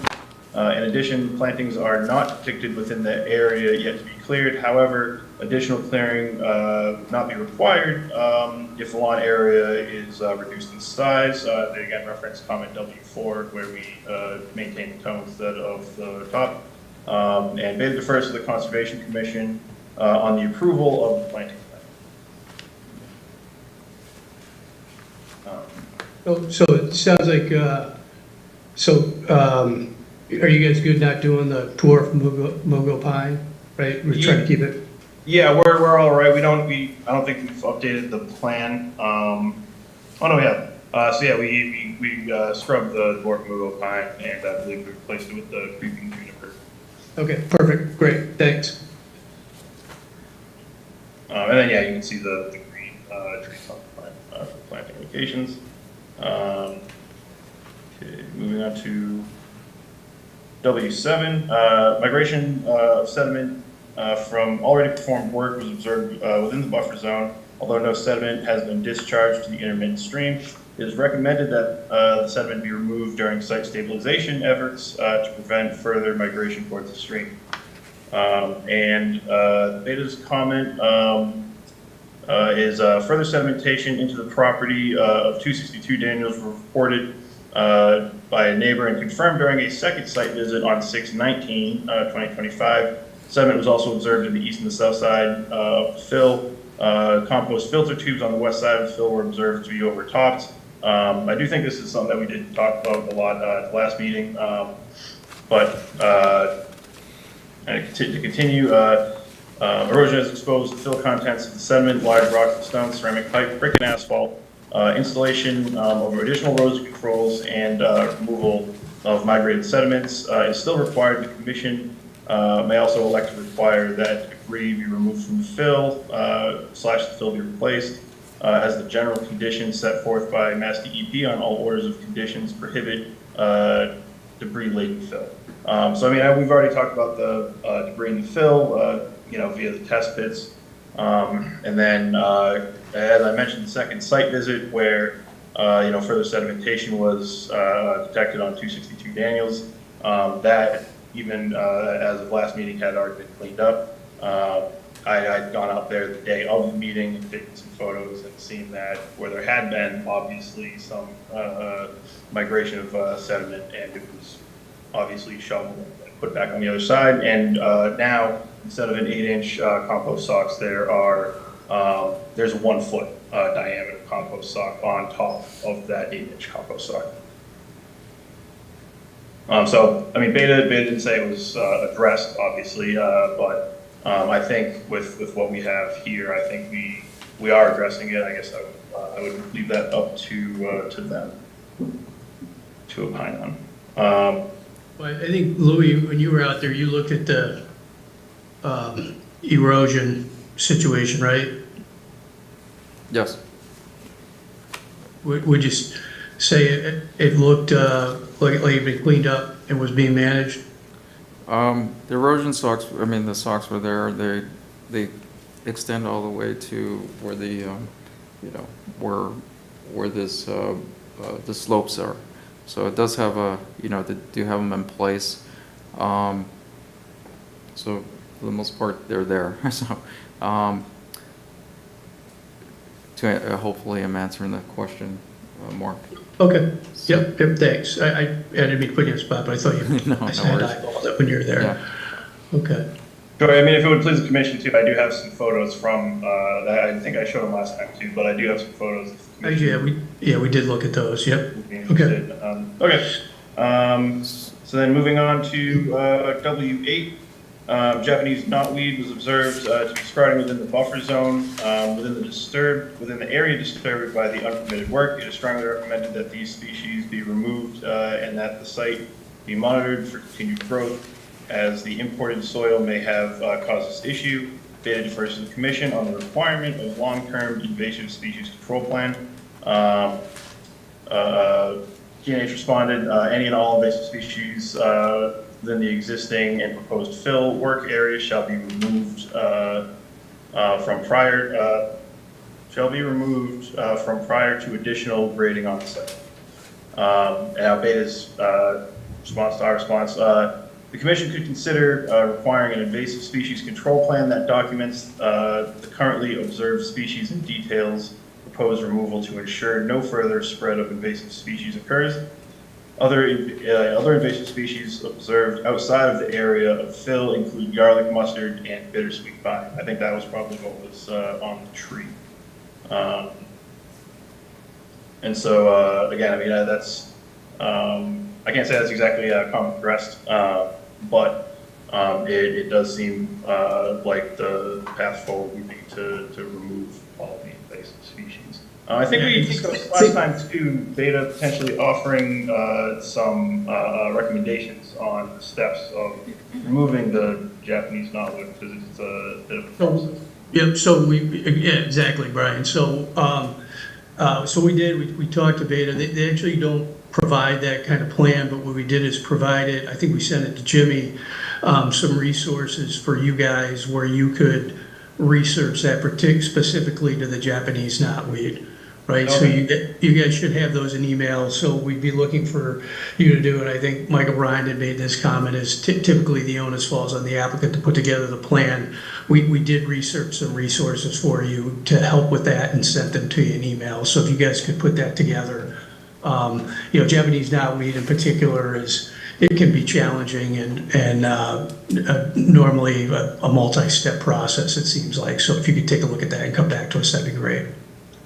In addition, plantings are not depicted within the area yet to be cleared. However, additional clearing would not be required if the lawn area is reduced in size. They again reference comment W4, where we maintain the toe instead of the top. And Beta defers to the Conservation Commission on the approval of the planting plan. So it sounds like, are you guys good not doing the dwarf mugo pine, right? We're trying to keep it. Yeah, we're all right. I don't think we've updated the plan. Oh no, we have. We scrubbed the dwarf mugo pine, and I believe we replaced it with the creeping juniper. Okay, perfect, great, thanks. And then you can see the green trees on the plant for planting locations. Okay, moving on to W7, migration of sediment from already performed work was observed within the buffer zone. Although no sediment has been discharged to the intermittent stream, it is recommended that the sediment be removed during site stabilization efforts to prevent further migration towards the stream. Beta's comment is further sedimentation into the property of 262 Daniels were reported by a neighbor and confirmed during a second site visit on 6/19/2025. Sediment was also observed in the east and the south side of the fill. Compost filter tubes on the west side of the fill were observed to be overtopped. I do think this is something that we did talk about a lot at the last meeting, to continue, erosion has exposed the fill contents of the sediment, large rocks and stones, ceramic pipe, brick and asphalt. Installation of additional erosion controls and removal of migrated sediments is still required. The commission may also elect to require that debris be removed from the fill / the fill be replaced as the general conditions set forth by Mass DEP on all orders of conditions prohibit debris-laden fill. We've already talked about the debris in the fill, via the test pits. As I mentioned, the second site visit where, further sedimentation was detected on 262 Daniels. That even as of last meeting had already been cleaned up. I'd gone out there the day of the meeting and taken some photos and seen that where there had been obviously some migration of sediment, and it was obviously shoveled and put back on the other side. And now, instead of an 8-inch compost socks, there's a 1 foot diameter compost sock on top of that 8-inch compost sock. So, I mean, Beta didn't say it was addressed, obviously, but I think with what we have here, I think we are addressing it. I guess I would leave that up to them to opine on. Well, I think, Louis, when you were out there, you looked at the erosion situation, right? Yes. Would you say it looked like it had been cleaned up and was being managed? The erosion socks, I mean, the socks were there, they extend all the way to where the, you know, where this, the slopes are. So it does have a, you know, they do have them in place. So for the most part, they're there. So, hopefully I'm answering the question, Mark. Okay, yep, thanks. I didn't mean to put you on the spot, but I thought you, No, I no said worries. eyeballed it when you were there. Yeah. Okay. Sure, I mean, if it would please the commission too, I do have some photos from, I think I showed them last time too, but I do have some photos. Yeah, we did look at those, yep. Okay. So then moving on to W8, Japanese knotweed was observed to be sprouting within the buffer zone, within the area disturbed by the unpermitted work. It is strongly recommended that these species be removed and that the site be monitored for continued growth, as the imported soil may have caused this issue. Beta defers to the commission on the requirement of long-term invasive species control plan. GNH responded, any and all invasive species within the existing and proposed fill work area shall be removed from prior to additional grading on the site. And now Beta's response to our response. The commission could consider requiring an invasive species control plan that documents the currently observed species and details proposed removal to ensure no further spread of invasive species occurs. Other invasive species observed outside of the area of fill include garlic mustard and bittersweet vine. I think that was probably what was on the tree. And so, again, I mean, that's, I can't say that's exactly common crest, but it does seem like the path forward would be to remove all the invasive species. I think we discussed last time too, Beta potentially offering some recommendations on the steps of removing the Japanese knotweed, because it's a bit of a process. Yep, so yeah, exactly, Brian. So, so we talked to Beta. They actually don't provide that kind of plan, but what we did is provided, I think we sent it to Jimmy, some resources for you guys where you could research that specifically to the Japanese knotweed, right? Okay. So you guys should have those in email. So we'd be looking for you to do it. I think Michael Bryan had made this comment, is typically the onus falls on the applicant to put together the plan. We did research some resources for you to help with that and sent them to you in email. So if you guys could put that together. You know, Japanese knotweed in particular it can be challenging and normally a multi-step process, it seems like. So if you could take a look at that and come back to us, that'd be great.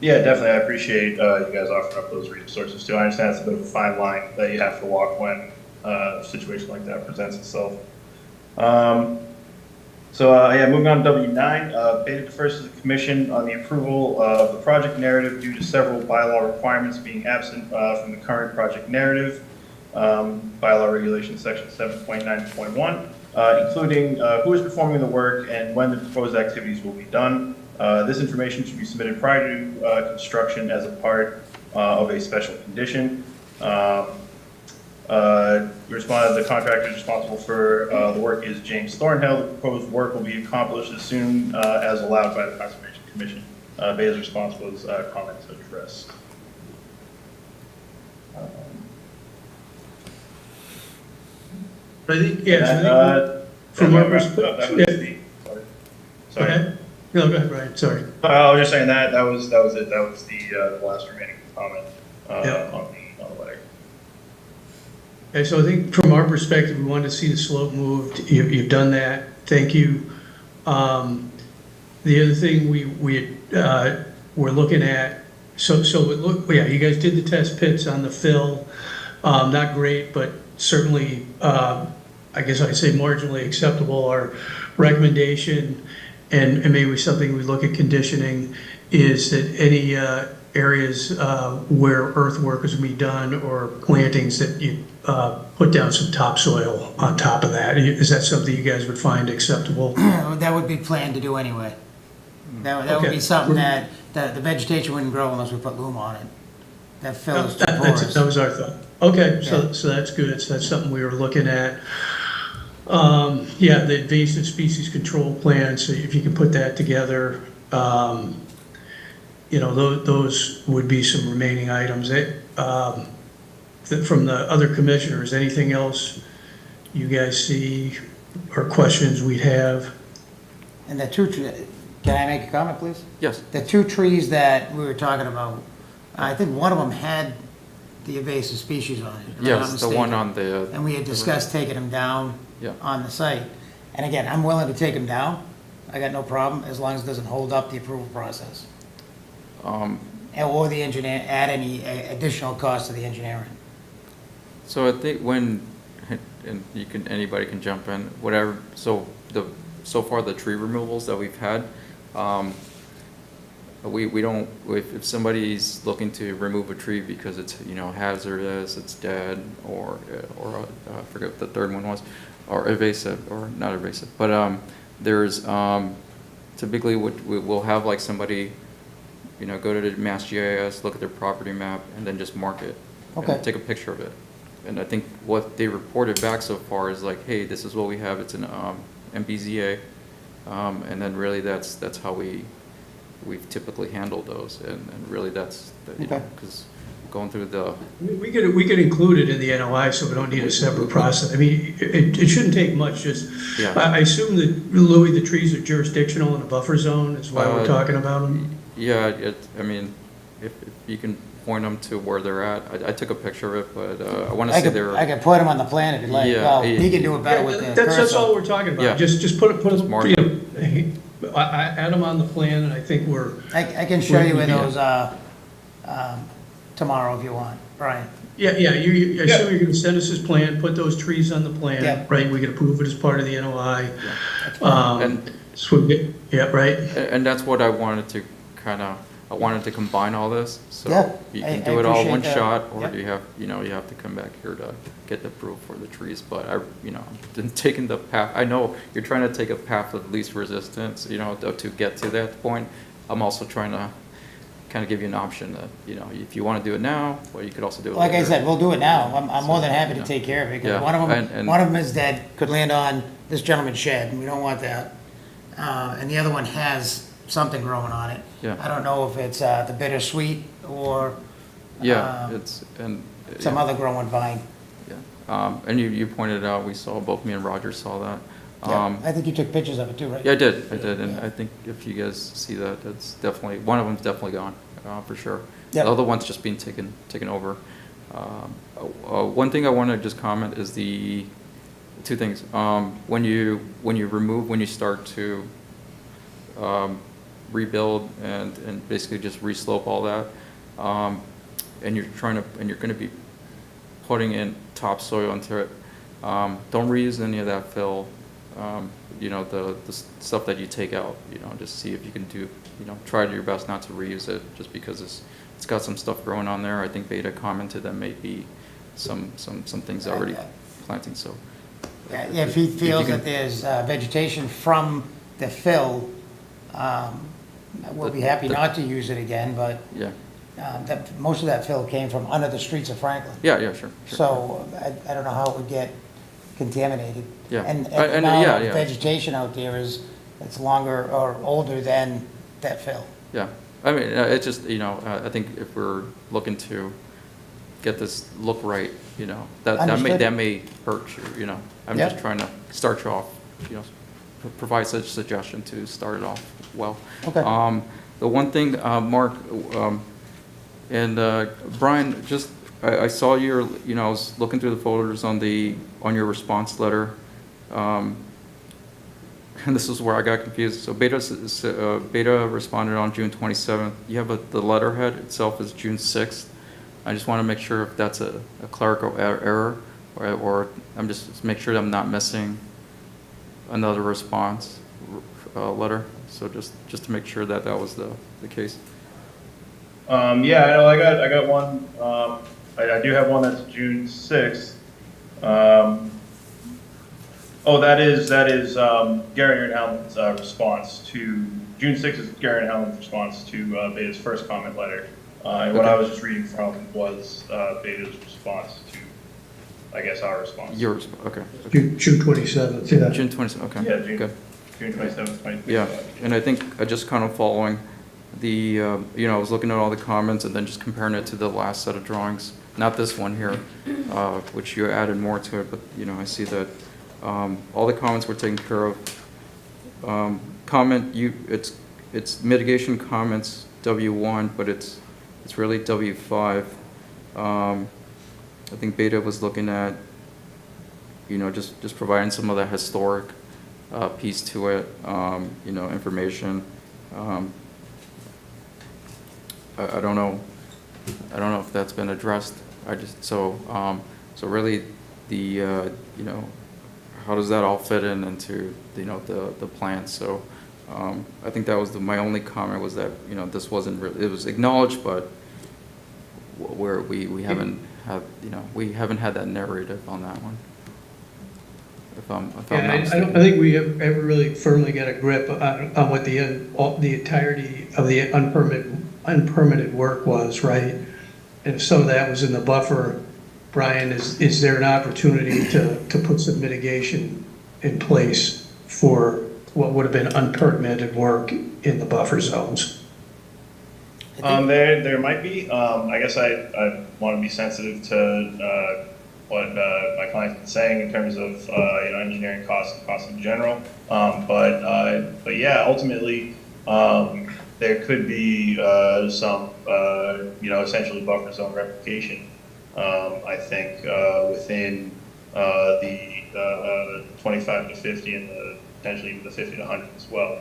Yeah, definitely. I appreciate you guys offering up those resources too. I understand it's a bit of a fine line that you have to walk when a situation like that presents itself. Yeah, moving on to W9, Beta defers to the commission on the approval of the project narrative due to several bylaw requirements being absent from the current project narrative, bylaw regulation section 7.9.1, including who is performing the work and when the proposed activities will be done. This information should be submitted prior to construction as a part of a special condition. We responded, the contractor responsible for the work is James Thornhill. The proposed work will be accomplished as soon as allowed by the Conservation Commission. Beta's response was comments addressed. I think, yeah, from our perspective. Sorry. Okay. No, go ahead, Brian. Sorry. I was just saying that was it. That was the last remaining comment on the letter. Okay, so I think from our perspective, we wanted to see the slope moved. You've done that. Thank you. The other thing we're looking at So it look, yeah, you guys did the test pits on the fill, not great, but certainly, I guess I'd say marginally acceptable. Our recommendation, and maybe something we look at conditioning, is that any areas where earthwork is gonna be done or plantings, that you put down some topsoil on top of that. Is that something you guys would find acceptable? That would be planned to do anyway. That would Okay. be something that the vegetation wouldn't grow unless we put loom on it. That fill is too That porous. was our thought. Okay, Yeah. so that's good. So that's something we were looking at. Yeah, the invasive species control plan, so if you can put that together, you know, those would be some remaining items. From the other commissioners, anything else you guys see or questions we'd have? And the two, can I make a comment, please? Yes. The two trees that we were talking about, I think one of them had the invasive species on it. if I'm not Yes, the one mistaken. on the. And we had discussed taking them down Yeah. on the site. And again, I'm willing to take them down. I got no problem, as long as it doesn't hold up the approval process. Or the engineer, add any additional cost to the engineering. So I think when, and you can, anybody can jump in, whatever, so far the tree removals that we've had, we don't, if somebody's looking to remove a tree because it's, you know, hazardous, it's dead, or I forget what the third one was, or invasive, or not invasive, but there's typically we'll have like somebody, you know, go to the Mass GIS, look at their property map, and then just mark it. Okay. And take a picture of it. And I think what they reported back so far is like, hey, this is what we have, it's an MBZA. And then really that's how we've typically handled those. And really that's, you know, because going through the. We could include it in the NOI, so we don't need a separate process. I mean, it shouldn't take much, just, Yeah. I assume that, Louis, the trees are jurisdictional in a buffer zone, is why we're talking about them? Yeah, I mean, if you can point them to where they're at. I took a picture of it, but I want to say they were. I could put them on the plan if you'd like. Yeah, Well, he can do it better with the That's cursor. all we're talking Yeah. about, just put it, mark you know, add them on the plan, and I think we're. I can show you where Yeah. those, tomorrow if you want, Brian. Yeah, I assume you're gonna send us this plan, put those trees on the Yeah. plan, right? We can approve it as part of the NOI. And So we get, yeah, right? And that's what I wanted to I wanted to combine all this, so Yeah, you I can do it all appreciate one that. shot, or Yep. you have to come back here to get the approval for the trees, but I'm taking the path, I know you're trying to take a path of least resistance, to get to that point. I'm also trying to kind of give you an option that, if you want to do it now, or you could also do it Like I later. said, we'll do it now. I'm more than happy to Yeah. take care of it, Yeah, because and- one of them is dead, could land on this gentleman's shed, and we don't want that. And the other one has something growing on it. Yeah. I don't know if it's the bittersweet or Yeah, uh, some yeah. other growing vine. And you pointed out, we saw, both me and Roger saw that. Yeah, I think you took pictures of it too, right? Yeah, I did, and I think if you guys see that, it's definitely, one of them's definitely gone, for sure. Yep. The other one's just being taken over. One thing I want to just comment is two things. When you start to rebuild and basically just reslope all that, and you're going to be putting in topsoil into it, don't reuse any of that fill. The stuff that you take out, just see if you can try your best not to reuse it, just because it's got some stuff growing on there. I think Beta commented that may be some things already planting, so. Yeah, if he feels you can- that there's vegetation from the fill, we'll be happy not to use it again, but Yeah, most of that fill came from under the streets of Franklin. yeah, sure. So I don't know how it would get contaminated. Yeah. And the And, amount yeah, of yeah. vegetation out there it's longer or older than that fill. Yeah, I mean, it's just, I think if we're looking to get this look right, Understood. that may hurt you, I'm Yep. just trying to start you off, provide such a suggestion to start it off well. Okay. The one thing, Mark, and Brian, just, I saw I was looking through the folders on your response letter. and this is where I got confused. So Beta responded on June 27th. You have the letterhead itself is June 6th. I just want to make sure if that's a clerical error, or I'm just make sure that I'm not missing another response letter. So just to make sure that was the case. Yeah, I know, I got one, I do have one that's June 6th. Oh, that is Gary and Howland's response to, June 6th is Gary and Howland's response to Beta's first comment letter. And what I was just reading from was Beta's response to, I guess, our response. Yours, okay. June 27th, yeah. June 27th, okay. Yeah, Good. June 27th, 2025. Yeah, and I think just kind of following the, I was looking at all the comments and then just comparing it to the last set of drawings. Not this one here, which you added more to it, but, I see that all the comments were taken care of. It's mitigation comments W1, but it's really W5. I think Beta was looking at, just providing some of the historic piece to it, information. I don't know if that's been addressed. So really the, how does that all fit into, the plan? So I think that was my only comment was that, this wasn't really, it was acknowledged, but where we haven't had that narrative on that one. If I'm not I mistaken. think we have ever really firmly got a grip on what the entirety of the unpermitted work was, right? And if some of that was in the buffer, Brian, is there an opportunity to put some mitigation in place for what would have been unpermitted work in the buffer zones? There might be. I guess I want to be sensitive to what my client's been saying in terms of engineering costs and costs in general. But yeah, ultimately there could be some essentially buffer zone replication. I think within the 25 to 50 and potentially even the 50 to 100 as well.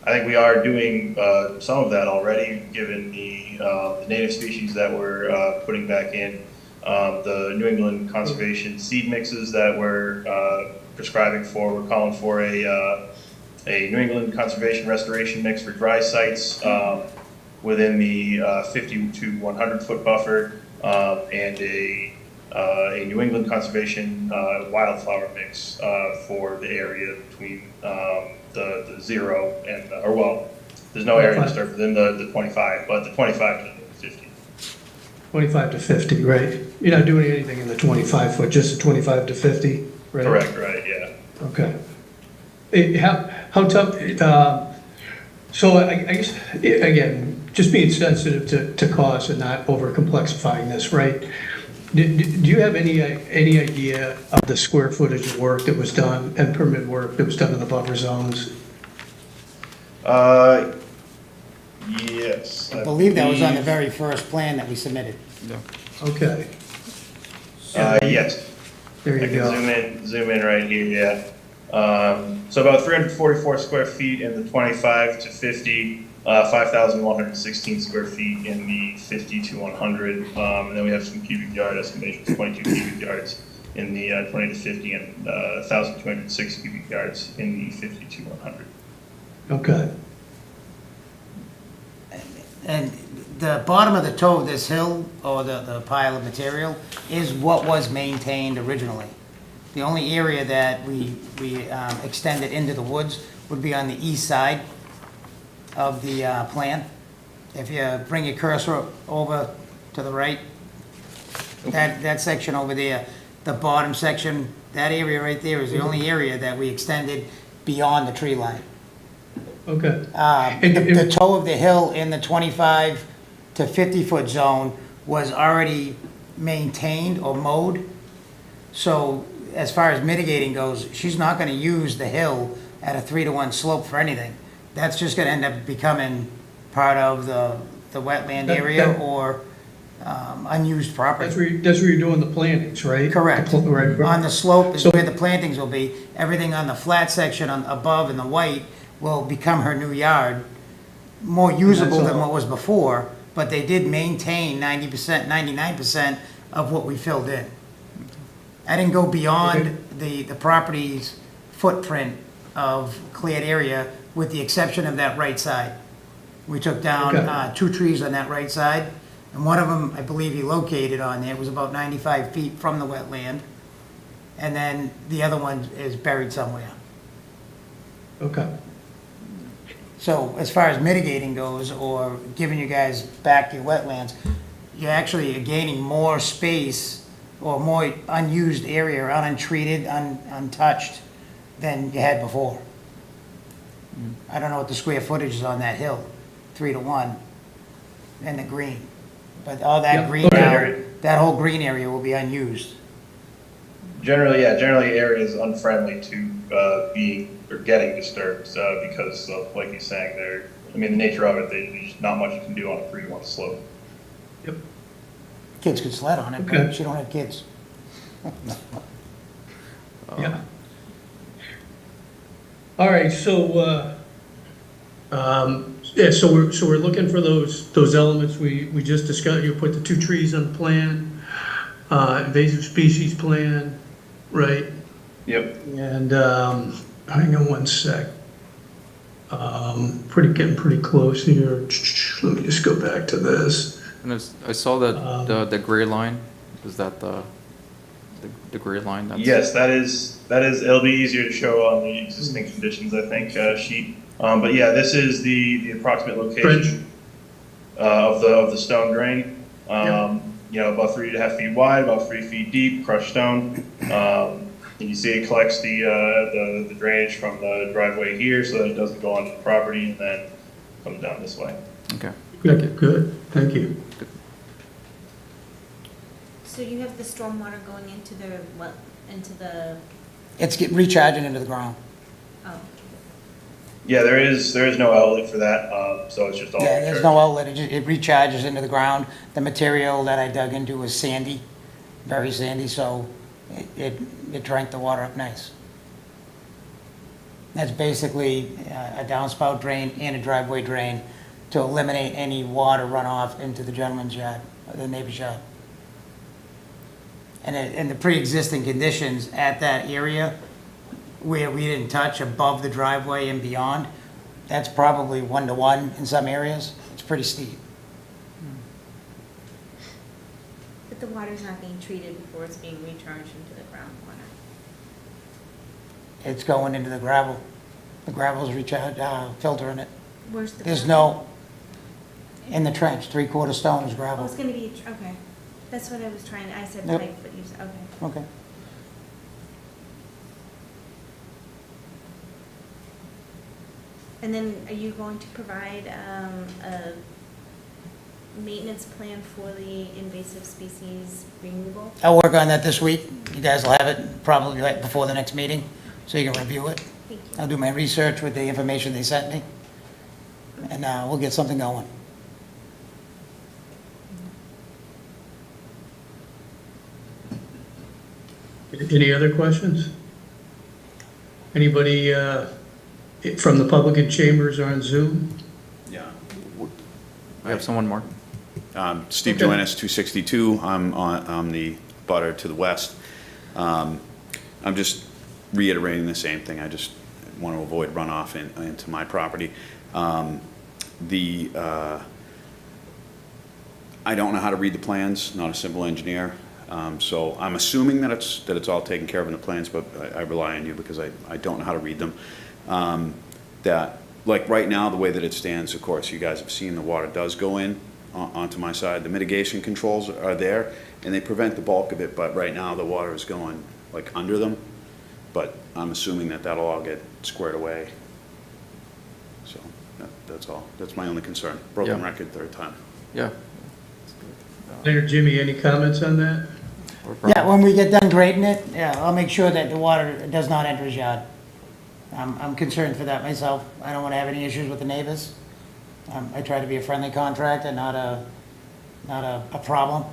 I think we are doing some of that already, given the native species that we're putting back in, the New England conservation seed mixes that we're prescribing for. We're calling for a New England conservation restoration mix for dry sites within the 50 to 100 foot buffer, and a New England conservation wildflower mix for the area between the 0 and, there's no area disturbed within the 25, but the 25 to 50. 25 to 50, right? You're not doing anything in the 25 foot, just the 25 to 50, right? Correct, right, yeah. Okay. How tough, so I guess, again, just being sensitive to cost and not over complexifying this, right? Do you have any idea of the square footage of work that was done and permit work that was done in the buffer zones? Yes. I believe that was on the very first plan that we submitted. Yeah. Okay. Yes. There you go. Zoom in right here, yeah. So about 344 square feet in the 25 to 50, 5,116 square feet in the 50 to 100. And then we have some cubic yard estimations, 22 cubic yards in the 20 to 50 and 1,206 cubic yards in the 50 to 100. Okay. And the bottom of the toe of this hill, or the pile of material, is what was maintained originally. The only area that we extended into the woods would be on the east side of the plan. If you bring your cursor over to the right, that section over there, the bottom section, that area right there is the only area that we extended beyond the tree line. Okay. The toe of the hill in the 25 to 50 foot zone was already maintained or mowed. So as far as mitigating goes, she's not going to use the hill at a 3-to-1 slope for anything. That's just going to end up becoming part of the wetland area or unused property. That's where you're doing the plantings, right? Correct. Right. On the slope is So- where the plantings will be. Everything on the flat section on, above in the white will become her new yard, more usable than what was before, but they did maintain 90%, 99% of what we filled in. I didn't go beyond the property's footprint of cleared area, with the exception of that right side. We took down Okay. 2 trees on that right side, and one of them, I believe he located on there, was about 95 feet from the wetland. And then the other one is buried somewhere. Okay. So as far as mitigating goes, or giving you guys back your wetlands, you're actually gaining more space or more unused area, or untreated, untouched than you had before. I don't know what the square footage is on that hill, 3 to 1, and the green. But all that Yeah. green now, that whole green area will be unused. Generally, area is unfriendly to being or getting disturbed because of, like he's saying, the nature of it, there's not much you can do on a 3-to-1 slope. Kids could sled on it, Okay. but she don't have kids. Yeah. All right, so, yeah, so we're looking for those elements we just discussed. You put the 2 trees on the plan, invasive species plan, right? Yep. And, hang on one sec. Getting pretty close here. Let me just go back to this. And I saw that the gray line, is that the gray line? Yes, that is, it'll be easier to show on the existing conditions, I think, sheet. But yeah, this is the approximate location of the stone drain. You know, about 3.5 feet wide, about 3 feet deep, crushed stone. And you see it collects the drainage from the driveway here so that it doesn't go onto the property and then comes down this way. Okay. Good, thank you. So you have the stormwater going into the, It's recharging into the ground. oh, Yeah, there is no outlet for that, so it's just all. Yeah, there's no outlet, it recharges into the ground. The material that I dug into was sandy, very sandy, so it drank the water up nice. That's basically a downspout drain and a driveway drain to eliminate any water runoff into the gentleman's yard, or the neighbor's yard. And the pre-existing conditions at that area where we didn't touch above the driveway and beyond, that's probably 1 to 1 in some areas. It's pretty steep. but the water's not being treated before it's being recharged into the groundwater. It's going into the gravel. The gravel's filtering it. Where's the? There's gravel? no, in the trench, 3/4 stone is Oh, gravel. it's gonna be, okay. That's what I was trying, I said Yep. pipe, but you said, okay. Okay. And then are you going to provide a maintenance plan for the invasive species removal? I'll work on that this week. You guys will have it probably right before the next meeting, so you can review it. Thank you. I'll do my research with the information they sent me, and we'll get something going. Any other questions? Anybody from the public in chambers or on Zoom? Yeah. I have someone, Mark. Steve Okay. Joannis, 262. I'm the butter to the west. I'm just reiterating the same thing. I just want to avoid runoff into my property. I don't know how to read the plans, not a civil engineer. So I'm assuming that it's all taken care of in the plans, but I rely on you because I don't know how to read them. That, like right now, the way that it stands, of course, you guys have seen the water does go in onto my side. The mitigation controls are there, and they prevent the bulk of it, but right now the water is going like under them. But I'm assuming that that'll all get squared away. So that's all. That's my only concern. Broken Yeah. record, third time. Yeah. Leonard, Jimmy, any comments on that? Yeah, when we get done grading it, yeah, I'll make sure that the water does not enter his yard. I'm concerned for that myself. I don't want to have any issues with the neighbors. I try to be a friendly contractor, not not a problem.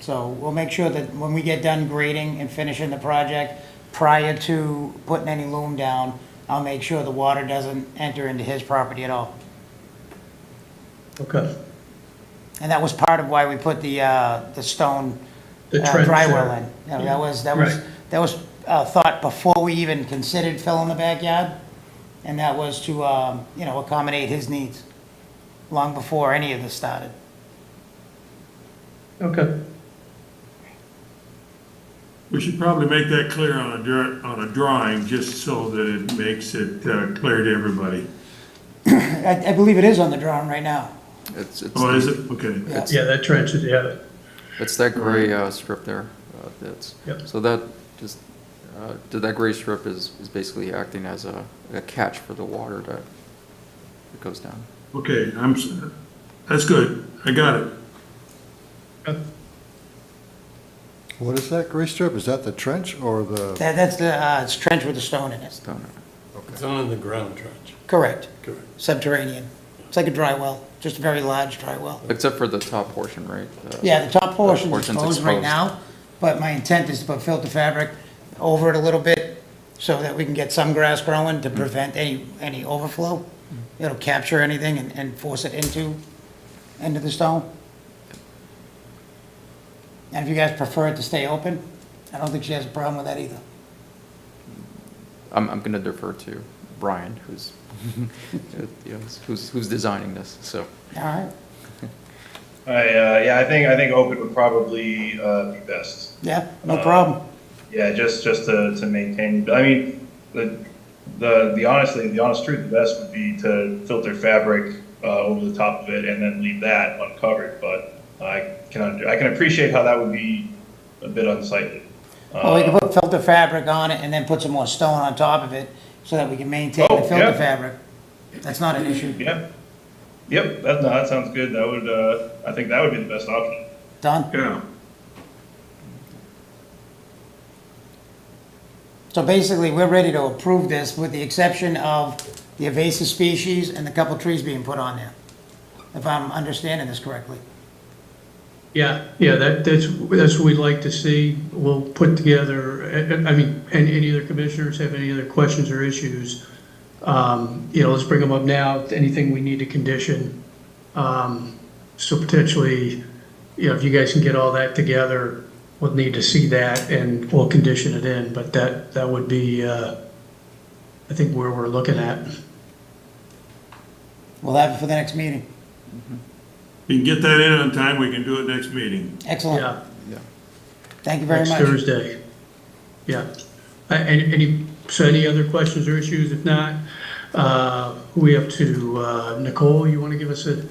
So we'll make sure that when we get done grading and finishing the project, prior to putting any loom down, I'll make sure the water doesn't enter into his property at all. Okay. And that was part of why we put the stone The trench dry there. well in. You know, Right. that was thought before we even considered filling the backyard. And that was to, you know, accommodate his needs, long before any of this started. Okay. We should probably make that clear on a drawing, just so that it makes it clear to everybody. I believe it is on the drawing right now. It's Oh, is it? Okay. Yeah. Yeah, that trench is, yeah. It's that gray strip there. That's, Yep. so that just, that gray strip is basically acting as a catch for the water that goes down. Okay, that's good. I got it. What is that gray strip? Is that the trench or the? That's it's trench with the stone in it. It's on the ground trench. Correct. Correct. Subterranean. It's like a dry well, just a very large dry well. Except for the top portion, right? Yeah, the top portion's portion's exposed right exposed. now, but my intent is to put filter fabric over it a little bit so that we can get some grass growing to prevent any overflow. It'll capture anything and force it into the stone. And if you guys prefer it to stay open, I don't think she has a problem with that either. I'm gonna defer to Brian, who's, you know, who's designing this, so. All right? Yeah, I think open would probably be best. Yeah, no problem. Yeah, just to maintain, I mean, the honest truth, the best would be to filter fabric over the top of it and then leave that uncovered, but I can appreciate how that would be a bit unsightly. Well, we can put filter fabric on it and then put some more stone on top of it so that we can maintain the filter yeah. fabric. That's not an issue. Yeah. Yep, that sounds good. That would, I think that would be the best option. Done? Yeah. So basically, we're ready to approve this with the exception of the invasive species and the couple trees being put on there, if I'm understanding this correctly. Yeah, that's what we'd like to see. We'll put together, I mean, and any other commissioners have any other questions or issues, you know, let's bring them up now. Anything we need to condition. So potentially, you know, if you guys can get all that together, we'll need to see that and we'll condition it in. But that would be, I think, where we're looking at. We'll have it for the next meeting. If you can get that in on time, we can do it next meeting. Excellent. Yeah. Thank you very much. Next Thursday. Yeah. Any other questions or issues? If not, who we up to? Nicole, you want to give us a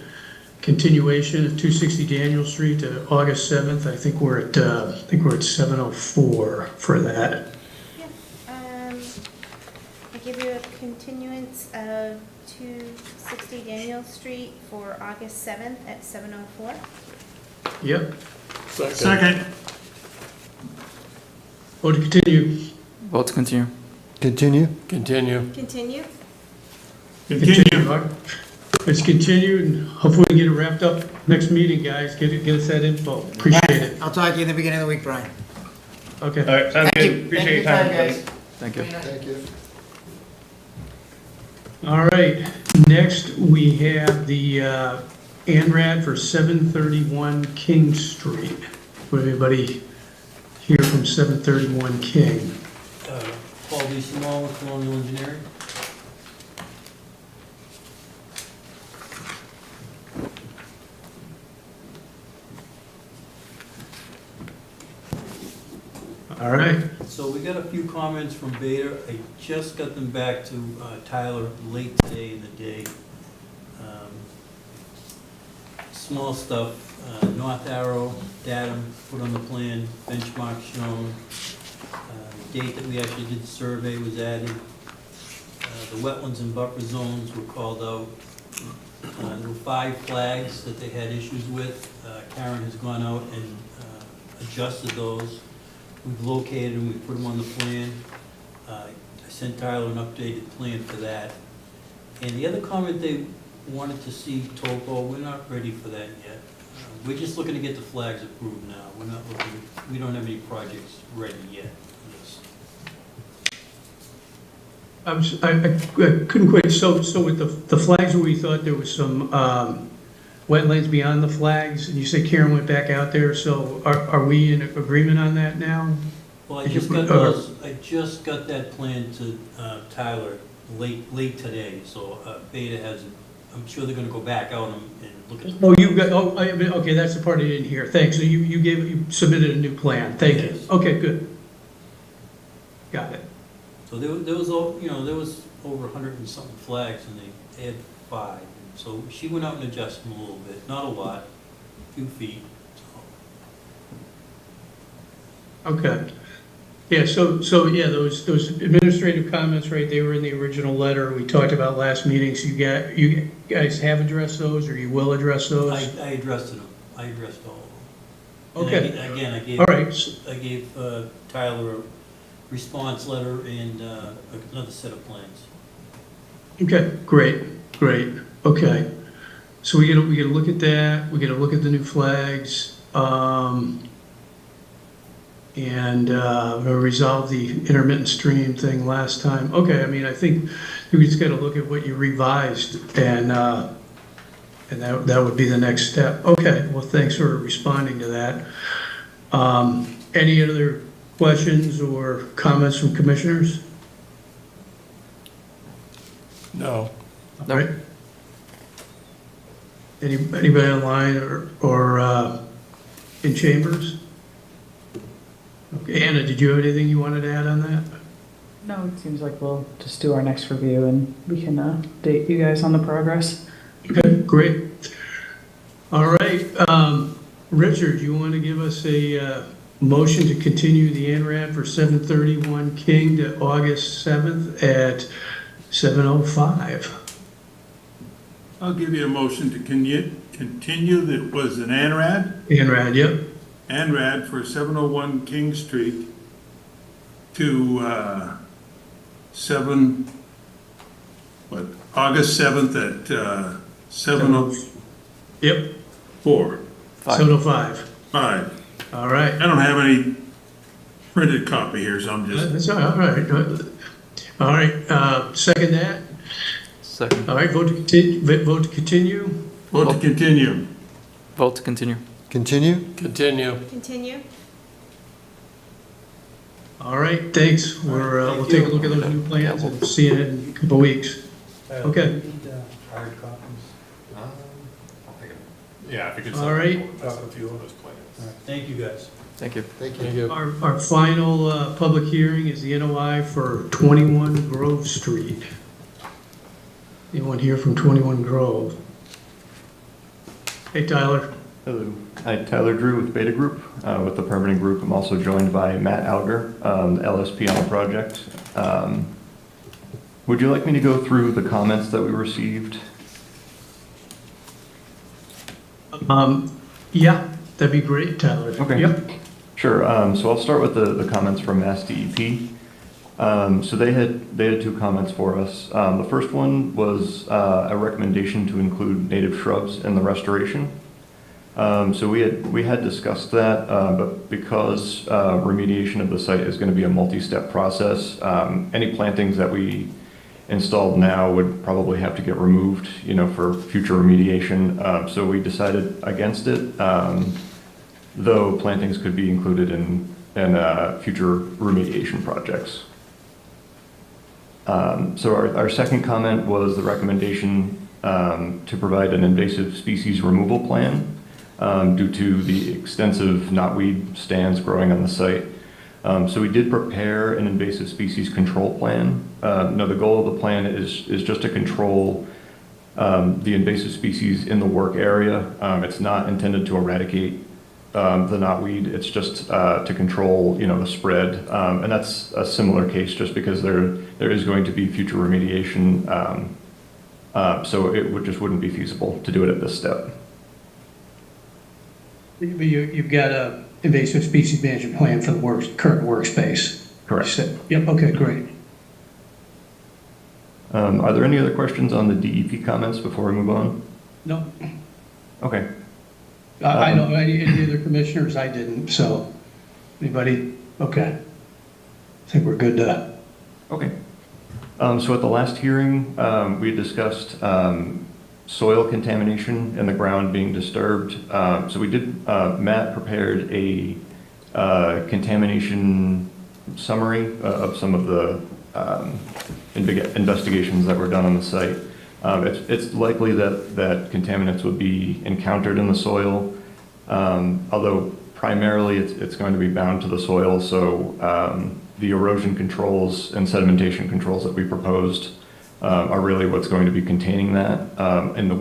continuation of 260 Daniel Street to August 7th? I think we're at 7:04 for that. Yeah, I give you a continuance of 260 Daniel Street for August 7th at 7:04. Yep. Second. Vote to continue. Vote to continue. Continue? Continue. Continue? Continue. Mark. Let's continue and hopefully we get it wrapped up next meeting, guys. Get us that info. Appreciate it. I'll talk to you in the beginning of the week, Brian. Okay. All right, sounds Thank good. you. Appreciate your Thank time, you, guys. guys. Thank you. Thank you. All right, next we have the ANRAD for 731 King Street. Would anybody hear from 731 King? Paul DeSimone with Colonial Engineering. All right, So we got a few comments from Beta. I just got them back to Tyler late today in the day. Small stuff, North Arrow, datum put on the plan, benchmark shown. Date that we actually did the survey was added. The wetlands and buffer zones were called out. There were 5 flags that they had issues with. Karen has gone out and adjusted those. We've located them, we put them on the plan. I sent Tyler an updated plan for that. And the other comment they wanted to see topo, we're not ready for that yet. We're just looking to get the flags approved now. We're not looking, we don't have any projects ready yet. Yes. I couldn't quite, so with the flags, where we thought there was some wetlands beyond the flags, and you said Karen went back out there, so are we in agreement on that now? Well, I just got those, I just got that plan to Tyler late today, so Beta has, I'm sure they're gonna go back out and look at. Oh, you got, okay, that's the part I didn't hear, thanks, so you submitted a new plan, thank you. Yes. Okay, good. Got it. So there was, there was over 100 and something flags, and they had 5. So she went out and adjusted them a little bit, not a lot, a few feet. Okay. Yeah, so yeah, those administrative comments, right, they were in the original letter we talked about last meeting, so you guys have addressed those, or you will address those? I addressed them, I addressed all of them. Okay. And again, All right. I gave Tyler a response letter and another set of plans. Okay, great, okay. So we gotta look at that, we gotta look at the new flags, and resolve the intermittent stream thing last time. Okay, I mean, I think we just gotta look at what you revised, and that would be the next step. Okay, well, thanks for responding to that. Any other questions or comments from commissioners? No. All right. Anybody online or in chambers? Okay, Anna, did you have anything you wanted to add on that? No, it seems like we'll just do our next review and we can update you guys on the progress. Okay, great. All right, Richard, you want to give us a motion to continue the NRAD for 731 King to August 7th at 7:05? I'll give you a motion to continue, that was an ANRAD? NRAD, yep. ANRAD for 701 King Street to August 7th at 7:04. Yep. 7:05. 5. All right. I don't have any printed copy here, so I'm just. That's all right. All right, second that? Second. All right, vote to continue? Vote to continue. Vote to continue. Continue? Continue. Continue? All right, thanks. We'll take a look at those new plans and see you in a couple of weeks. Okay. We need hard copies. Yeah, if you could. All right. A few of those plans. All right, thank you, guys. Thank you. Thank you. Our final public hearing is the NOI for 21 Grove Street. Anyone here from 21 Grove? Hey, Tyler. Hello. Hi, Tyler Drew with Beta Group. With the permitting group, I'm also joined by Matt Alger, LSP on the project. Would you like me to go through the comments that we received? Yeah, that'd be great, Tyler. Okay. Yep. Sure. So I'll start with the comments from Mass DEP. So they had 2 comments for us. The first one was a recommendation to include native shrubs in the restoration. So we had discussed that, but because remediation of the site is going to be a multi-step process, any plantings that we installed now would probably have to get removed, for future remediation. So we decided against it, though plantings could be included in future remediation projects. So our second comment was the recommendation to provide an invasive species removal plan due to the extensive knotweed stands growing on the site. So we did prepare an invasive species control plan. The goal of the plan is just to control the invasive species in the work area. It's not intended to eradicate the knotweed. It's just to control, the spread. And that's a similar case just because there is going to be future remediation. So it wouldn't be feasible to do it at this step. You've got a invasive species management plan for the current workspace. Correct. Yep, okay, great. Are there any other questions on the DEP comments before we move on? No. Okay. I know, any of the other commissioners, I didn't, so, anybody? Okay. I think we're good to. Okay. So at the last hearing, we discussed soil contamination in the ground being disturbed. So we did, Matt prepared a contamination summary of some of the investigations that were done on the site. It's likely that contaminants would be encountered in the soil, although primarily it's going to be bound to the soil. So the erosion controls and sedimentation controls that we proposed are really what's going to be containing that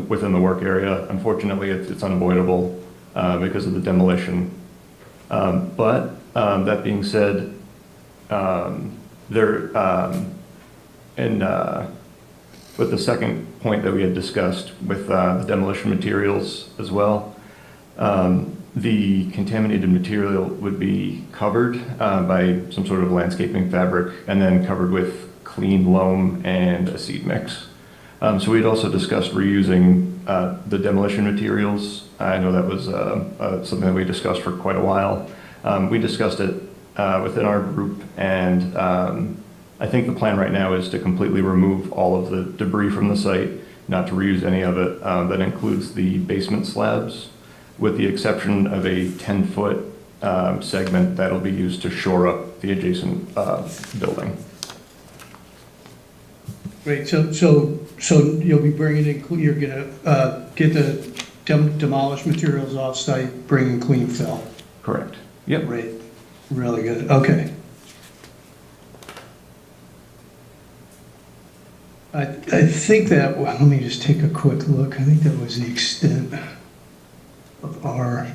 within the work area. Unfortunately, it's unavoidable because of the demolition. But that being said, with the second point that we had discussed with the demolition materials as well, the contaminated material would be covered by some sort of landscaping fabric and then covered with clean loam and a seed mix. So we'd also discussed reusing the demolition materials. I know that was something that we discussed for quite a while. We discussed it within our group, and I think the plan right now is to completely remove all of the debris from the site, not to reuse any of it. That includes the basement slabs, with the exception of a 10-foot segment that'll be used to shore up the adjacent building. Great, so you'll be bringing in, you're gonna get the demolished materials off-site, bring in clean fill? Correct. Yep. Great, really good, okay. I think that, well, let me just take a quick look. I think that was the extent of our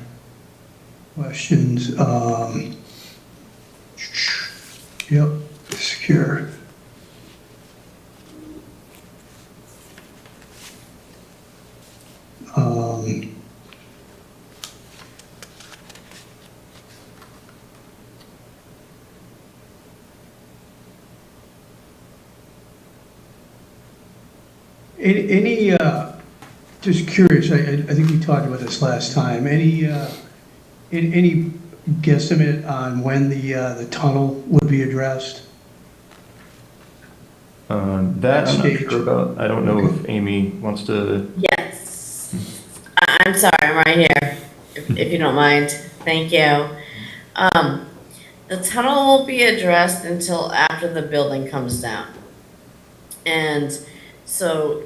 questions. Yep, secure. Just curious, I think we talked about this last time, any guesstimate on when the tunnel would be addressed? That I'm not sure about. I don't know if Amy wants to. Yes. I'm sorry, I'm right here, if you don't mind. Thank you. The tunnel will be addressed until after the building comes down. And so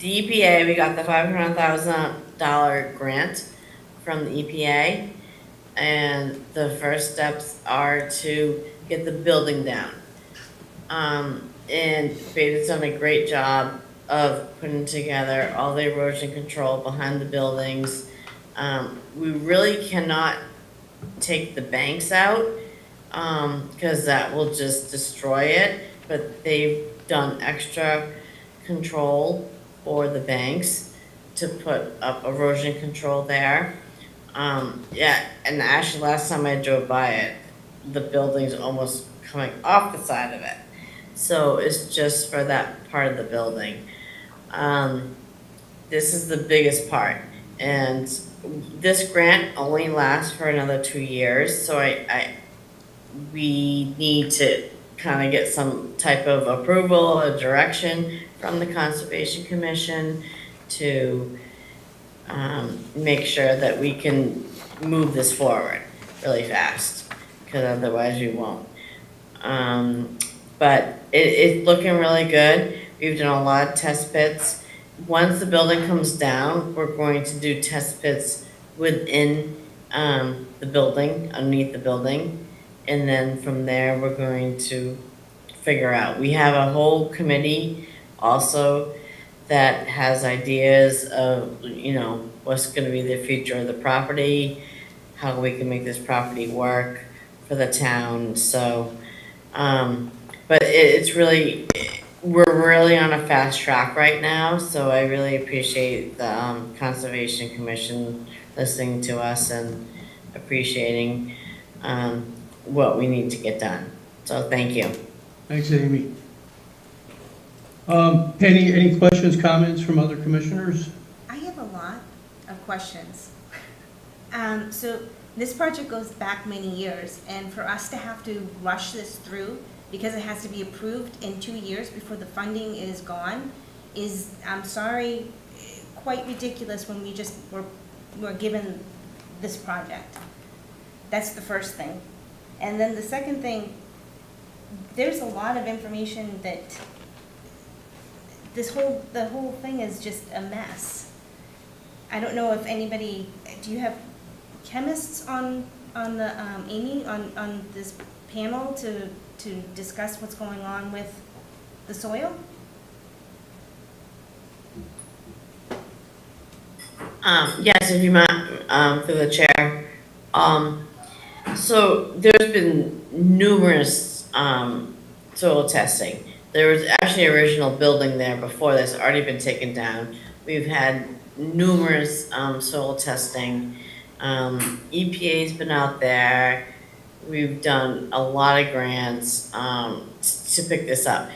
the EPA, we got the $500,000 grant from the EPA. And the first steps are to get the building down. And Beta's done a great job of putting together all the erosion control behind the buildings. We really cannot take the banks out because that will just destroy it, but they've done extra control for the banks to put up erosion control there. Yeah, and actually last time I drove by it, the building's almost coming off the side of it. So it's just for that part of the building. This is the biggest part. And this grant only lasts for another 2 years. So we need to kind of get some type of approval or direction from the Conservation Commission to make sure that we can move this forward really fast, because otherwise we won't. But it's looking really good. We've done a lot of test pits. Once the building comes down, we're going to do test pits within the building, underneath the building. And then from there, we're going to figure out. We have a whole committee also that has ideas of, what's going to be the future of the property, how we can make this property work for the town. So, but it's really, we're really on a fast track right now. So I really appreciate the Conservation Commission listening to us and appreciating what we need to get done. So thank you. Thanks, Amy. Any questions, comments from other commissioners? I have a lot of questions. So this project goes back many years, and for us to have to rush this through because it has to be approved in 2 years before the funding is gone is, I'm sorry, quite ridiculous when we just were given this project. That's the first thing. And then the second thing, there's a lot of information that the whole thing is just a mess. I don't know if anybody, do you have chemists on the, Amy, on this panel to discuss what's going on with the soil? Yes, if you might, through the chair. So there's been numerous soil testing. There was actually an original building there before that's already been taken down. We've had numerous soil testing. EPA's been out there. We've done a lot of grants to pick this up.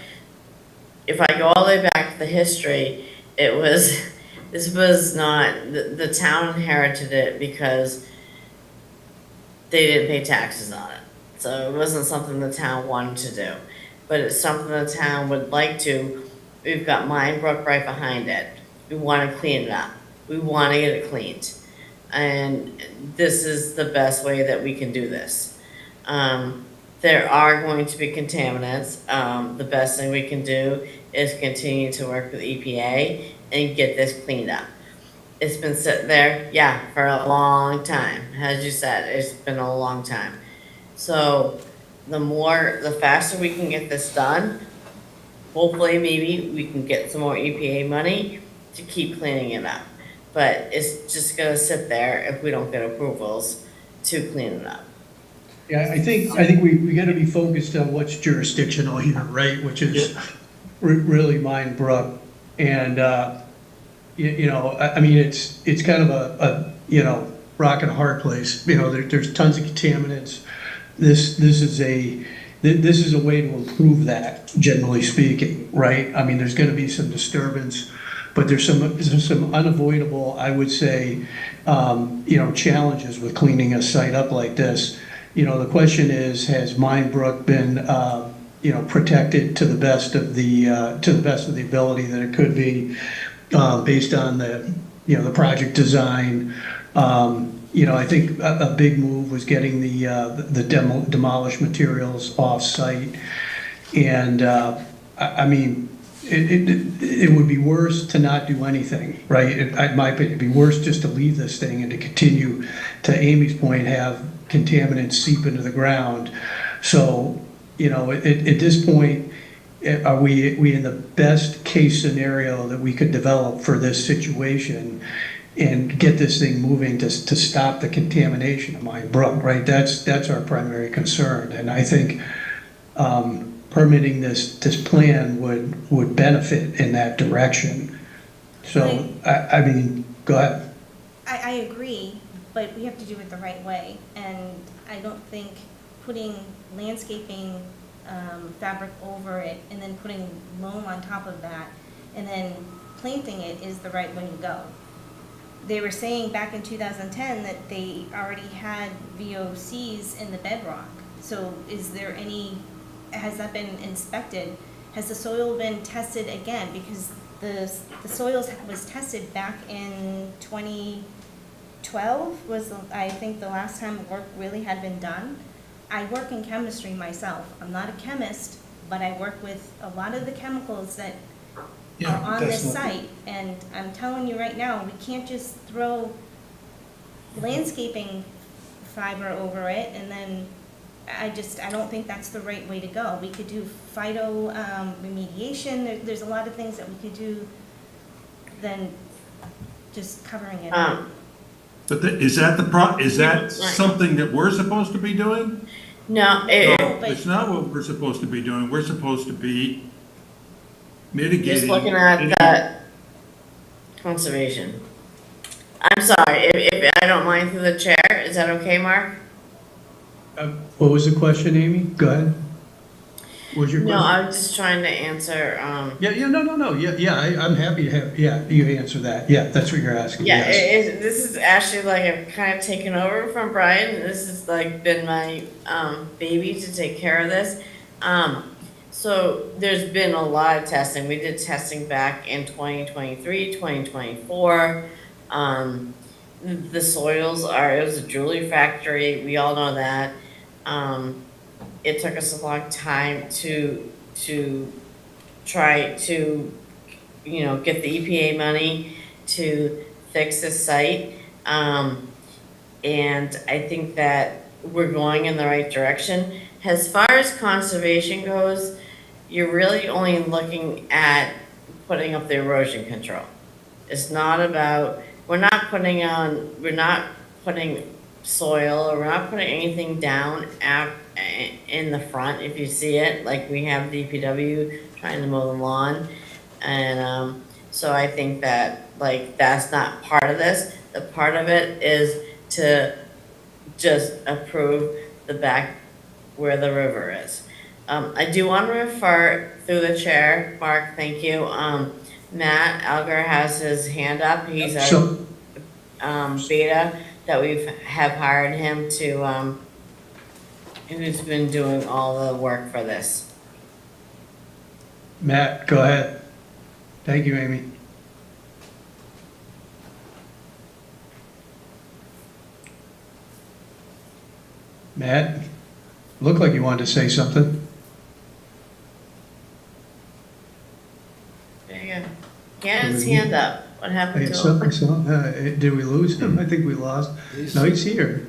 If I go all the way back to the history, this was not, the town inherited it because they didn't pay taxes on it. So it wasn't something the town wanted to do. But it's something the town would like to. We've got Mine Brook right behind it. We want to clean it up. We want to get it cleaned. And this is the best way that we can do this. There are going to be contaminants. The best thing we can do is continue to work with EPA and get this cleaned up. It's been sitting there, yeah, for a long time. As you said, it's been a long time. So the faster we can get this done, hopefully maybe we can get some more EPA money to keep cleaning it up. But it's just gonna sit there if we don't get approvals to clean it up. Yeah, I think we gotta be focused on what's jurisdictional here, right, which is really Mine Brook. And, you know, I mean, it's kind of a you know, rock and a hard place. You know, there's tons of contaminants. This is a way to improve that, generally speaking, right? I mean, there's gonna be some disturbance, but there's some unavoidable, I would say, you know, challenges with cleaning a site up like this. You know, the question is, has Mine Brook been, you know, protected to the best of the ability that it could be, based on the, you know, the project design? You know, I think a big move was getting the demolished materials off-site. And, I mean, it would be worse to not do anything, right? In my opinion, it'd be worse just to leave this thing and to continue, to Amy's point, have contaminants seep into the ground. So, you know, at this point, are we in the best case scenario that we could develop for this situation and get this thing moving to stop the contamination of Mine Brook, right? That's our primary concern. And I think permitting this plan would benefit in that direction. So, I mean, go ahead. I agree, but we have to do it the right way. And I don't think putting landscaping fabric over it and then putting loam on top of that and then planting it is the right way to go. They were saying back in 2010 that they already had VOCs in the bedrock. So is there has that been inspected? Has the soil been tested again? Because the soils was tested back in 2012 was, I think, the last time work really had been done. I work in chemistry myself. I'm not a chemist, but I work with a lot of the chemicals that are on this site. And I'm telling you right now, we can't just throw landscaping fiber over it and then I don't think that's the right way to go. We could do phyto remediation. There's a lot of things that we could do than just covering it up. But is that something that we're supposed to be doing? No, it's not what we're supposed to be doing. We're supposed to be mitigating. Just looking at that conservation. I'm sorry, if I don't mind through the chair, is that okay, Mark? What was the question, Amy? Go ahead. Was your No, question? I was just trying to answer, I'm happy to have, you answer that. Yeah, that's what you're asking, yeah, yes. this is actually like I've kind of taken over from Brian. This has like been my baby to take care of this. So there's been a lot of testing. We did testing back in 2023, 2024. The soils it was a jewelry factory. We all know that. It took us a long time to try to, get the EPA money to fix this site. And I think that we're going in the right direction. As far as conservation goes, you're really only looking at putting up the erosion control. It's not about, we're not putting soil, or we're not putting anything down in the front, if you see it, like we have DPW trying to mow the lawn. And so I think that, like, that's not part of this. The part of it is to just approve the back where the river is. I do want to refer through the chair, Mark, thank you. Matt Alger has his hand up. He's our beta that have hired him to, who's been doing all the work for this. Matt, go ahead. Thank you, Amy. Matt, looked like you wanted to say something. There you go. He had his hand up. What happened to him? Did we lose him? I think we lost. No, he's here.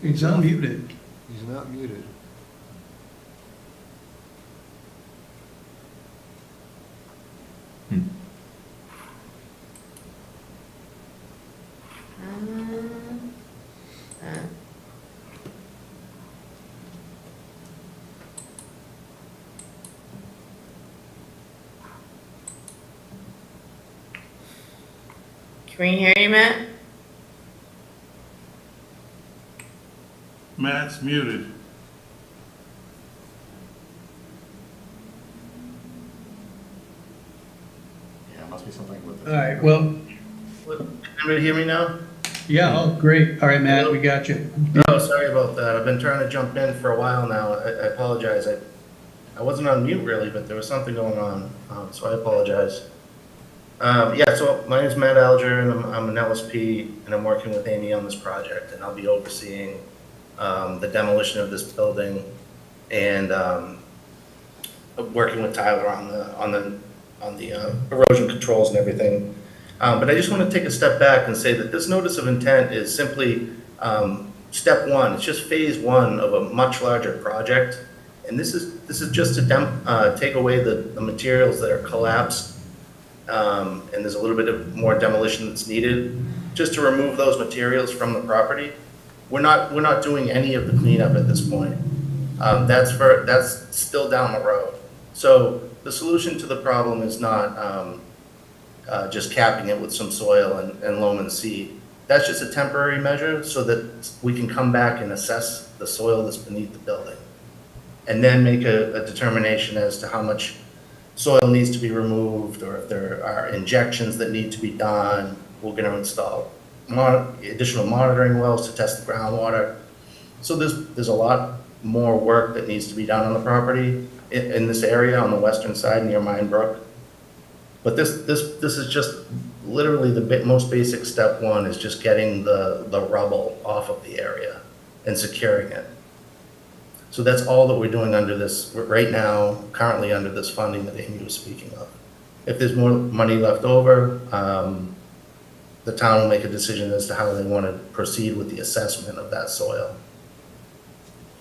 He's unmuted. He's not muted. Can we hear you, Matt? Matt's muted. Yeah, it must be something with All right, well, Everybody hear me now? yeah, oh, great. All right, Matt, we got you. Oh, sorry about that. I've been trying to jump in for a while now. I apologize. I wasn't on mute really, but there was something going on, so I apologize. Yeah, so my name is Matt Alger, and I'm an LSP, and I'm working with Amy on this project, and I'll be overseeing the demolition of this building and working with Tyler on the erosion controls and everything. But I just want to take a step back and say that this notice of intent is simply step one. It's just phase one of a much larger project, and this is just to take away the materials that are collapsed. And there's a little bit of more demolition that's needed just to remove those materials from the property. We're not doing any of the cleanup at this point. That's still down the road. So the solution to the problem is not just capping it with some soil and loam and seed. That's just a temporary measure so that we can come back and assess the soil that's beneath the building, and then make a determination as to how much soil needs to be removed, or if there are injections that need to be done. We're going to install additional monitoring wells to test the groundwater. So there's a lot more work that needs to be done on the property in this area on the western side near Mine Brook. But this is just literally the most basic step one, is just getting the rubble off of the area and securing it. So that's all that we're doing under this, right now, currently under this funding that Amy was speaking of. If there's more money left over, the town will make a decision as to how they want to proceed with the assessment of that soil.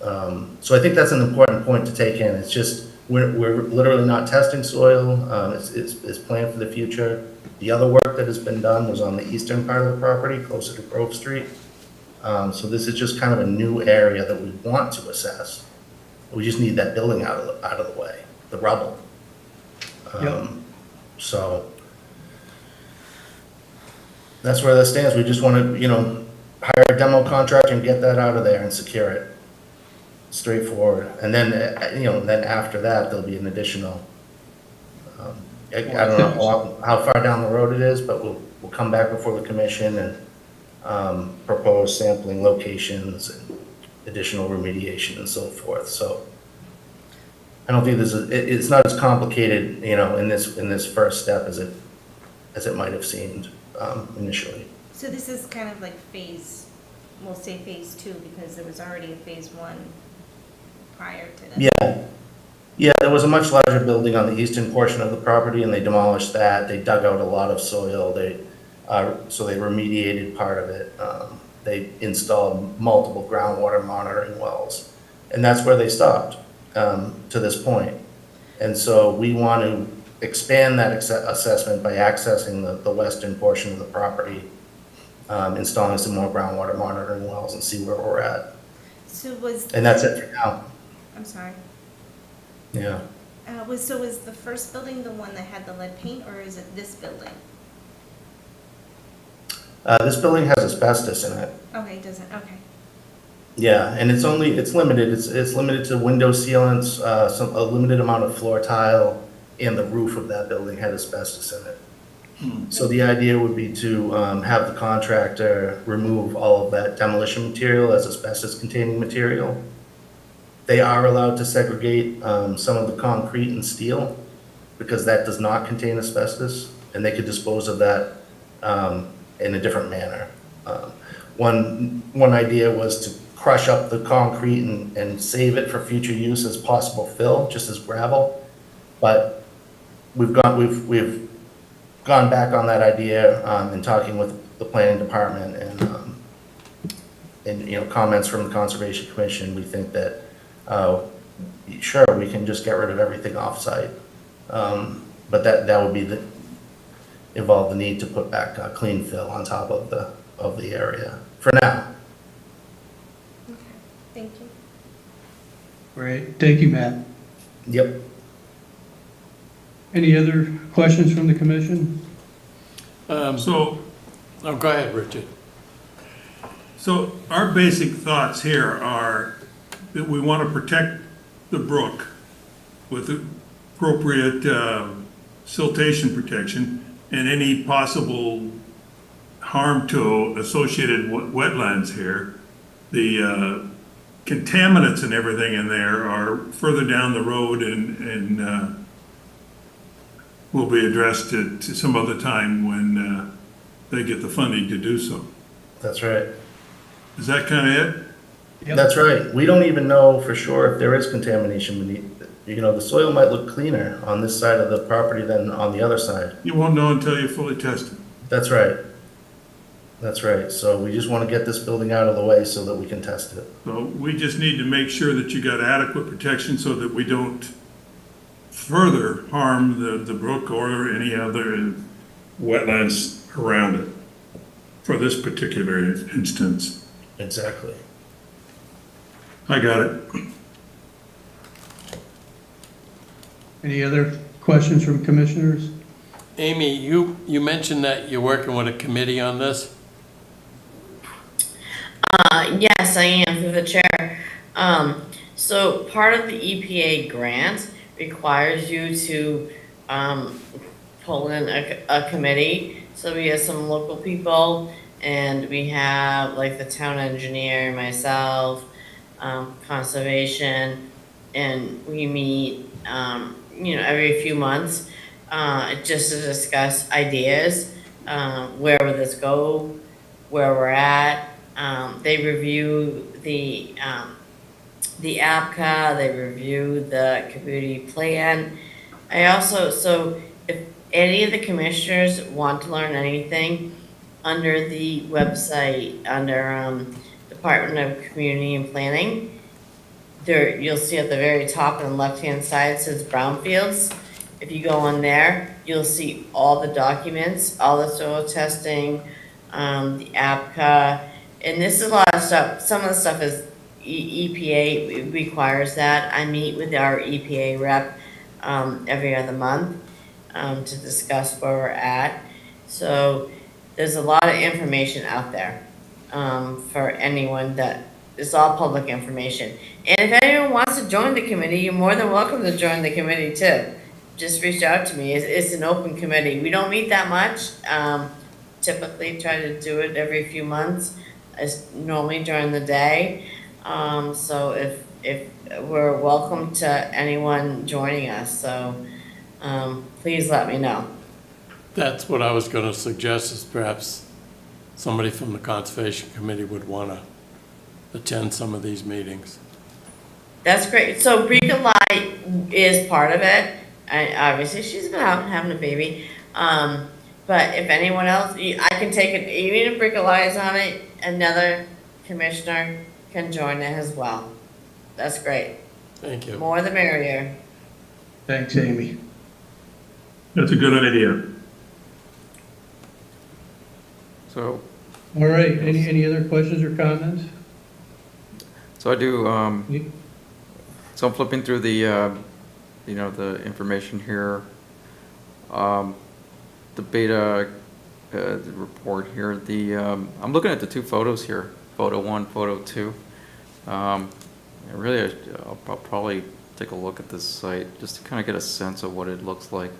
So I think that's an important point to take in. It's just, we're literally not testing soil. It's planned for the future. The other work that has been done was on the eastern part of the property, closer to Grove Street. So this is just kind of a new area that we want to assess. We just need that building out of the way, the rubble. So that's where that stands. We just want to, hire a demo contractor and get that out of there and secure it. straightforward. And then, then after that, there'll be an additional, I don't know how far down the road it is, but we'll come back before the commission and propose sampling locations and additional remediation and so forth. So I don't think it's not as complicated, in this first step as it might have seemed initially. So this is kind of like we'll say phase 2, because there was already a phase 1 prior to this. Yeah, there was a much larger building on the eastern portion of the property, and they demolished that. They dug out a lot of soil. So they remediated part of it. They installed multiple groundwater monitoring wells, and that's where they stopped to this point. And so we want to expand that assessment by accessing the western portion of the property, installing some more groundwater monitoring wells, and see where we're at. And that's it for now. I'm sorry. Yeah. Was the first building the one that had the lead paint, or is it this building? This building has asbestos in it. Okay, it doesn't, okay. Yeah, and it's limited. It's limited to window sealants, a limited amount of floor tile, and the roof of that building had asbestos in it. So the idea would be to have the contractor remove all of that demolition material as asbestos-containing material. They are allowed to segregate some of the concrete and steel because that does not contain asbestos, and they could dispose of that in a different manner. One idea was to crush up the concrete and save it for future use as possible fill, just as gravel. But we've gone back on that idea in talking with the planning department and comments from the Conservation Commission. We think that sure, we can just get rid of everything off-site, but that would involve the need to put back clean fill on top of the area for now. Okay, thank you. Great, thank you, Matt. Yep. Any other questions from the commission? Go ahead, Richard. So our basic thoughts here are that we want to protect the brook with appropriate siltation protection, and any possible harm to associated wetlands here. The contaminants and everything in there are further down the road and will be addressed to some other time when they get the funding to do so. That's right. Is that kind of it? Yep. That's right. We don't even know for sure if there is contamination beneath it. The soil might look cleaner on this side of the property than on the other side. You won't know until you fully test it. That's right. That's right. So we just want to get this building out of the way so that we can test it. So we just need to make sure that you got adequate protection so that we don't further harm the brook or any other wetlands around it for this particular instance. Exactly. I got it. Any other questions from commissioners? Amy, you mentioned that you're working with a committee on this? Yes, I am through the chair. So part of the EPA grant requires you to pull in a committee. So we have some local people, and we have like the town engineer, myself, conservation, and we meet every few months just to discuss ideas, where would this go, where we're at. They review the APCA, they review the community plan. So if any of the commissioners want to learn anything, under the website, under Department of Community and Planning, there you'll see at the very top on the left-hand side says Brownfields. If you go on there, you'll see all the documents, all the soil testing, the APCA, and this is a lot of stuff. Some of the stuff is EPA requires that. I meet with our EPA rep every other month to discuss where we're at. So there's a lot of information out there for anyone that it's all public information. And if anyone wants to join the committee, you're more than welcome to join the committee too. Just reach out to me. It's an open committee. We don't meet that much. Typically try to do it every few months, normally during the day. So if we're welcome to anyone joining us, so please let me know. That's what I was gonna suggest, is perhaps somebody from the Conservation Committee would wanna attend some of these meetings. That's great. So Brika Lai is part of it. Obviously, she's been out having a baby. But if anyone else, I can take it, even if Brika Lai is on it, another commissioner can join it as well. That's great. Thank you. More the merrier. Thanks, Amy. That's a good idea. So, All right, any other questions or comments? so I do, so I'm flipping through the, you know, the information here. The beta the report here, I'm looking at the two photos here, photo 1, photo 2. Really, I'll probably take a look at this site just to kind of get a sense of what it looks like.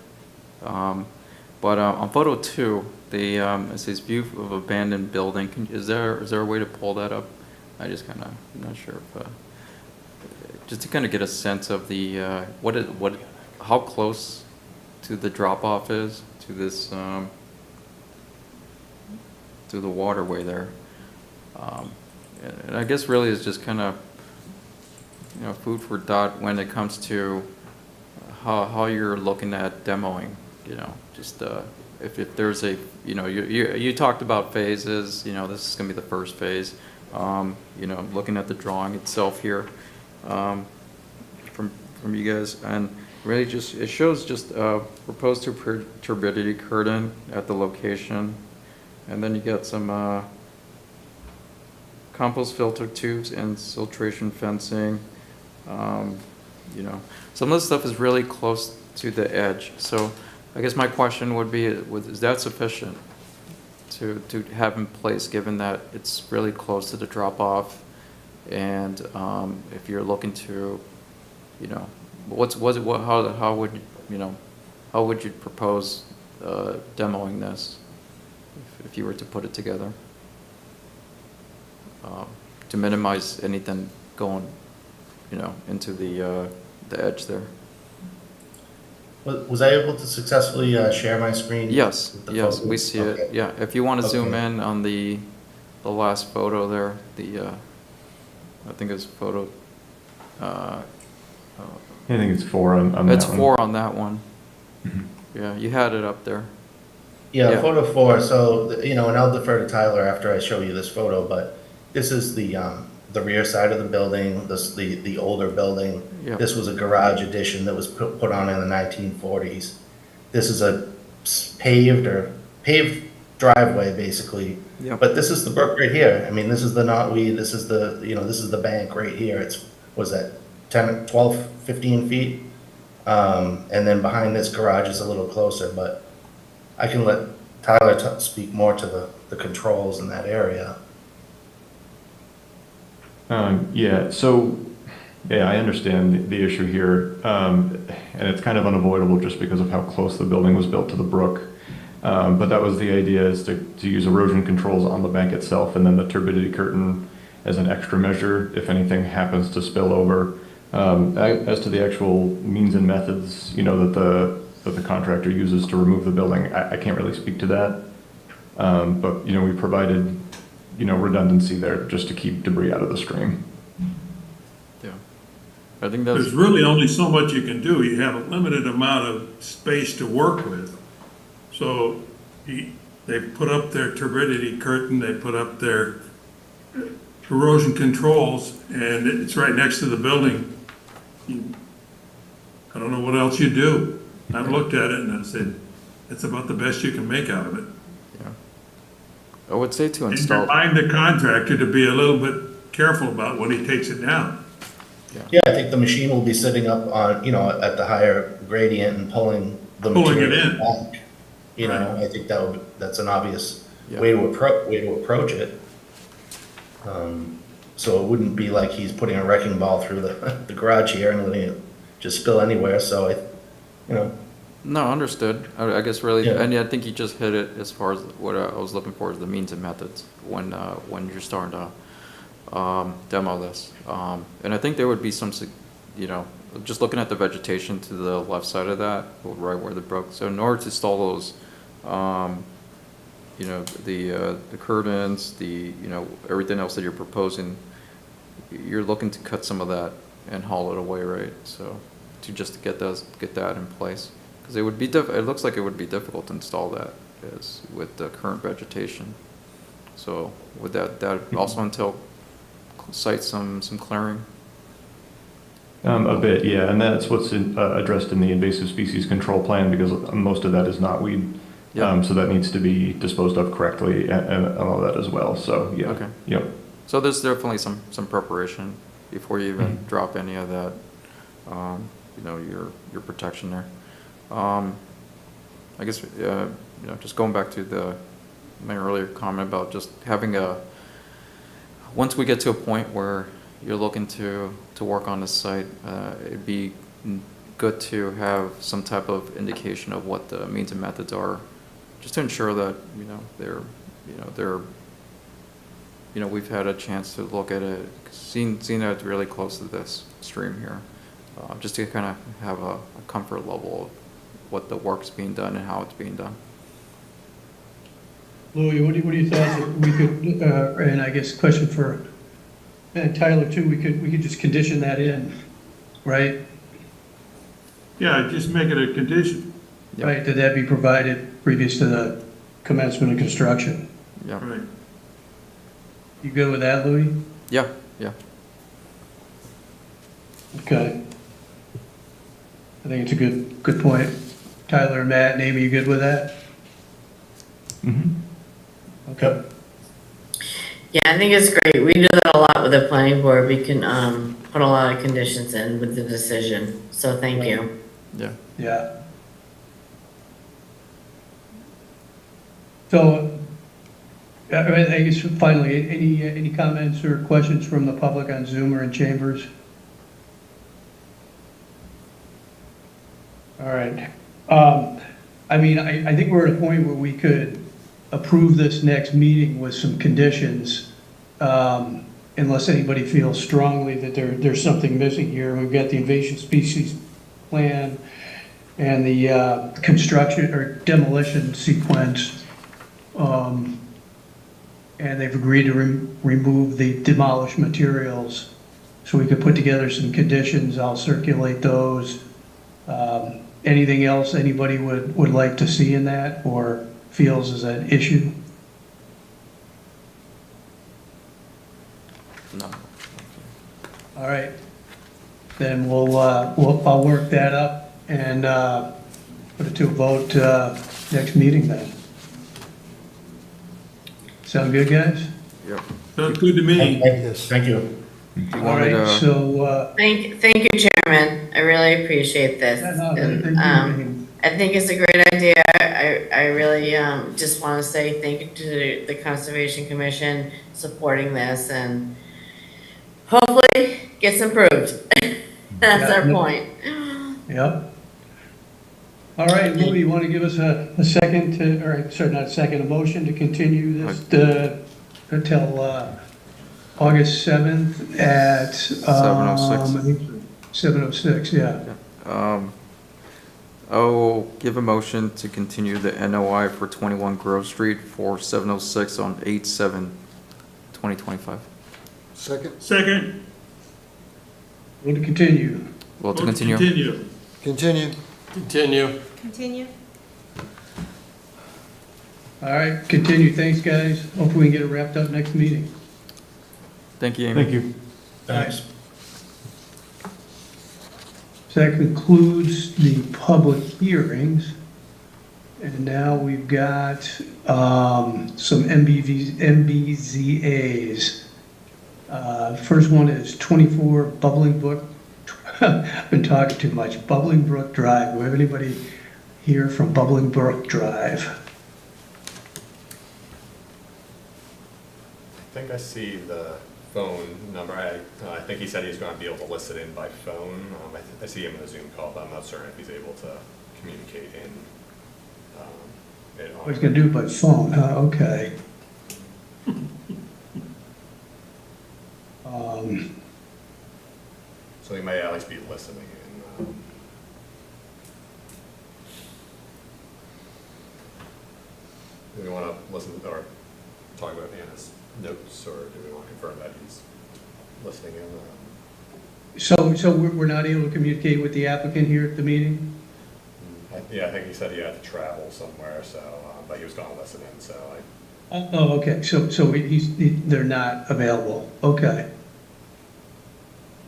But on photo 2, it says view of abandoned building. Is there a way to pull that up? I'm not sure if, just to kind of get a sense of the how close to the drop off is to this to the waterway there. And I guess really is just kind of, you know, food for thought when it comes to how you're looking at demoing, you know, just if there's a, you know, you talked about phases, you know, this is going to be the first phase. You know, looking at the drawing itself here from you guys, and really just, it shows just proposed turbidity curtain at the location, and then you got some compost filter tubes and filtration fencing. You know, some of the stuff is really close to the edge. So I guess my question would be, is that sufficient to have in place, given that it's really close to the drop off? And if you're looking to, you know, how would you propose demoing this if you were to put it together to minimize anything going, you know, into the edge there? Was I able to successfully share my screen? Yes, with the yes, photos? we see Okay. it. Yeah, if you want to zoom Okay. in on the last photo there, I think it's photo. I think it's 4 on that one. It's 4 on that one. Yeah, you had it up there. Yeah, photo 4, so, you know, and I'll defer to Tyler after I show you this photo, but this is the rear side of the building, the older building. Yep. This was a garage addition that was put on in the 1940s. This is a paved driveway, basically. Yep. But this is the brook right here. I mean, this is the knotweed, this is the bank right here. It's, was that 10, 12, 15 feet? And then behind this garage is a little closer, but I can let Tyler speak more to the controls in that area. Yeah, so, yeah, I understand the issue here, and it's kind of unavoidable just because of how close the building was built to the brook. But that was the idea, is to use erosion controls on the bank itself, and then the turbidity curtain as an extra measure if anything happens to spill over. As to the actual means and methods, you know, that the contractor uses to remove the building, I can't really speak to that. But, you know, we provided, you know, redundancy there just to keep debris out of the stream. Yeah, I think that's. There's really only so much you can do. You have a limited amount of space to work with. So they put up their turbidity curtain, they put up their erosion controls, and it's right next to the building. I don't know what else you do. I looked at it and I said, it's about the best you can make out of it. I would say to And install. remind the contractor to be a little bit careful about when he takes it down. Yeah, I think the machine will be sitting up on, you know, at the higher gradient and pulling the material it in. back. You know, I think that's an obvious Yeah. way to approach it. So it wouldn't be like he's putting a wrecking ball through the garage here and letting it just spill anywhere, so No, understood. I guess really, Yeah. and I think you just hit it as far as what I was looking for is the means and methods when you're starting to demo this. And I think there would be some, just looking at the vegetation to the left side of that, right where the brook. So in order to install those, the curtains, everything else that you're proposing, you're looking to cut some of that and haul it away, right? So to just get that in place. Because it would be it looks like it would be difficult to install that with the current vegetation. So would that also entail site some clearing? A bit, yeah, and that's what's addressed in the invasive species control plan, because most of that is knotweed. Yeah. So that needs to be disposed of correctly and all that as well, so, yeah. Okay. Yep. So there's definitely some preparation before you even drop any of that, your protection there. I guess, just going back to my earlier comment about just having once we get to a point where you're looking to work on the site, it'd be good to have some type of indication of what the means and methods are, just to ensure that, we've had a chance to look at it, seen that it's really close to this stream here, just to kind of have a comfort level of what the work's being done and how it's being done. Louis, what are your thoughts that we could, and I guess question for Tyler too, we could just condition that in, right? Yeah, just make it a condition. Yep. Right, that that be provided previous to the commencement of construction. Yeah. Right. You good with that, Louis? Yeah. Okay. I think it's a good point. Tyler, Matt, and Amy, you good with that? Mm-hmm. Okay. Yeah, I think it's great. We do that a lot with the planning board. We can put a lot of conditions in with the decision. So thank you. Yeah. Yeah. So, I guess finally, any comments or questions from the public on Zoom or in chambers? All right. I think we're at a point where we could approve this next meeting with some conditions, unless anybody feels strongly that there's something missing here. We've got the invasive species plan and the construction or demolition sequence. And they've agreed to remove the demolished materials. So we could put together some conditions. I'll circulate those. Anything else anybody would like to see in that or feels is an issue? No. All right. Then I'll work that up and put it to a vote next meeting then. Sound good, guys? Yep. Sounds good to me. Yes. Thank you. All right, so, Thank you, Chairman. I really appreciate this. Yeah, no, And, thank you. I think it's a great idea. I really just want to say thank you to the Conservation Commission supporting this and hopefully gets improved. That's our point. Yep. All right, Lou, you want to give us a second to, or sorry, not a second, a motion to continue this until August 7th at 7:06. 7:06, yeah. I'll give a motion to continue the NOI for 21 Grove Street for 7:06 on 8/7/2025. Second? Second. Want to continue? Well, to Vote continue. Continue. Continue? All right, continue. Thanks, guys. Hopefully we can get it wrapped up next meeting. Thank you, Amy. Thank you. Thanks. So that concludes the public hearings. And now we've got some MBZAs. First one is 24 Bubbling Brook. I've been talking too much. Bubbling Brook Drive. Do we have anybody here from Bubbling Brook Drive? I think I see the phone number. I think he said he's going to be able to list it in by phone. I see him in a Zoom call, but I'm not certain if he's able to communicate in. What he's gonna do by phone, huh? Okay. So he may at least be listening in. Do we want to listen or talk about Anna's notes, or do we want to confirm that he's listening in? So we're not able to communicate with the applicant here at the meeting? Yeah, I think he said he had to travel somewhere, so, but he was going to listen in, so Oh, okay, so they're not available, okay.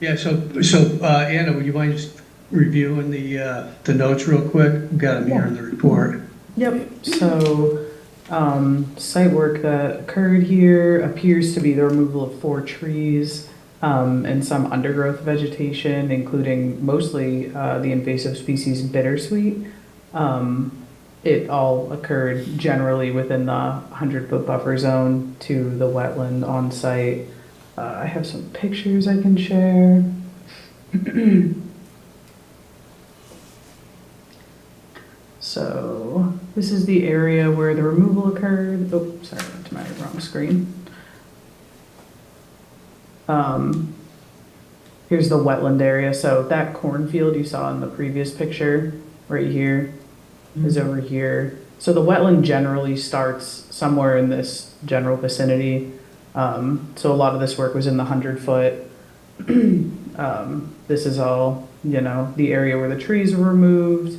Yeah, so Anna, would you mind just reviewing the notes real quick? We've got them here in the report. Yep, so, site work that occurred here appears to be the removal of 4 trees, and some undergrowth vegetation, including mostly, the invasive species bittersweet. It all occurred generally within the 100-foot buffer zone to the wetland on site. I have some pictures I can share. So this is the area where the removal occurred. Oh, sorry, went to my wrong screen. Here's the wetland area. So that cornfield you saw in the previous picture right here is over here. So the wetland generally starts somewhere in this general vicinity. So a lot of this work was in the 100-foot. This is all, the area where the trees were removed.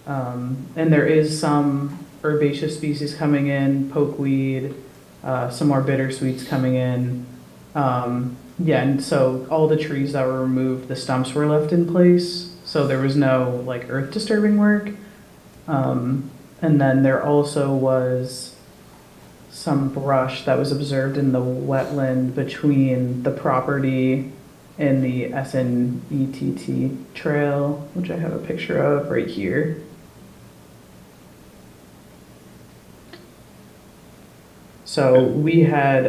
And there is some herbaceous species coming in, pokeweed, some more bittersweets coming in. Yeah, and so all the trees that were removed, the stumps were left in place. So there was no earth disturbing work. And then there also was some brush that was observed in the wetland between the property and the SNETT trail, which I have a picture of right here. So we had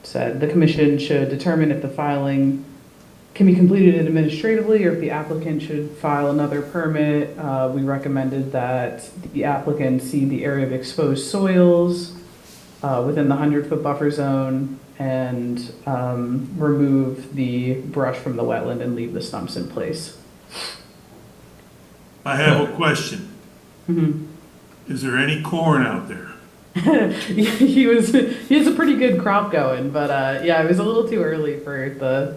said the commission should determine if the filing can be completed administratively or if the applicant should file another permit. We recommended that the applicant seed the area of exposed soils within the 100-foot buffer zone and remove the brush from the wetland and leave the stumps in place. I have a question. Mm-hmm. Is there any corn out there? he has a pretty good crop going, but yeah, it was a little too early for the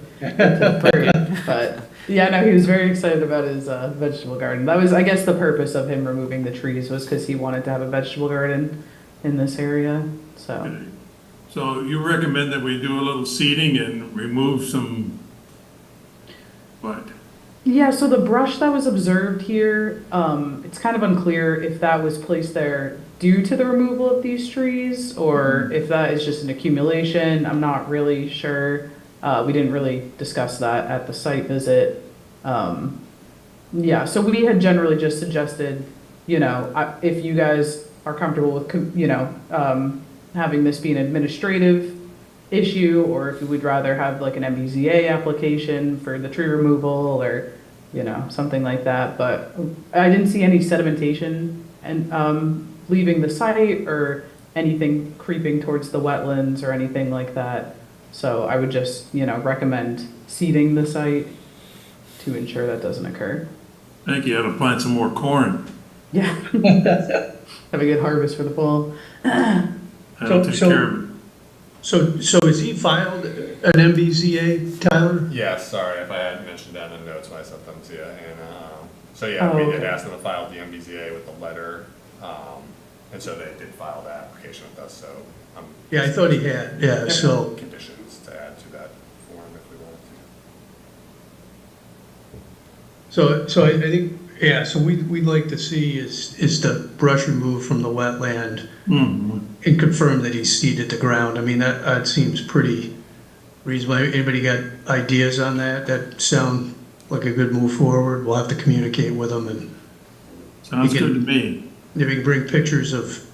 fruit. But yeah, no, he was very excited about his vegetable garden. That was, I guess, the purpose of him removing the trees was because he wanted to have a vegetable garden in this area. So you recommend that we do a little seeding and remove some, what? Yeah, so the brush that was observed here, it's kind of unclear if that was placed there due to the removal of these trees or if that is just an accumulation. I'm not really sure. We didn't really discuss that at the site visit. Yeah, so we had generally just suggested, if you guys are comfortable with, having this be an administrative issue, or if you would rather have an MBZA application for the tree removal or, something like that. But I didn't see any sedimentation and leaving the site or anything creeping towards the wetlands or anything like that. So I would just, recommend seeding the site to ensure that doesn't occur. I think you ought to plant some more corn. Yeah. Have a good harvest for the fall. That'll take care of it. So has he filed an MBZA, Tyler? yeah, sorry if I hadn't mentioned that in the notes when I sent them to you. And so yeah, Oh, we did okay. ask them to file the MBZA with the letter, and so they did file that application with us. So Yeah, I thought he had, yeah, so. Conditions to add to that form if we wanted to. So I think, yeah, so we'd like to see is the brush removed from the wetland and confirm that he's seeded the ground. I mean, that seems pretty reasonable. Anybody got ideas on that? That sound like a good move forward? We'll have to communicate with them and. Sounds good to me. If we can bring pictures of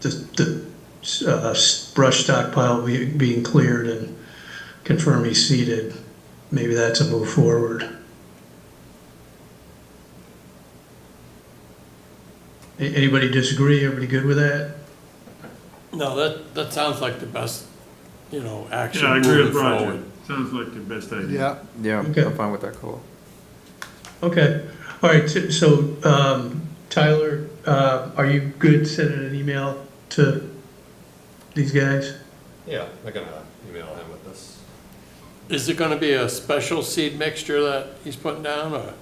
the brush stockpile being cleared and confirm he's seeded, maybe that's a move forward. Anybody disagree? Everybody good with that? No, that sounds like the best, you know, action Yeah, I agree moving with Roger. forward. Sounds like the best idea. Yeah, Okay. I'm fine with that call. Okay, all right, so Tyler, are you good sending an email to these guys? Yeah, I'm gonna email him with this. Is it gonna be a special seed mixture that he's putting down, or?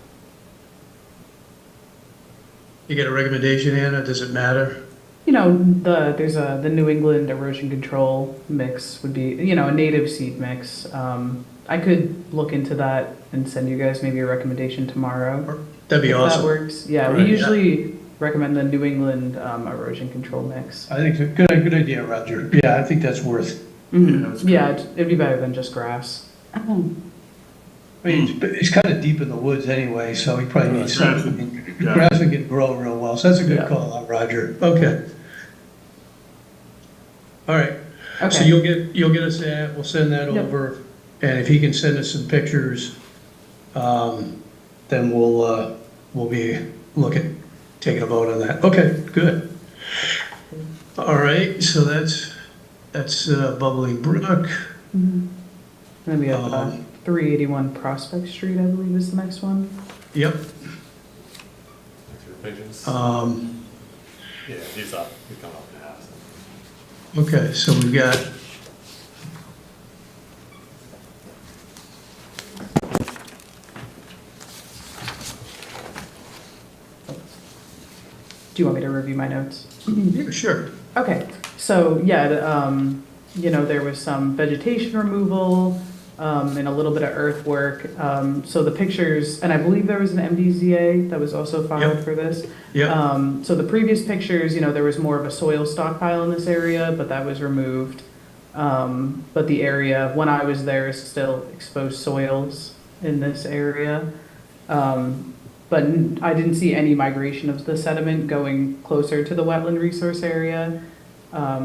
You get a recommendation, Anna, does it matter? You know, there's the New England erosion control mix would be, you know, a native seed mix. I could look into that and send you guys maybe a recommendation tomorrow. That'd be if awesome. that works. Yeah, Right, we yeah. usually recommend the New England erosion control mix. I think it's a good idea, Roger. Yeah, I think that's worth. Mhm. Yeah, it'd be better than just grass. I mean, it's kind of deep in the woods anyway, so he probably needs Grass something. yeah. Grass can grow real well, so that's a good Yeah. call out, Roger. Okay. All right. So Okay. you'll get us that, we'll send that Yep. over, and if he can send us some pictures, then we'll be taking a vote on that. Okay, good. All right, so that's Bubbling Brook. Then we have Um, 381 Prospect Street, I believe is the next one. Yep. Next few pages. Yeah, he's up. He's coming up now. Okay, so we've got, Do you want me to review my notes? sure. Okay, so yeah, you know, there was some vegetation removal and a little bit of earthwork. So the pictures, and I believe there was an MDZA that was also filed Yep. for this. Yeah. So the previous pictures, you know, there was more of a soil stockpile in this area, but that was removed. But the area, when I was there, is still exposed soils in this area. But I didn't see any migration of the sediment going closer to the wetland resource area.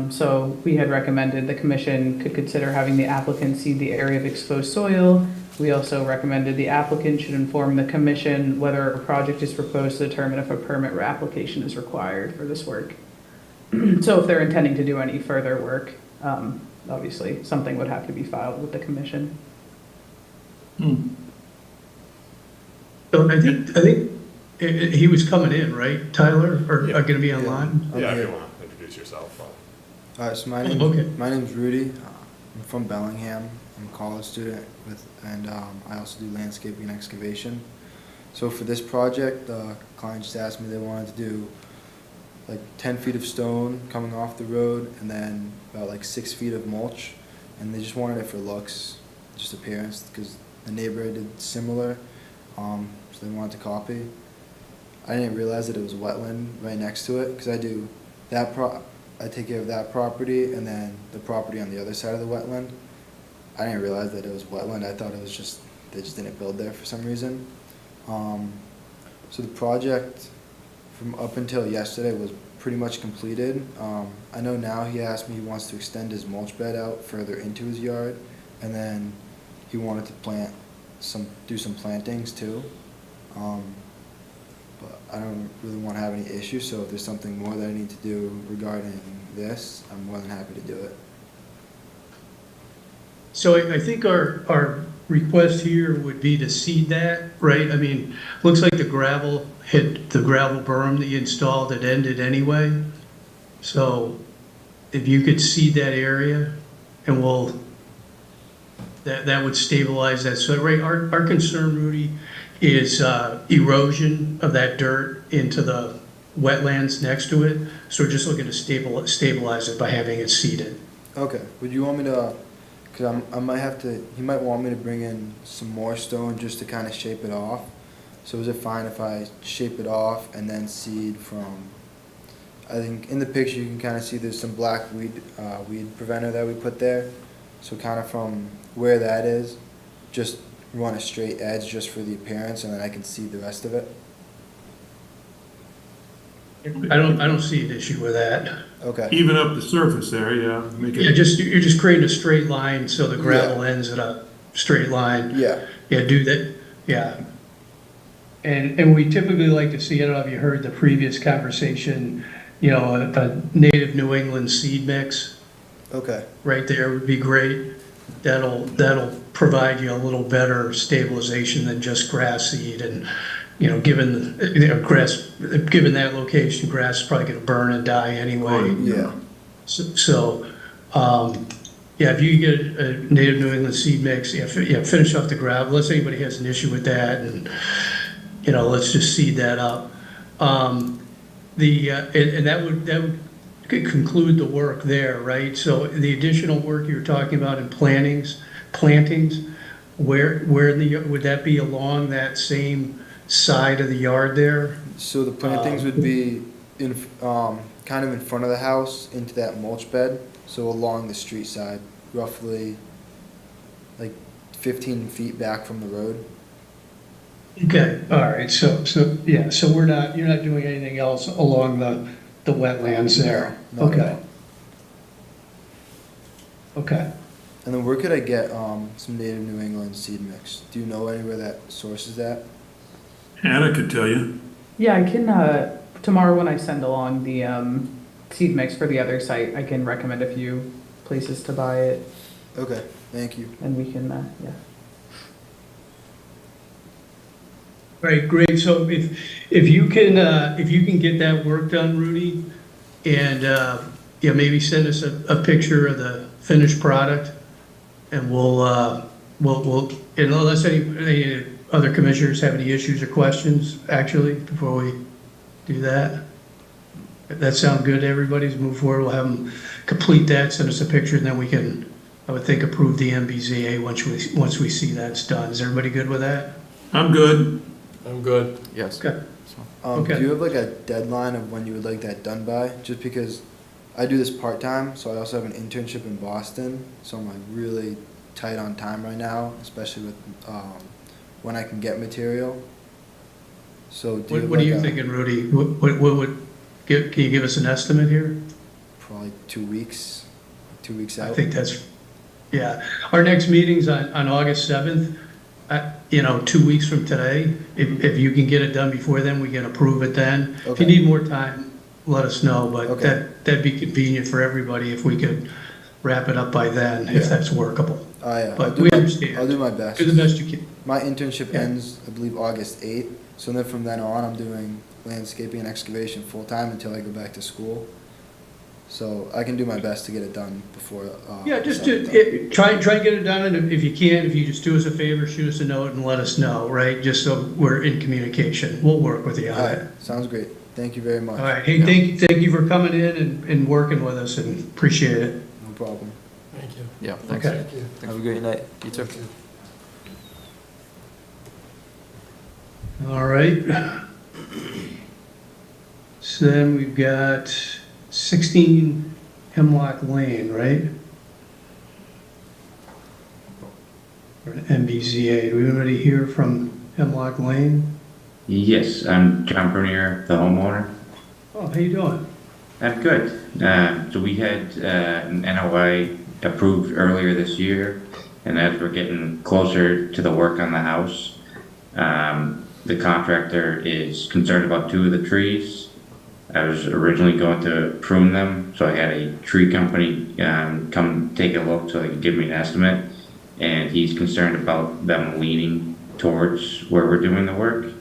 So we had recommended the commission could consider having the applicant seed the area of exposed soil. We also recommended the applicant should inform the commission whether a project is proposed to determine if a permit or application is required for this work. So if they're intending to do any further work, obviously, something would have to be filed with the commission. So I think he was coming in, right, Tyler, or Yeah. gonna be online? Yeah, if you want to introduce yourself. All right, so Okay. my name's Rudy. I'm from Bellingham. I'm a college student and I also do landscaping and excavation. So for this project, the client just asked me they wanted to do like 10 feet of stone coming off the road and then about like 6 feet of mulch. And they just wanted it for looks, just appearance, because the neighbor did similar. So they wanted to copy. I didn't realize that it was wetland right next to it, because I do that I take care of that property and then the property on the other side of the wetland. I didn't realize that it was wetland. I thought it was just, they just didn't build there for some reason. So the project from up until yesterday was pretty much completed. I know now he asked me, he wants to extend his mulch bed out further into his yard, and then he wanted to do some plantings too. But I don't really want to have any issues, so if there's something more that I need to do regarding this, I'm more than happy to do it. So I think our request here would be to seed that, right? I mean, looks like the gravel berm that you installed, it ended anyway. So if you could seed that area, and that would stabilize that. So, right, our concern, Rudy, is erosion of that dirt into the wetlands next to it. So we're just looking to stabilize it by having it seeded. Okay, would you want me to, because I might have to, he might want me to bring in some more stone just to kind of shape it off. So is it fine if I shape it off and then seed from, I think in the picture you can kind of see there's some black weed preventer that we put there. So kind of from where that is, just run a straight edge just for the appearance, and then I can see the rest of it. I don't see an issue with that. Okay. Even up the surface there, yeah. Make it- Yeah, you're just creating a straight line, so the gravel ends at a straight line. Yeah. Yeah, do that, yeah. And we typically like to see, I don't know if you heard the previous conversation, you know, a native New England seed mix Okay. right there would be great. That'll provide you a little better stabilization than just grass seed. And, you know, given, you know, given that location, grass is probably gonna burn and die anyway. Yeah. So, yeah, if you get a native New England seed mix, yeah, finish off the gravel, unless anybody has an issue with that, and, you know, let's just seed that up. And that would conclude the work there, right? So the additional work you were talking about in plantings, where would that be along that same side of the yard there? So the plantings would be in, kind of in front of the house into that mulch bed, so along the street side, roughly like 15 feet back from the road. Okay, all right, so you're not doing anything else along the wetlands there? No, not at Okay. Okay. And then where could I get some native New England seed mix? Do you know anywhere that sources that? Hannah could tell you. Yeah, I can, tomorrow when I send along the seed mix for the other site, I can recommend a few places to buy it. Okay, thank you. And we can, yeah. Right, great. So if you can get that work done, Rudy, and yeah, maybe send us a picture of the finished product, and we'll and unless any other commissioners have any issues or questions, actually, before we do that. That sound good to everybody? As we move forward, we'll have them complete that, send us a picture, and then we can, I would think, approve the MBZA once we see that's done. Is everybody good with that? I'm good. I'm good. Yes. Okay. Okay. Do you have like a deadline of when you would like that done by? Just because I do this part-time, so I also have an internship in Boston, so I'm like really tight on time right now, especially with when I can get material. So do you have What are like you thinking, Rudy? What would, can you give us an estimate here? Probably 2 weeks, 2 weeks out. I think that's, yeah. Our next meeting's on August 7th. You know, 2 weeks from today. If you can get it done before then, we can approve it then. If you Okay. need more time, let us know, but Okay. that'd be convenient for everybody if we could wrap it up by then, if Yeah. that's workable. Yeah, But we understand. I'll do my best. Do the best you can. My internship Yeah. ends, I believe, August 8th. So then from then on, I'm doing landscaping and excavation full-time until I go back to school. So I can do my best to get it done before. Yeah, just December. try and get it done, and if you can, if you just do us a favor, shoot us a note and let us know, right? Just so we're in communication. We'll work with you All on right, it. sounds great. Thank you very much. All right, hey, thank you for coming in and working with us, and appreciate it. No problem. Thank you. Yeah, thanks. Okay. Have a great night. You too. All right. So then we've got 16 Hemlock Lane, right? Or an MBZA. Do we have anybody here from Hemlock Lane? Yes, I'm John Bernier, the homeowner. Oh, how you doing? I'm good. So we had an NOI approved earlier this year, and as we're getting closer to the work on the house, the contractor is concerned about 2 of the trees. I was originally going to prune them, so I had a tree company come take a look so they could give me an estimate, and he's concerned about them leaning towards where we're doing the work.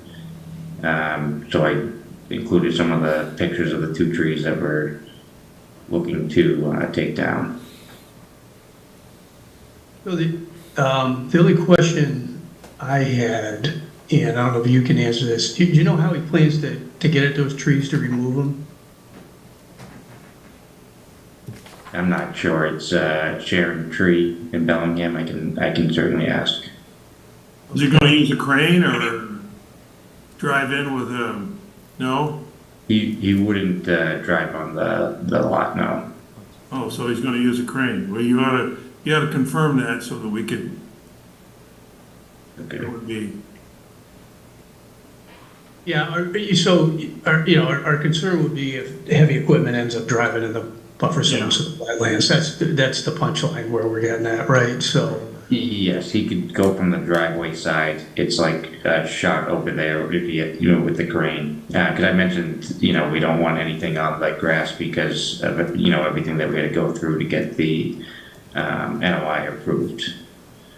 So I included some of the pictures of the 2 trees that we're looking to take down. So the only question I had, and I don't know if you can answer this, do you know how he plans to get at those trees to remove them? I'm not sure. It's Sharon Tree in Bellingham. I can certainly ask. Is he gonna use a crane or drive in with a, no? He wouldn't drive on the lot, no. Oh, so he's gonna use a crane. Well, you oughta confirm that so that we could, Okay. it would be, Yeah, our concern would be if heavy equipment ends up driving in the buffer zones of the wetlands. That's the punchline where we're getting at, right? So, Yes, he could go from the driveway side. It's like a shot over there if you with the crane. Because I mentioned, we don't want anything on like grass because of, everything that we had to go through to get the NOI approved.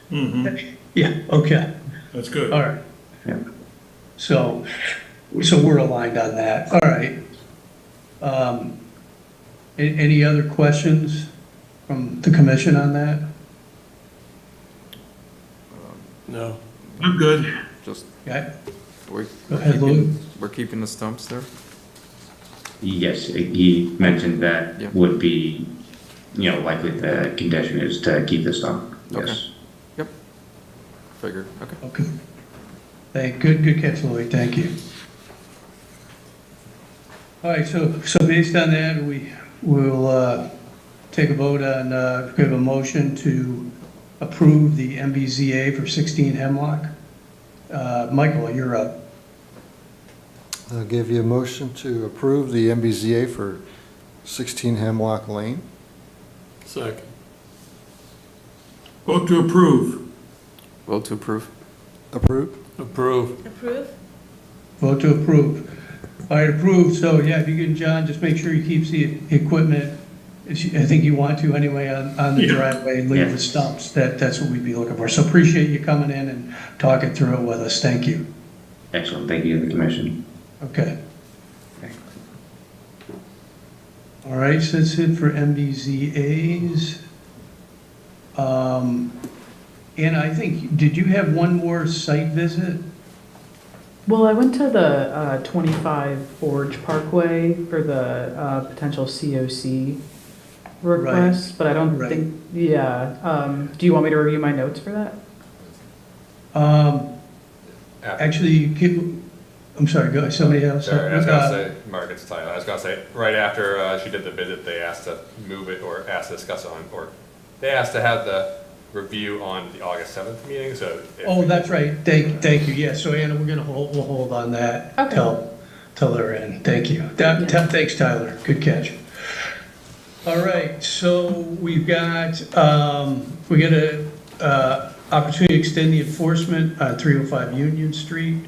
yeah, okay. That's good. All right. Yeah. So we're aligned on that. All right. Any other questions from the commission on that? No. I'm good. Just, Okay. we're Go ahead, Lou. we're keeping the stumps there? Yes, he mentioned that Yeah. would be, likely the condition is to keep this on. Okay. Yes. Yep. Figured, okay. Okay. Good catch, Louis. Thank you. All right, so based on that, we'll take a vote on, give a motion to approve the MBZA for 16 Hemlock. Michael, you're up. I'll give you a motion to approve the MBZA for 16 Hemlock Lane. Second. Vote to approve. Vote to approve. Approve? Approve. Approve? Vote to approve. All right, approved. So yeah, if you can, John, just make sure he keeps the equipment, I think you want to anyway, on the Yeah. driveway and leave Yeah. the stumps. That's what we'd be looking for. So appreciate you coming in and talking through it with us. Thank you. Excellent. Thank you, the commission. Okay. All right, so that's it for MBZA's. And I think, did you have one more site visit? Well, I went to the 25 Forge Parkway for the potential COC request, but I don't Right. think, do you want me to review my notes for that? Actually, I'm sorry, go, somebody else? Sorry, I was gonna say, Mark, it's Tyler. I was gonna say, right after she did the visit, they asked to move it or asked to discuss it on, or they asked to have the review on the August 7th meeting, so. Oh, that's right. Thank you. Yeah, so Anna, we'll hold on that Okay. till they're in. Thank you. Thanks, Tyler. Good catch. All right, so we've got, a, opportunity to extend the enforcement on 305 Union Street.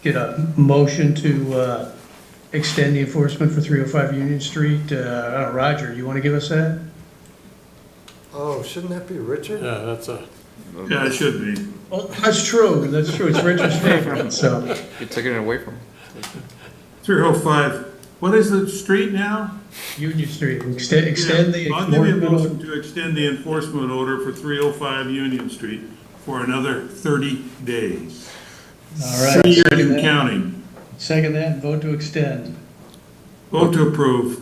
Get a motion to, extend the enforcement for 305 Union Street. Roger, you want to give us that? Oh, shouldn't that be Richard? Yeah, that's Yeah, it should be. Well, that's true. It's Richard's favorite, so. You're taking it away from him. 305, what is the street now? Union Street, extend the Yeah, I'll give you a enforcement. motion to extend the enforcement order for 305 Union Street for another 30 days. All right. 3 years second and that. counting. Second that, and vote to extend. Vote to approve.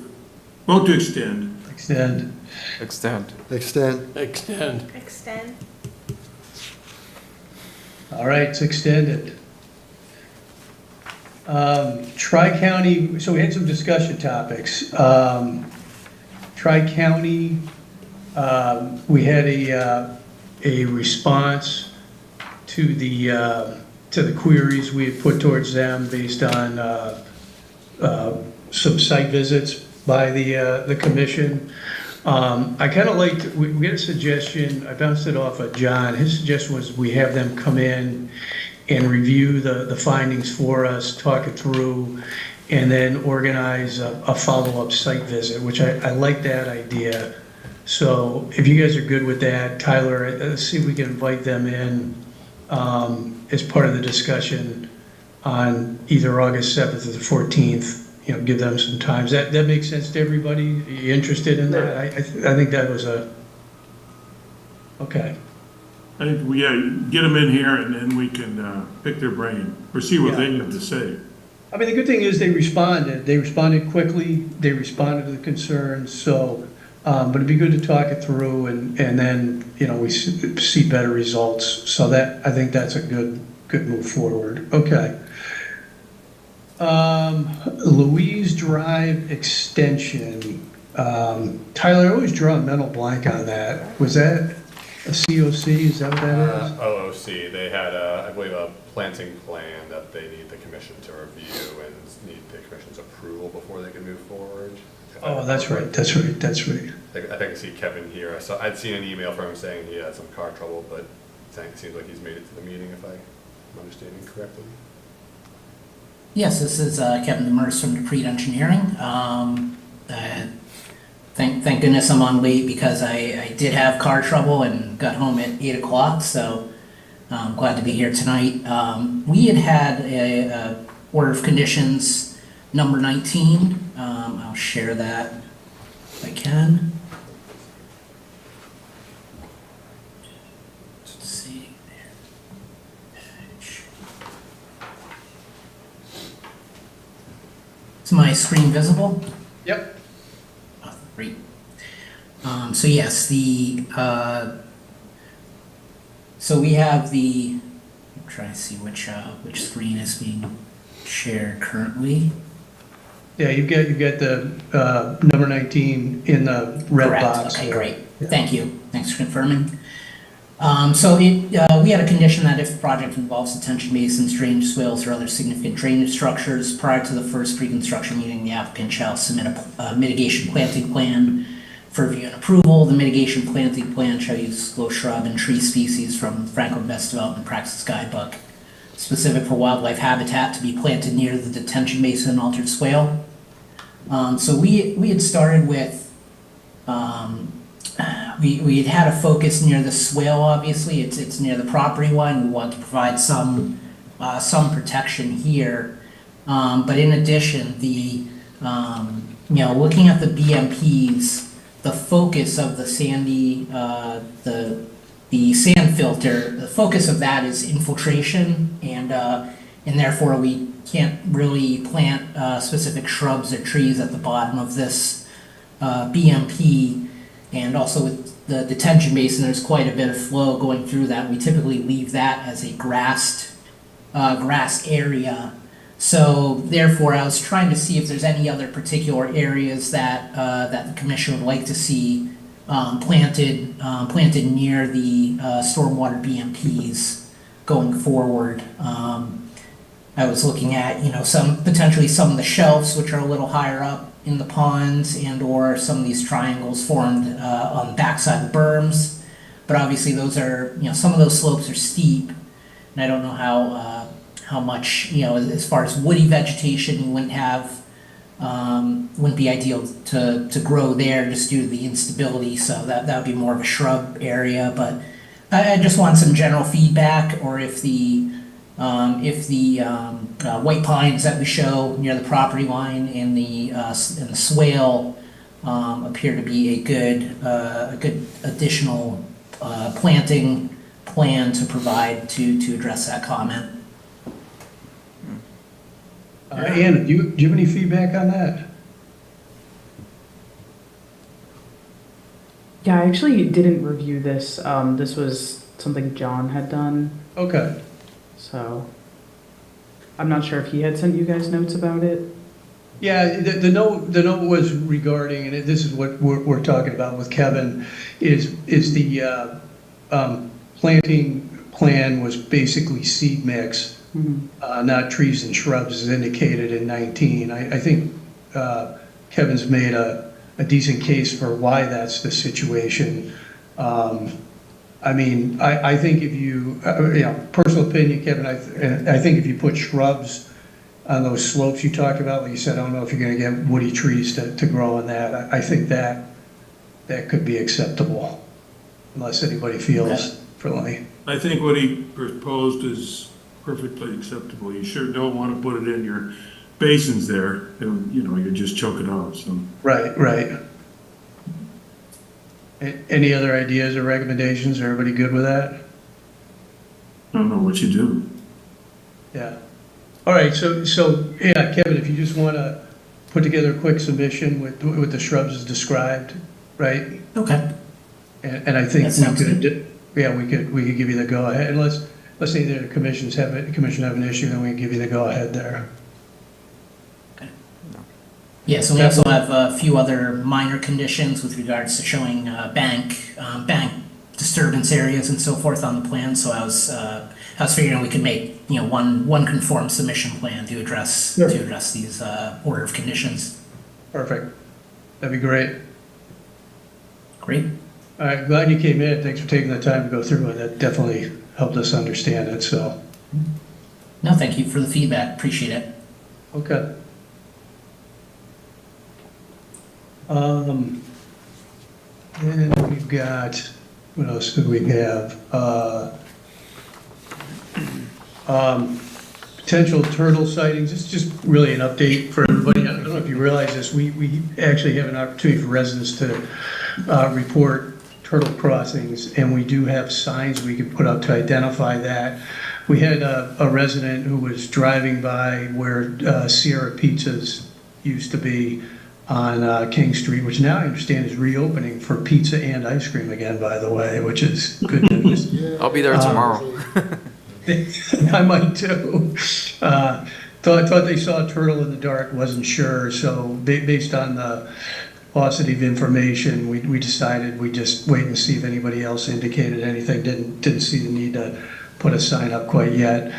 Vote to extend. Extend. Extend. Extend. Extend. Extend? All right, it's extended. Tri-County, so we had some discussion topics. Tri-County, we had a response to the queries we had put towards them based on some site visits by the commission. I kind of liked, we had a suggestion, I bounced it off of John. His suggestion was we have them come in and review the findings for us, talk it through, and then organize a follow-up site visit, which I like that idea. So if you guys are good with that, Tyler, let's see if we can invite them in as part of the discussion on either August 7th or the 14th. Give them some time. That makes sense to everybody? Are you interested in that? I think that was okay. I think we get them in here and then we can pick their brain or see what they have to say. I mean, the good thing is they responded. They responded quickly. They responded to the concerns. So, but it'd be good to talk it through and then, we see better results. So I think that's a good move forward. Okay. Louise Drive Extension. Tyler, I always draw a mental blank on that. Was that A COC, is that what that is? OOC, they had, I believe, a planting plan that they need the commission to review and need the commission's approval before they can move forward. Oh, that's right, that's right, that's right. I think I see Kevin here. I'd seen an email from him saying he had some car trouble, but it seems like he's made it to the meeting, if I'm understanding correctly. Yes, this is Kevin Demers from Dupree Engineering. Thank goodness I'm on late because I did have car trouble and got home at 8 o'clock, so I'm glad to be here tonight. We had a order of conditions number 19. I'll share that if I can. Let's see. Is my screen visible? Yep. Oh, great. So yes, so we have the, I'm trying to see which screen is being shared currently. Yeah, you've got the number 19 in the red Correct. box. Okay, there. great. Yeah. Thank you. Thanks for confirming. So we had a condition that if the project involves detention basins, drainage swales, or other significant drainage structures, prior to the first pre-construction meeting, the applicant shall submit a mitigation planting plan for review and approval. The mitigation planting plan shall use disclosed shrub and tree species from Franklin Best Development Practice Guidebook, specific for wildlife habitat to be planted near the detention basin and altered swale. So we had started with, we had a focus near the swale, obviously, it's near the property line, we want to provide some protection here. But in addition, looking at the BMPs, the focus of the sandy, the sand filter, the focus of that is infiltration, and therefore we can't really plant specific shrubs or trees at the bottom of this BMP. And also with the detention basin, there's quite a bit of flow going through that. We typically leave that as a grassed area. So therefore, I was trying to see if there's any other particular areas that that the commission would like to see planted near the stormwater BMPs going forward. I was looking at potentially some of the shelves which are a little higher up in the ponds, and or some of these triangles formed on the backside of the berms. But obviously those are, some of those slopes are steep, and I don't know how much, as far as woody vegetation, you wouldn't have, wouldn't be ideal to grow there just due to the instability. So that would be more of a shrub area. But I just want some general feedback, or if the white pines that we show near the property line and the swale appear to be a good additional planting plan to provide to address that comment. Anna, do you have any feedback on that? Yeah, I actually didn't review this. This was something John had done. Okay. So I'm not sure if he had sent you guys notes about it. Yeah, the note was regarding, and this is what we're talking about with Kevin, is the planting plan was basically seed mix. Not trees and shrubs as indicated in 19. I think Kevin's made a decent case for why that's the situation. I mean, I think if you, personal opinion, Kevin, I think if you put shrubs on those slopes you talked about, like you said, I don't know if you're going to get woody trees to grow on that. I think that could be acceptable, unless anybody feels differently. I think what he proposed is perfectly acceptable. You sure don't want to put it in your basins there. You just choke it out, so. Right. Any other ideas or recommendations? Are everybody good with that? I don't know what you do. Yeah. All right, so yeah, Kevin, if you just want to put together a quick submission with the shrubs as described, right? Okay. And I think we could give you the go ahead. Unless either the commission have an issue, then we can give you the go ahead there. Yeah, so we also have a few other minor conditions with regards to showing bank disturbance areas and so forth on the plan, so I was figuring we could make, you know, one conform submission plan to address these order of conditions. Perfect. That'd be great. Great. All right, glad you came in. Thanks for taking the time to go through it. That definitely helped us understand it, so. No, thank you for the feedback. Appreciate it. Okay. And we've got, what else do we have? Potential turtle sightings. It's just really an update for everybody. I don't know if you realize this. We actually have an opportunity for residents to report turtle crossings, and we do have signs we can put up to identify that. We had a resident who was driving by where Sierra Pizzas used to be on King Street, which now I understand is reopening for pizza and ice cream again, by the way, which is good news. I'll be there tomorrow. I might too. Thought they saw a turtle in the dark, wasn't sure, so based on the paucity of information, we decided we'd just wait and see if anybody else indicated anything. Didn't see the need to put a sign up quite yet.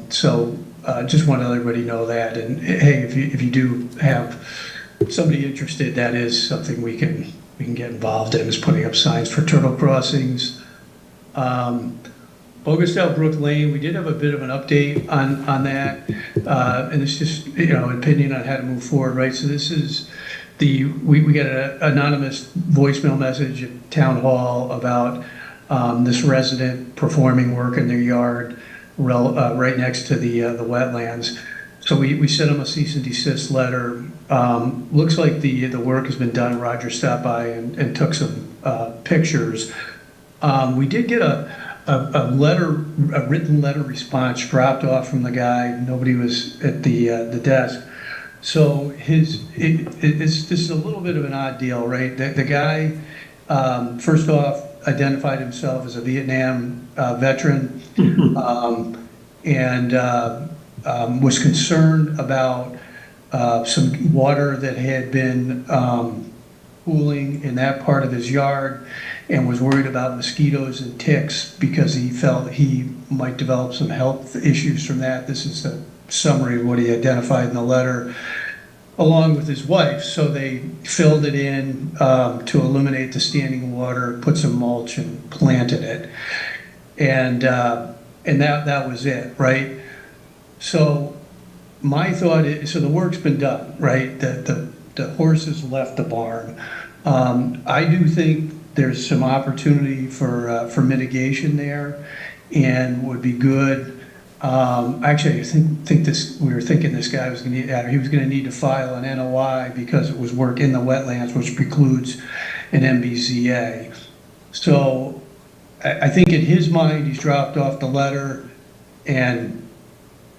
So just want to let everybody know that. And hey, if you do have somebody interested, that is something we can get involved in, is putting up signs for turtle crossings. Augustale Brook Lane, we did have a bit of an update on that, and it's just, you know, opinion on how to move forward, right? So this is we got an anonymous voicemail message at Town Hall about this resident performing work in their yard right next to the wetlands. So we sent them a cease and desist letter. Looks like the work has been done. Roger stopped by and took some pictures. We did get a written letter response dropped off from the guy. Nobody was at the desk. So this is a little bit of an odd deal, right? The guy, first off, identified himself as a Vietnam veteran, and was concerned about some water that had been pooling in that part of his yard, and was worried about mosquitoes and ticks because he felt he might develop some health issues from that. This is a summary of what he identified in the letter, along with his wife. So they filled it in to eliminate the standing water, put some mulch, and planted it. And that was it, right? So my thought is, so the work's been done, right? The horses left the barn. I do think there's some opportunity for mitigation there, and would be good. Actually, I think we were thinking this guy was going to need to file an NOI because it was work in the wetlands, which precludes an MBZA. So I think in his mind, he's dropped off the letter and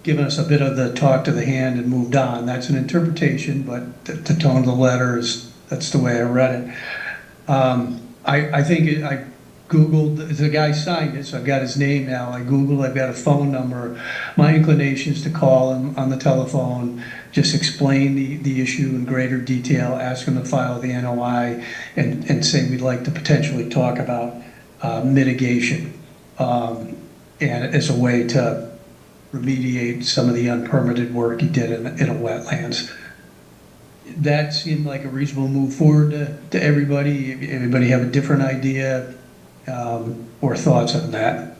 given us a bit of the talk to the hand and moved on. That's an interpretation, but the tone of the letter that's the way I read it. I think I Googled, the guy signed it, so I've got his name now. I Googled, I've got a phone number. My inclination is to call him on the telephone, just explain the issue in greater detail, ask him to file the NOI, and say we'd like to potentially talk about mitigation and as a way to remediate some of the unpermitted work he did in a wetlands. That seemed like a reasonable move forward to everybody. Everybody have a different idea or thoughts on that?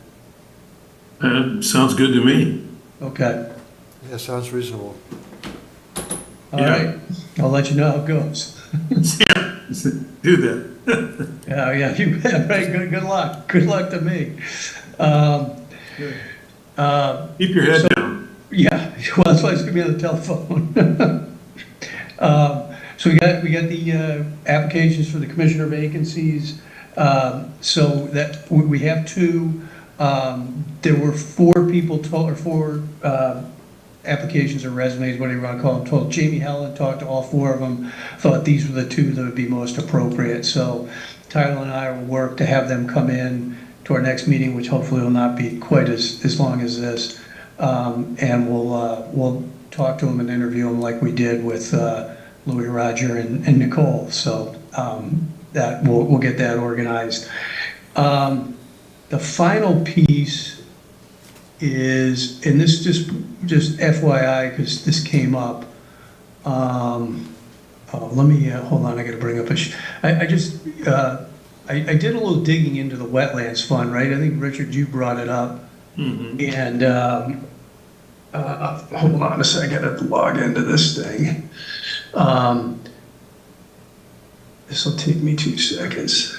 Sounds good to me. Okay. Yeah, sounds reasonable. All right. I'll let you know how it goes. Yeah, do that. Yeah, you bet. Right. Good luck. Good luck to me. Keep your head down. Yeah. Well, that's why it's gonna be on the telephone. So we got the applications for the commissioner vacancies. So that we have two. There were four applications or resumes, whatever you want to call them, told. Jamie Helen talked to all four of them, thought these were the two that would be most appropriate. So Tyler and I will work to have them come in to our next meeting, which hopefully will not be quite as long as this. And we'll talk to them and interview them like we did with Louis, Roger, and Nicole. So that we'll get that organized. The final piece is, and this just FYI, because this came up. Let me, hold on, I gotta bring up I did a little digging into the wetlands fund, right? I think, Richard, you brought it up. And, hold on a second, I have to log into this thing. This will take me 2 seconds.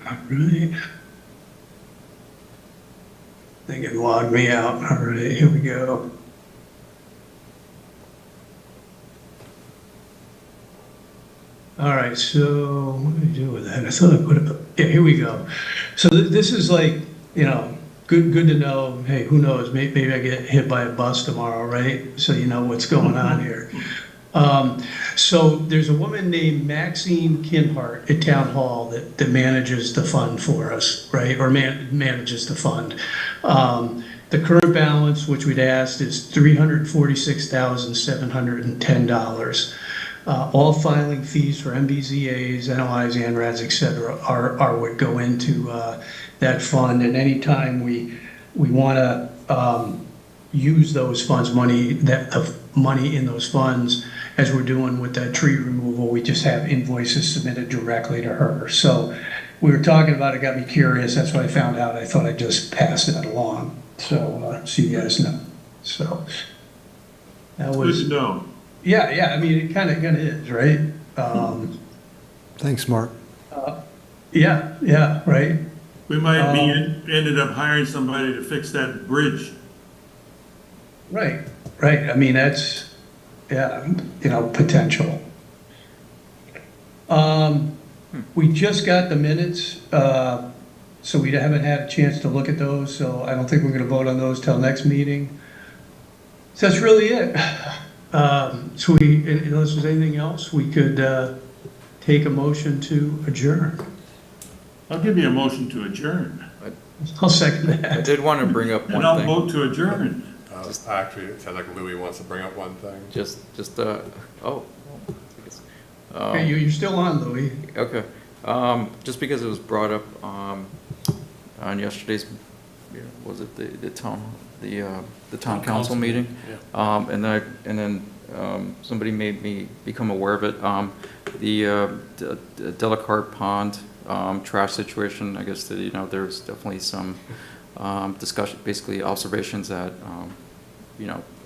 All right. I think it logged me out. All right, here we go. All right, so what do I do with that? I thought I put it, yeah, here we go. So this is like, you know, good to know, hey, who knows, maybe I get hit by a bus tomorrow, right? So you know what's going on here. So there's a woman named Maxine Kinhart at Town Hall that manages the fund for us, right? Or manages the fund. The current balance, which we'd asked, is $346,710. All filing fees for MBZAs, NOIs, ANRADs, et cetera, are what go into that fund. And anytime we want to use those funds, the money in those funds, as we're doing with that tree removal, we just have invoices submitted directly to her. So we were talking about it, got me curious. That's what I found out. I thought I'd just pass that along. So you guys know. So that was Good to know. Yeah. I mean, it kind of is, right? Thanks, Mark. Yeah, right. We might be ended up hiring somebody to fix that bridge. Right. I mean, that's, yeah, potential. We just got the minutes, so we haven't had a chance to look at those, so I don't think we're gonna vote on those till next meeting. So that's really it. So unless there's anything else, we could take a motion to adjourn. I'll give you a motion to adjourn. I'll second that. I did want to bring up one And I'll thing. vote to adjourn. Actually, it sounds like Louis wants to bring up one thing. Okay, you're still on, Louis. Okay. Just because it was brought up on yesterday's, was it the town council meeting? Yeah. And then somebody made me become aware of it. The Delacarte Pond trash situation, I guess that, there's definitely some discussion, basically observations that,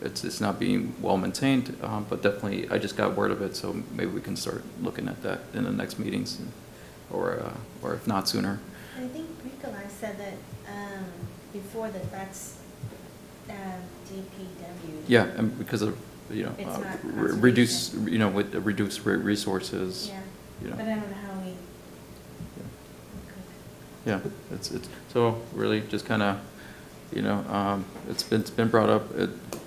it's not being well maintained, but definitely I just got word of it, so maybe we can start looking at that in the next meetings, or if not sooner. I think Nikolai said that before that's DPW. Yeah, and because of, It's not reduce, with the reduced resources. Yeah, you know. but I don't know how we. Yeah, it's so really just kind of, it's been brought up.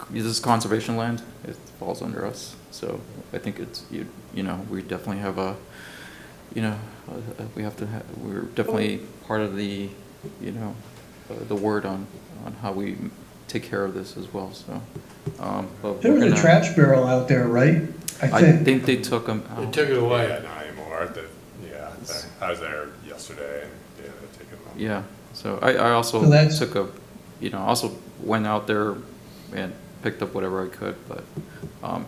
This is conservation land. It falls under us. So I think it's we definitely have we're definitely part of the the word on how we take care of this as well. So but There was a trash barrel out there, right? I think they took them out. They took it away. Yeah, not anymore. I was there yesterday, and yeah, they're taking them. Yeah, so I also took also went out there and picked up whatever I could, but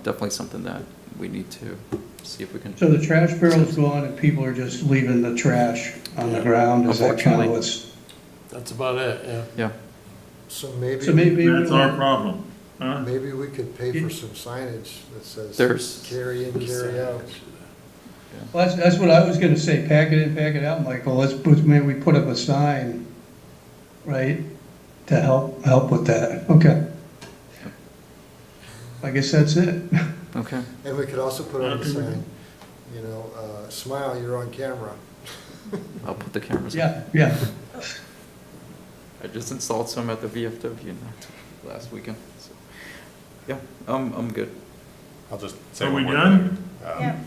definitely something that we need to see if we can. So the trash barrel's gone and people are just leaving the trash on the ground? Is that kind of what's? That's about it, yeah. Yeah. So maybe. That's our problem, huh? Maybe we could pay for some signage that says There's- carry in, carry out. Well, that's what I was gonna say, pack it in, pack it out, Michael. Maybe we put up a sign, right, to help with that. Okay. I guess that's it. Okay. And we could also put on a sign, smile, you're on camera. I'll put the cameras. Yeah. I just installed some at the VFW last weekend. So, yeah, I'm good. I'll just say Are one we more done? thing. Yeah.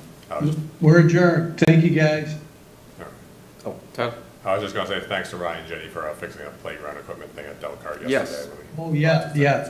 We're adjourned. Thank you, guys. Oh, Ted? I was just gonna say thanks to Ryan and Jenny for fixing up playground equipment thing at Delcart yesterday. Yes. when we- Oh, yeah, yeah.